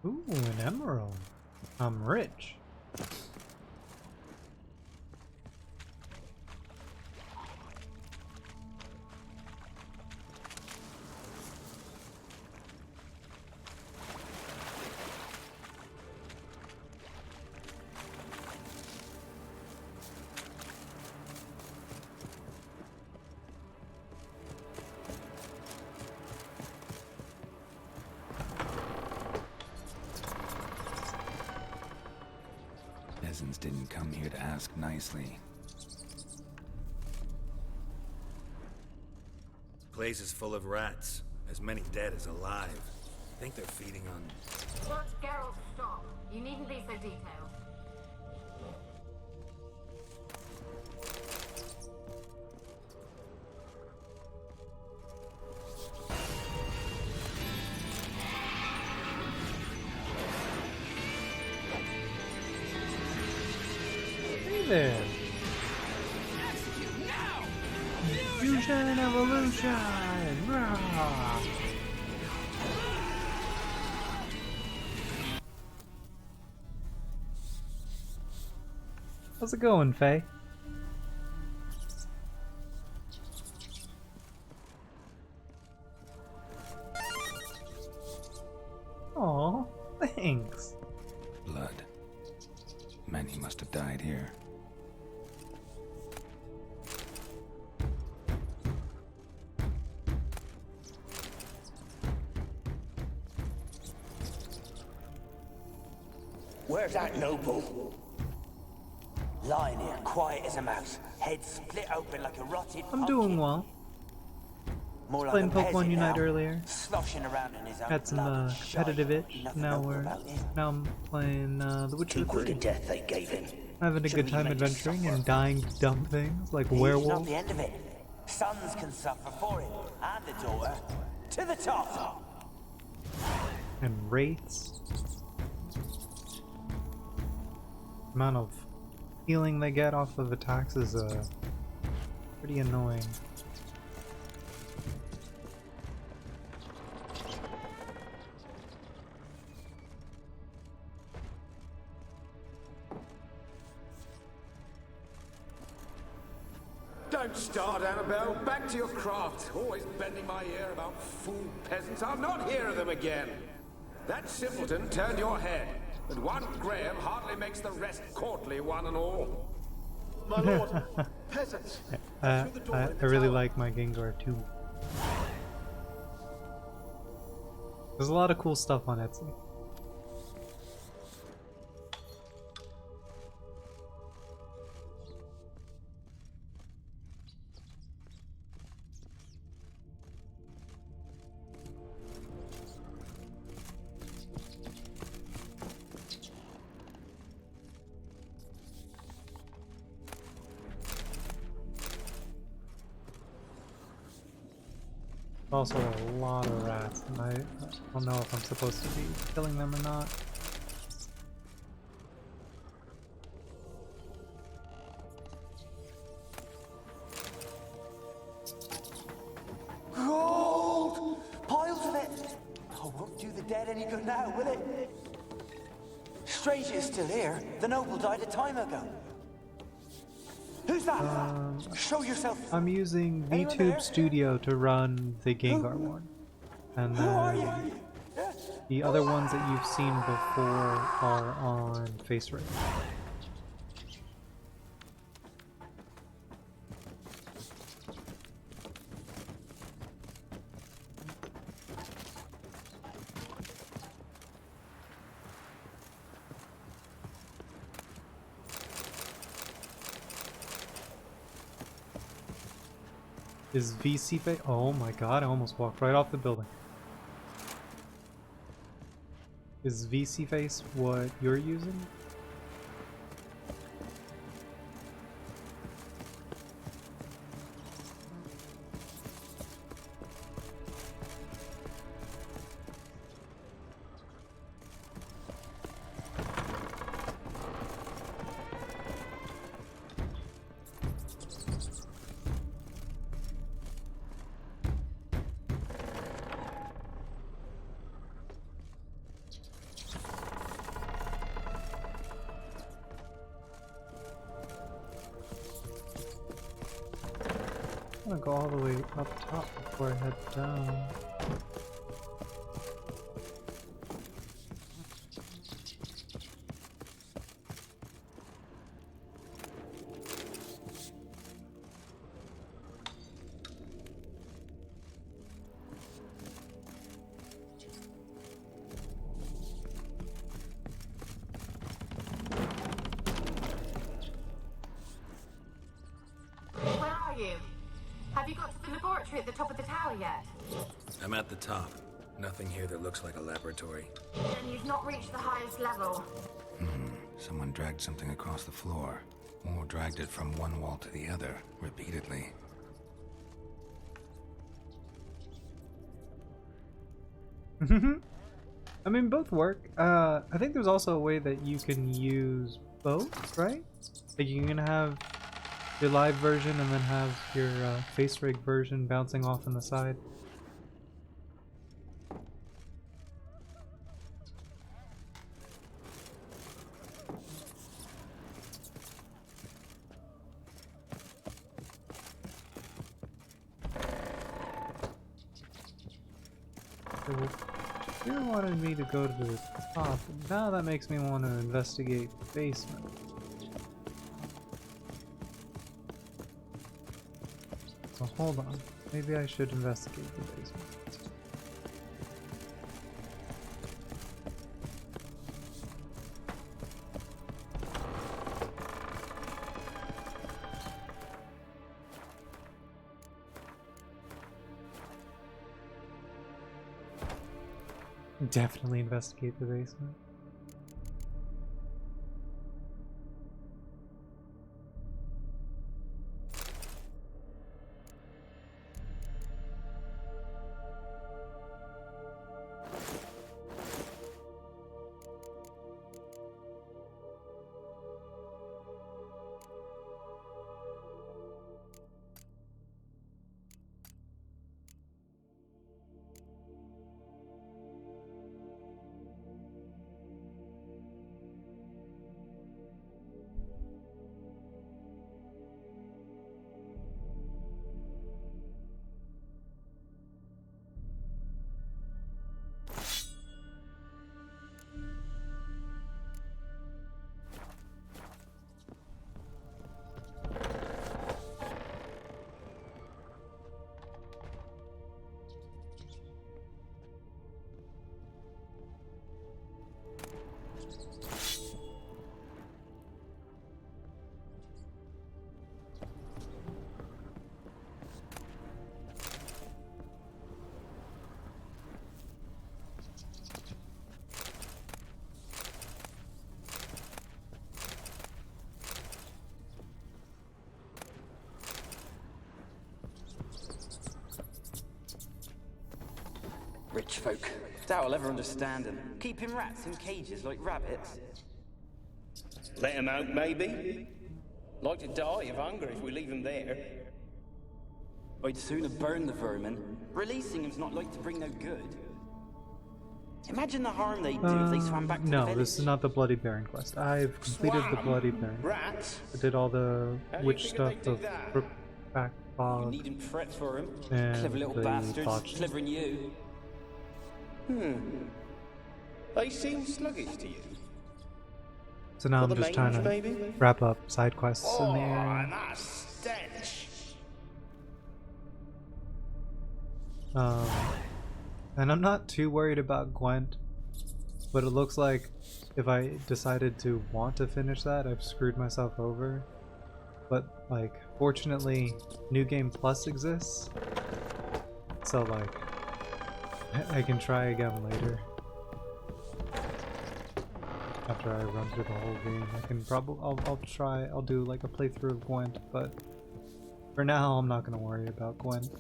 Ooh, an emerald. I'm rich. Peasants didn't come here to ask nicely. Place is full of rats. As many dead as alive. I think they're feeding on... But Geralt, stop. You needn't be so detailed. Hey there. Fusion evolution! Rah! How's it going, Faye? Aw, thanks. Blood. Many must have died here. Where's that noble? Lying here, quiet as a mouse, head split open like a rotted I'm pumpkin. doing well. More like Playing a Pokemon peasant Unite now, earlier. sloshing around in his own Had some blood, competitive shy, itch. nothing Now over about it. I'm playing The Witcher Too quick 3. a death they gave him. Having a Should've good time made him adventuring suffer. and dying to dumb things like He's not werewolves the end of it. Sons can suffer for it, and the daughter. To the top! and wraiths. Amount of healing they get off of attacks is pretty annoying. Don't start, Annabelle. Back to your craft. Always bending my ear about fool peasants. I'll not hear of them again. That simpleton turned your head, but one Graham hardly makes the rest courtly, one and all. My lord, peasants. I really like my Gengar too. There's a lot of cool stuff on Etsy. Also a lot of rats, and I don't know if I'm supposed to be killing them or not. Gold! Piles of it! Oh, won't do the dead any good now, will it? Strange it's still here. The noble died a time ago. Who's that? Show yourself. I'm using Anyone there? Vtuber Studio to run the Gengar one. And Who are then you? the other ones that you've seen before are on FaceRig. Is VC face? Oh my god, I almost walked right off the building. Is VC face what you're using? I'm gonna go all the way up top before I head down. Where are you? Have you got to the laboratory at the top of the tower yet? I'm at the top. Nothing here that looks like a laboratory. Then you've not reached the highest level. Someone dragged something across the floor. Or dragged it from one wall to the other, repeatedly. I mean, both work. I think there's also a way that you can use both, right? Like you can have your live version and then have your FaceRig version bouncing off on the side. So you wanted me to go to the top, and now that makes me want to investigate the basement. So hold on, maybe I should investigate the basement. Definitely investigate the basement. Witch folk. Doubt I'll ever understand them. Keeping rats in cages like rabbits. Let 'em out, maybe? Like to die of hunger if we leave them there. I'd sooner burn the vermin. Releasing them's not like to bring no good. Imagine the harm they'd do if they swam back to the No, village. this is not the Bloody Baron quest. I've completed the Bloody Baron. Rats? I did all the How do you witch figure stuff they of do that? Brookback You Bog. needn't fret for him. And Clever little the bastards. botch. Clever than you. They seem sluggish to you. So now For I'm the just trying to mange, maybe? wrap up side quests in Oh, the and area. that stench! And I'm not too worried about Gwent, but it looks like if I decided to want to finish that, I've screwed myself over. But like, fortunately, New Game Plus exists, so like, I can try again later. After I run through the whole game, I can probably I'll do like a playthrough of Gwent, but for now I'm not gonna worry about Gwent.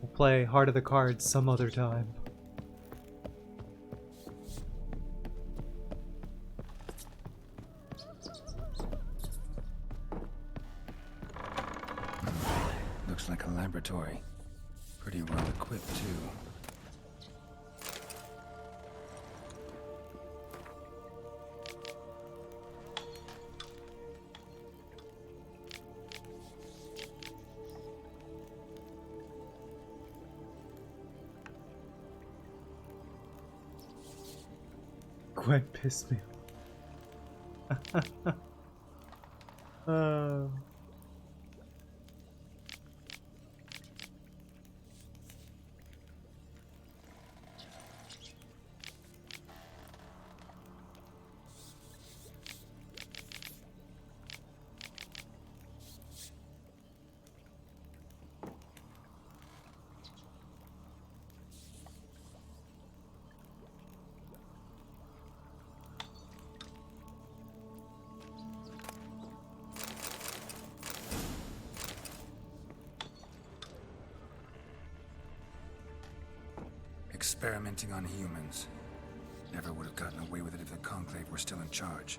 We'll play Heart of the Cards some other time. Looks like a laboratory. Pretty well equipped, too. Gwent pissed me off. Experimenting on humans. Never would have gotten away with it if the Conclave were still in charge.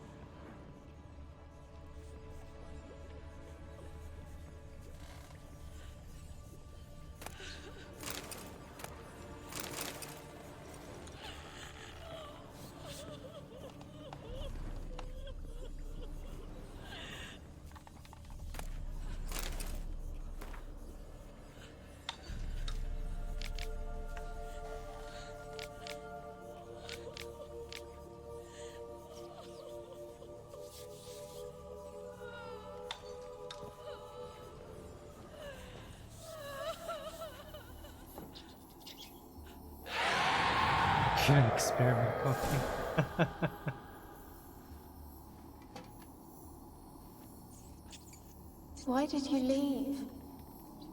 An experiment cooking. Why did you leave?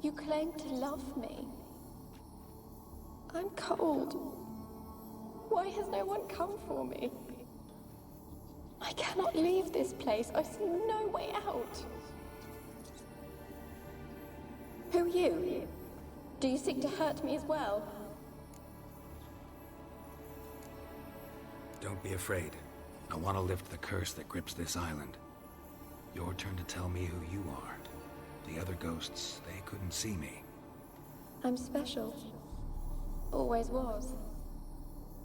You claimed to love me. I'm cold. Why has no one come for me? I cannot leave this place. I see no way out. Who are you? Do you seek to hurt me as well? Don't be afraid. I want to lift the curse that grips this island. Your turn to tell me who you are. The other ghosts, they couldn't see me. I'm special. Always was.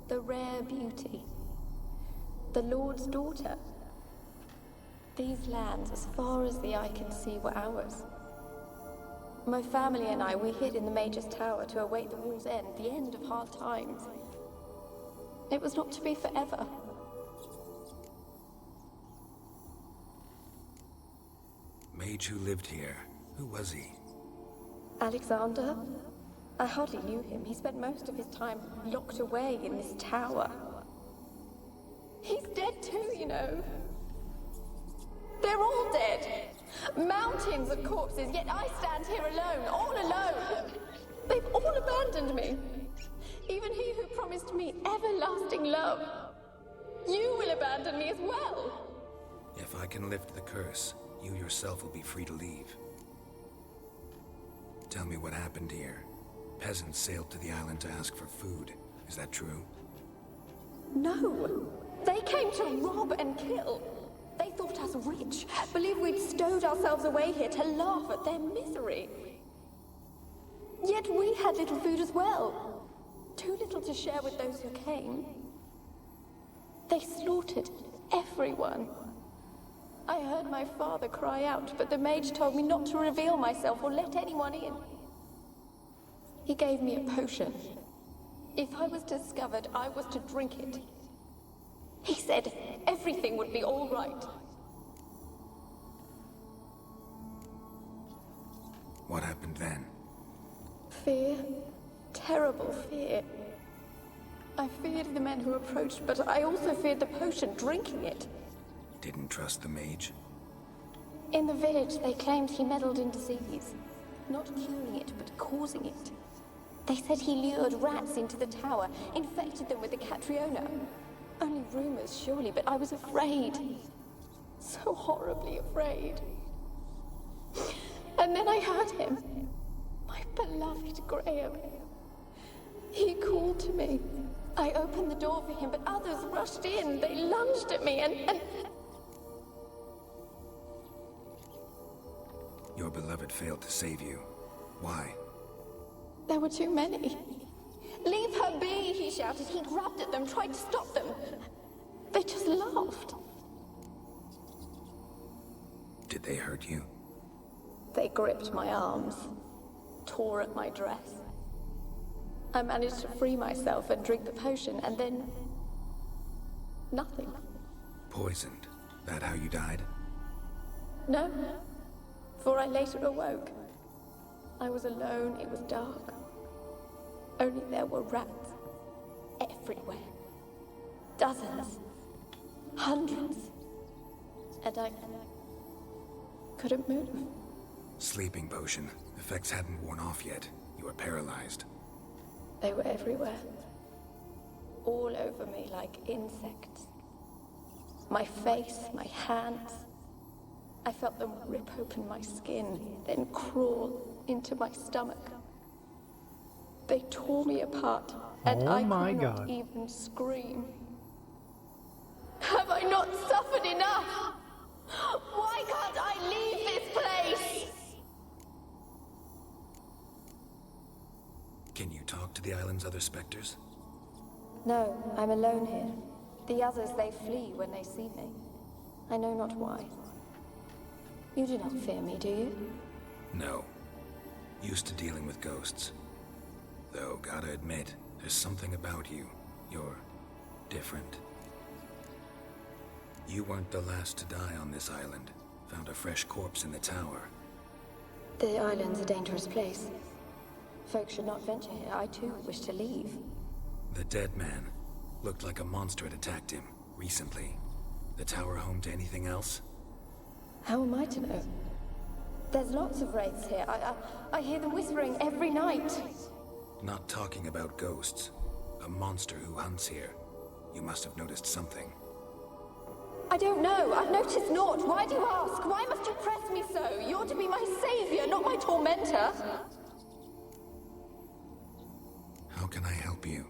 The rare beauty. The Lord's daughter. These lands, as far as the eye can see, were ours. My family and I, we hid in the Major's Tower to await the war's end, the end of hard times. It was not to be forever. Mage who lived here. Who was he? Alexander? I hardly knew him. He spent most of his time locked away in this tower. He's dead too, you know. They're all dead. Mountains of corpses, yet I stand here alone, all alone. They've all abandoned me. Even he who promised me everlasting love. You will abandon me as well. If I can lift the curse, you yourself will be free to leave. Tell me what happened here. peasants sailed to the island to ask for food. Is that true? No! They came to rob and kill. They thought us rich, believed we'd stowed ourselves away here to laugh at their misery. Yet we had little food as well. Too little to share with those who came. They slaughtered everyone. I heard my father cry out, but the mage told me not to reveal myself or let anyone in. He gave me a potion. If I was discovered, I was to drink it. He said everything would be all right. What happened then? Fear. Terrible fear. I feared the men who approached, but I also feared the potion, drinking it. Didn't trust the mage? In the village, they claimed he meddled in disease. Not curing it, but causing it. They said he lured rats into the tower, infected them with the Catriona. Only rumors, surely, but I was afraid. So horribly afraid. And then I heard him. My beloved Graham. He called to me. I opened the door for him, but others rushed in. They lunged at me and... Your beloved failed to save you. Why? There were too many. Leave her be, he shouted. He grabbed at them, tried to stop them. They just laughed. Did they hurt you? They gripped my arms, tore at my dress. I managed to free myself and drink the potion, and then... nothing. Poisoned? That how you died? No, for I later awoke. I was alone, it was dark. Only there were rats. Everywhere. Dozens. Hundreds. And I couldn't move. Sleeping potion. Effects hadn't worn off yet. You were paralyzed. They were everywhere. All over me like insects. My face, my hands. I felt them rip open my skin, then crawl into my stomach. They tore me apart, and I could not even scream. Have I not suffered enough? Why can't I leave this place? Can you talk to the island's other specters? No, I'm alone here. The others, they flee when they see me. I know not why. You do not fear me, do you? No. Used to dealing with ghosts. Though, gotta admit, there's something about you. You're different. You weren't the last to die on this island. Found a fresh corpse in the tower. The island's a dangerous place. Folks should not venture here. I too wish to leave. The dead man. Looked like a monster had attacked him, recently. The tower home to anything else? How am I to know? There's lots of wraiths here. I hear them whispering every night. Not talking about ghosts. A monster who hunts here. You must have noticed something. I don't know. I've noticed naught. Why do you ask? Why must you press me so? You're to be my savior, not my tormentor. How can I help you?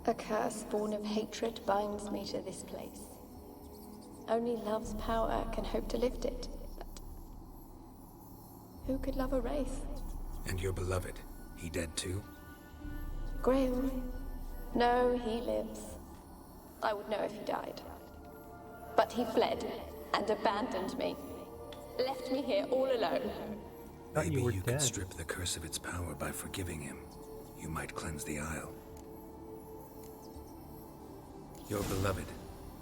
A curse born of hatred binds me to this place. Only love's power can hope to lift it. But who could love a wraith? And your beloved, he dead too? Graham? No, he lives. I would know if he died. But he fled and abandoned me. Left me here all alone. Maybe you could strip the curse of its power by forgiving him. You might cleanse the isle. Your beloved,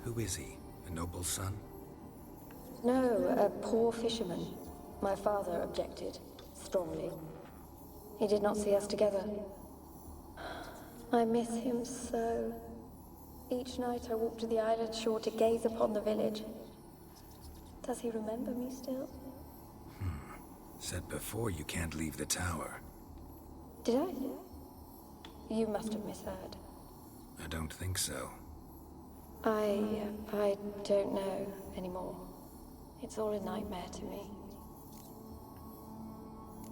who is he? A noble son? No, a poor fisherman. My father objected, strongly. He did not see us together. I miss him so. Each night I walk to the island shore to gaze upon the village. Does he remember me still? Said before you can't leave the tower. Did I? You must have misheard. I don't think so. I don't know anymore. It's all a nightmare to me.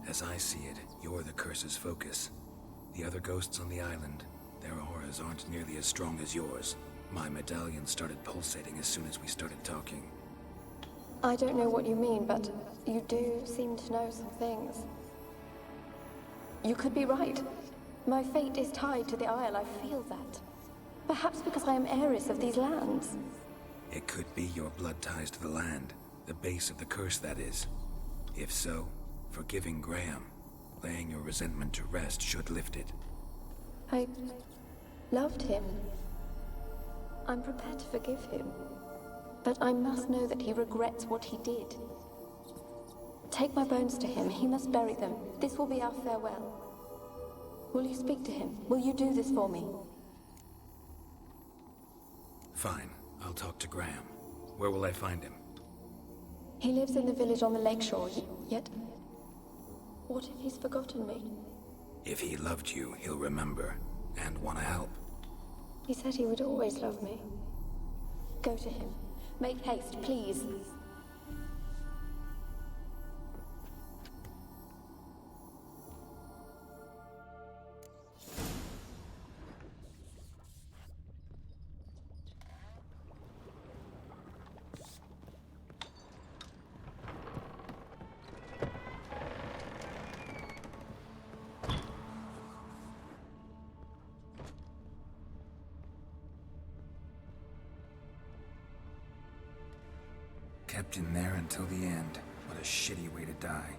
As I see it, you're the curse's focus. The other ghosts on the island, their auras aren't nearly as strong as yours. My medallion started pulsating as soon as we started talking. I don't know what you mean, but you do seem to know some things. You could be right. My fate is tied to the Isle, I feel that. Perhaps because I am heiress of these lands. It could be your blood ties to the land, the base of the curse, that is. If so, forgiving Graham, laying your resentment to rest should lift it. I loved him. I'm prepared to forgive him. But I must know that he regrets what he did. Take my bones to him. He must bury them. This will be our farewell. Will you speak to him? Will you do this for me? Fine. I'll talk to Graham. Where will I find him? He lives in the village on the lakeshore, yet... What if he's forgotten me? If he loved you, he'll remember, and want to help. He said he would always love me. Go to him. Make haste, please. Kept in there until the end. What a shitty way to die.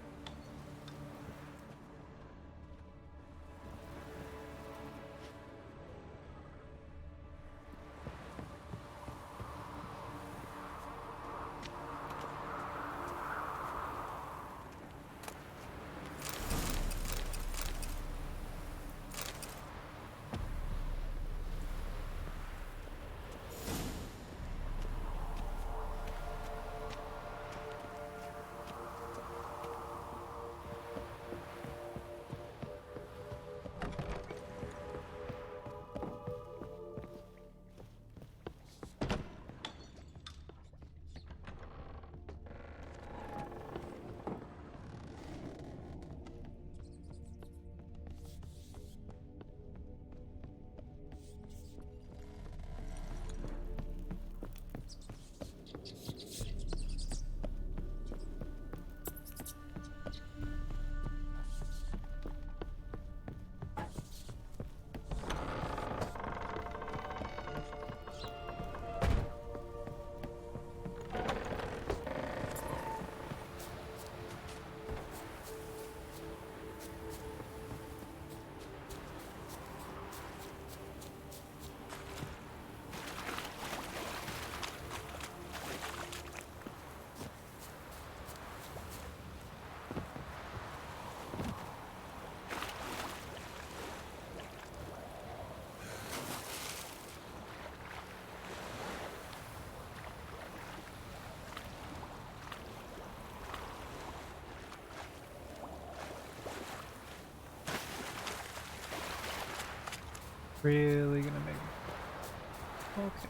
Really gonna make it. Okay.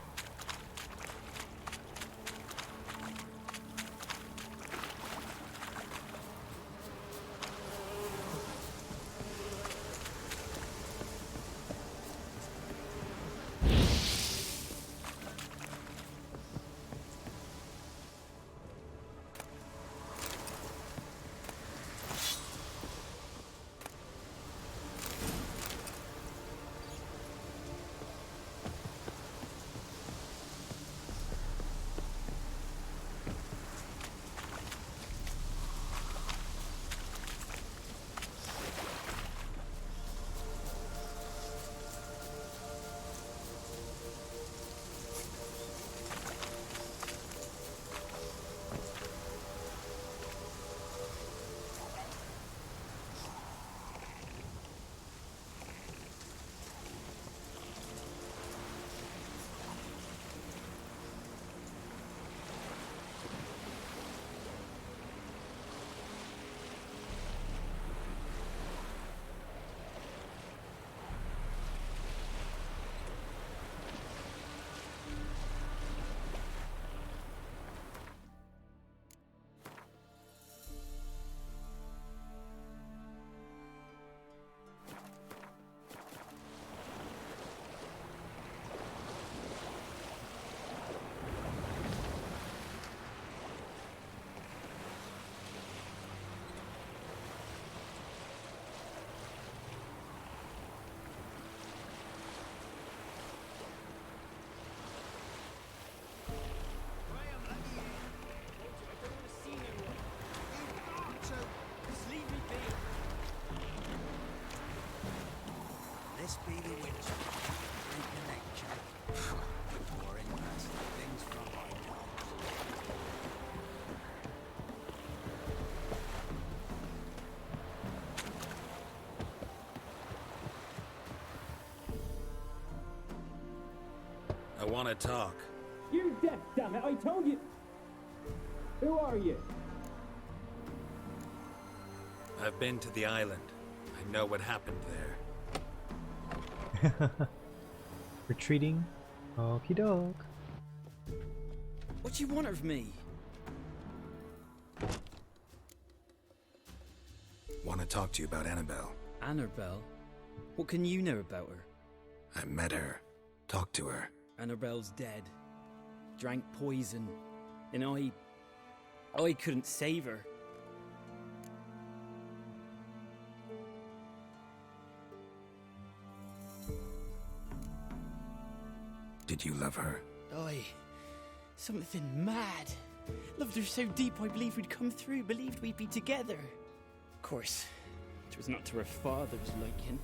this be the witch? Drink the nectar. More interesting things from my nose. I want to talk. You're deaf, damn it! I told you. Who are you? I've been to the island. I know what happened there. Retreating. Okie doke. What do you want of me? Want to talk to you about Annabelle. Annabelle? What can you know about her? I met her. Talked to her. Annabelle's dead. Drank poison. And I couldn't save her. Did you love her? Something mad. Loved her so deep I believed we'd come through, believed we'd be together. Of course, it was not to her father's liking.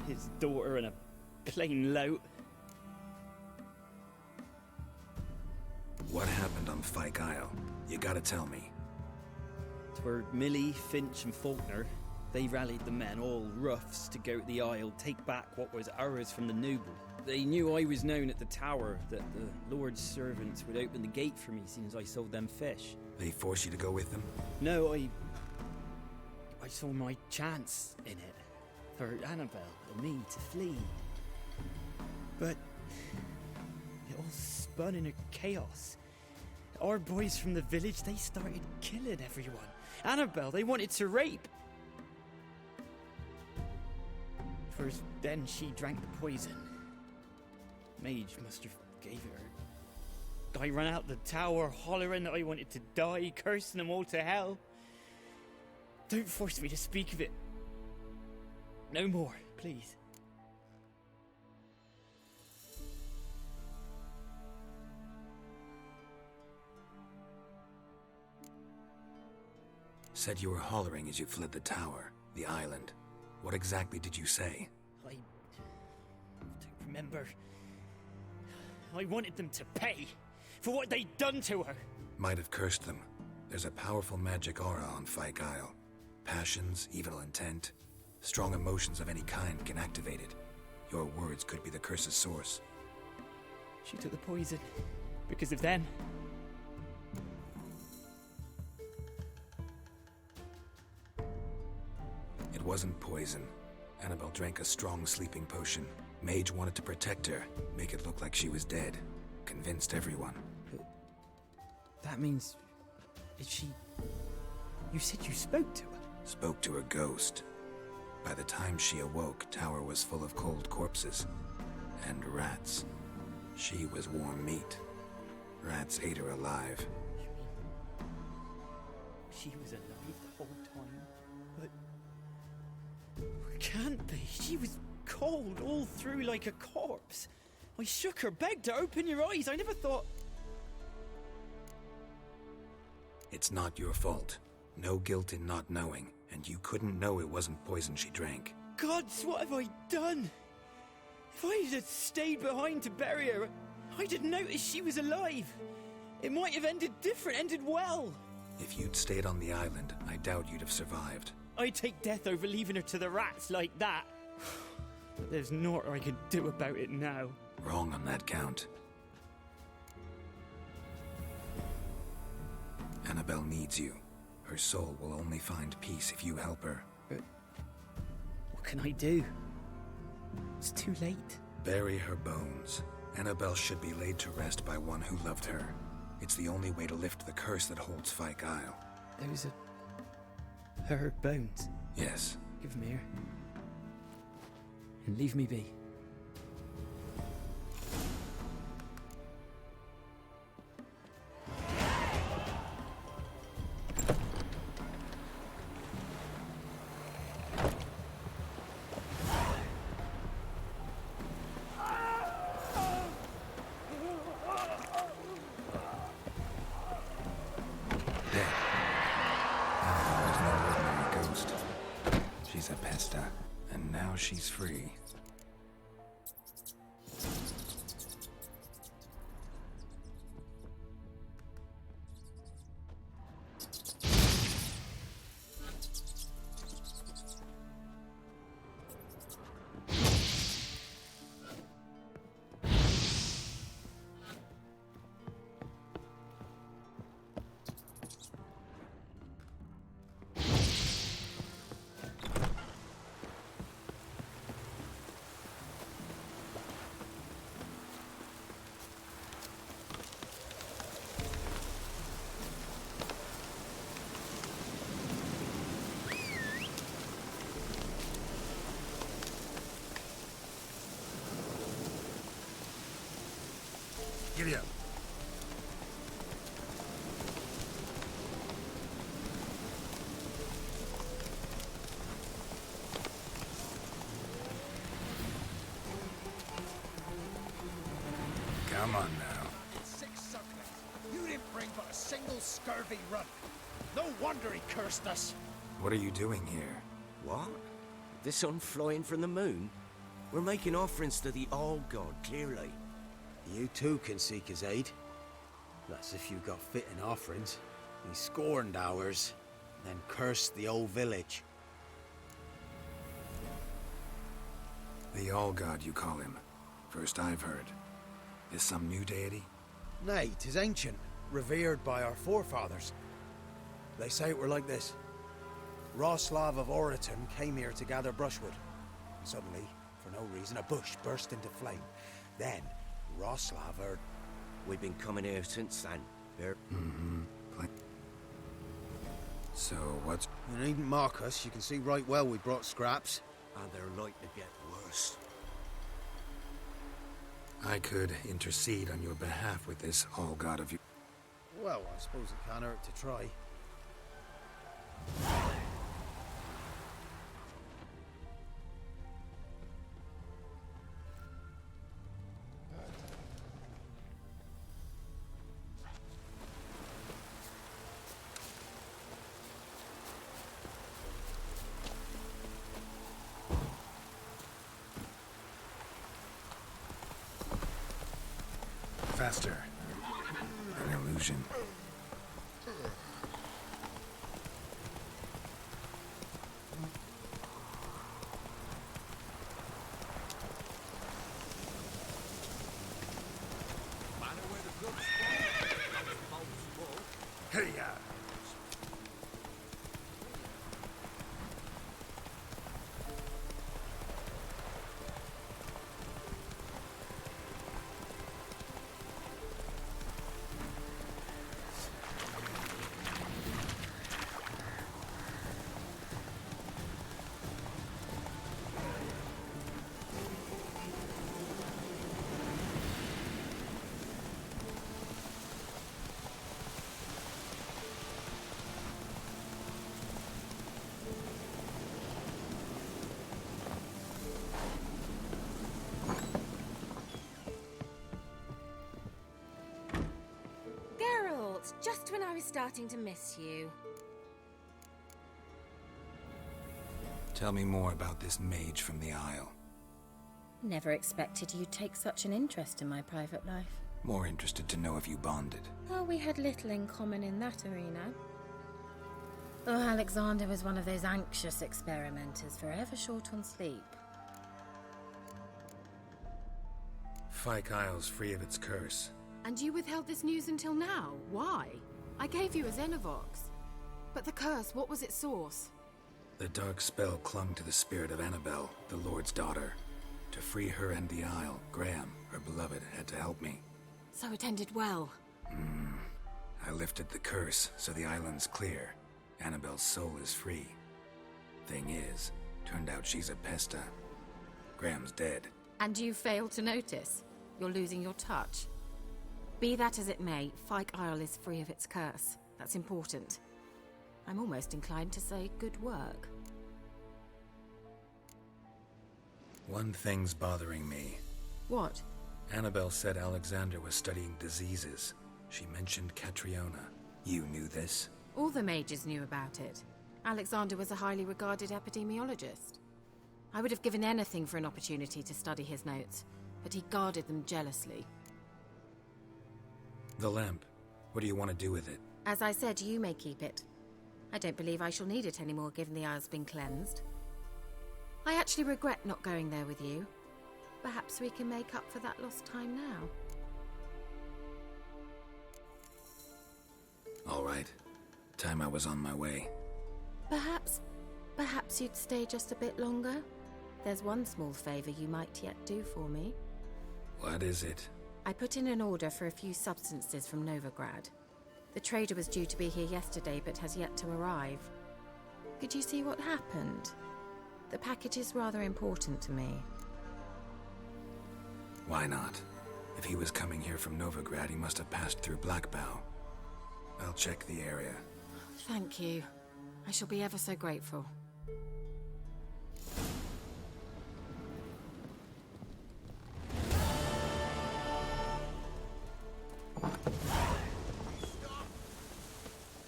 His daughter and a plain lout. What happened on Fyke Isle? You gotta tell me. Twere Millie, Finch and Faulkner. They rallied the men, all roughs, to go to the Isle, take back what was ours from the noble. They knew I was known at the tower, that the Lord's servants would open the gate for me since I sold them fish. They forced you to go with them? No, I saw my chance in it. For Annabelle and me to flee. But it all spun in a chaos. Our boys from the village, they started killing everyone. Annabelle, they wanted to rape. First, then she drank the poison. Mage must have gave it her. I ran out the tower, hollering that I wanted to die, cursing them all to hell. Don't force me to speak of it. No more, please. Said you were hollering as you fled the tower, the island. What exactly did you say? I don't remember. I wanted them to pay for what they'd done to her. Might have cursed them. There's a powerful magic aura on Fyke Isle. Passions, evil intent, strong emotions of any kind can activate it. Your words could be the curse's source. She took the poison because of them. It wasn't poison. Annabelle drank a strong sleeping potion. Mage wanted to protect her, make it look like she was dead. Convinced everyone. But that means... Is she... You said you spoke to her? Spoke to a ghost. By the time she awoke, tower was full of cold corpses. And rats. She was warm meat. Rats ate her alive. You mean... She was alive the whole time? But... Can't be. She was cold all through like a corpse. I shook her, begged her, open your eyes. I never thought... It's not your fault. No guilt in not knowing, and you couldn't know it wasn't poison she drank. Gods, what have I done? If I had stayed behind to bury her, I didn't notice she was alive. It might have ended different, ended well. If you'd stayed on the island, I doubt you'd have survived. I'd take death over leaving her to the rats like that. But there's naught I can do about it now. Wrong on that count. Annabelle needs you. Her soul will only find peace if you help her. But what can I do? It's too late. Bury her bones. Annabelle should be laid to rest by one who loved her. It's the only way to lift the curse that holds Fyke Isle. Those are... her bones? Yes. Give them here. And leave me be. She's a pesta, and now she's free. Giddy up. Come on now. It's 6 circlets. You didn't bring but a single scurvy run. No wonder he cursed us. What are you doing here? What? The sun flying from the moon? We're making offerings to the All-God, clearly. You too can seek his aid. That's if you got fitting offerings. He scorned ours, then cursed the old village. The All-God, you call him. First I've heard. Is some new deity? Nay, 'tis ancient, revered by our forefathers. They say it were like this. Roslav of Oriton came here to gather brushwood. Suddenly, for no reason, a bush burst into flame. Then, Roslav heard... We've been coming here since then. So, what's... You needn't mock us. You can see right well we brought scraps. And they're like to get worse. I could intercede on your behalf with this All-God of you. Well, I suppose it can't hurt to try. Faster. An illusion. Hey-ya! Just when I was starting to miss you. Tell me more about this mage from the Isle. Never expected you'd take such an interest in my private life. More interested to know if you bonded. Oh, we had little in common in that arena. Oh, Alexander was one of those anxious experimenters, forever short on sleep. Fyke Isle's free of its curse. And you withheld this news until now? Why? I gave you a Xenovox. But the curse, what was its source? The dark spell clung to the spirit of Annabelle, the Lord's daughter. To free her and the Isle, Graham, her beloved, had to help me. So it ended well. I lifted the curse, so the island's clear. Annabelle's soul is free. Thing is, turned out she's a pesta. Graham's dead. And you failed to notice? You're losing your touch. Be that as it may, Fyke Isle is free of its curse. That's important. I'm almost inclined to say good work. One thing's bothering me. What? Annabelle said Alexander was studying diseases. She mentioned Catriona. You knew this? All the mages knew about it. Alexander was a highly regarded epidemiologist. I would have given anything for an opportunity to study his notes, but he guarded them jealously. The lamp. What do you want to do with it? As I said, you may keep it. I don't believe I shall need it anymore, given the Isle's been cleansed. I actually regret not going there with you. Perhaps we can make up for that lost time now. All right. Time I was on my way. Perhaps you'd stay just a bit longer? There's one small favor you might yet do for me. What is it? I put in an order for a few substances from Novigrad. The trader was due to be here yesterday, but has yet to arrive. Could you see what happened? The package is rather important to me. Why not? If he was coming here from Novigrad, he must have passed through Blackbow. I'll check the area. Thank you. I shall be ever so grateful.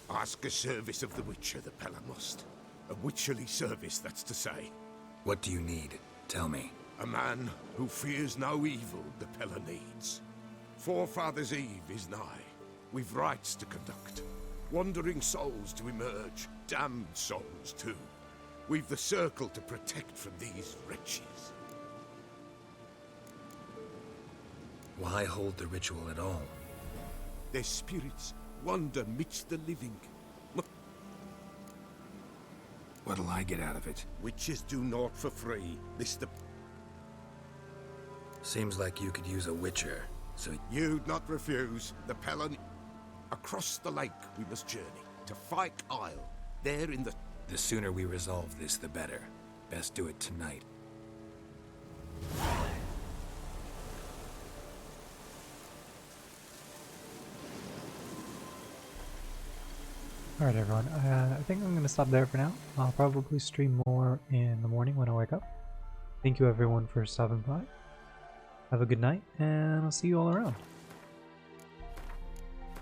Ask a service of the Witcher, the Pella must. A witcherly service, that's to say. What do you need? Tell me. A man who fears no evil the Pella needs. Forefathers' Eve is nigh. We've rites to conduct. Wandering souls to emerge. Damned souls, too. We've the circle to protect from these wretches. Why hold the ritual at all? Their spirits wander midst the living. What'll I get out of it? Witches do naught for free. This the... Seems like you could use a witcher, so... You'd not refuse. The Pellan... Across the lake we must journey. To Fyke Isle. There in the... The sooner we resolve this, the better. Best do it tonight. Alright everyone, I think I'm going to stop there for now. I'll probably stream more in the morning when I wake up. Thank you everyone for stopping by. Have a good night, and I'll see you all around.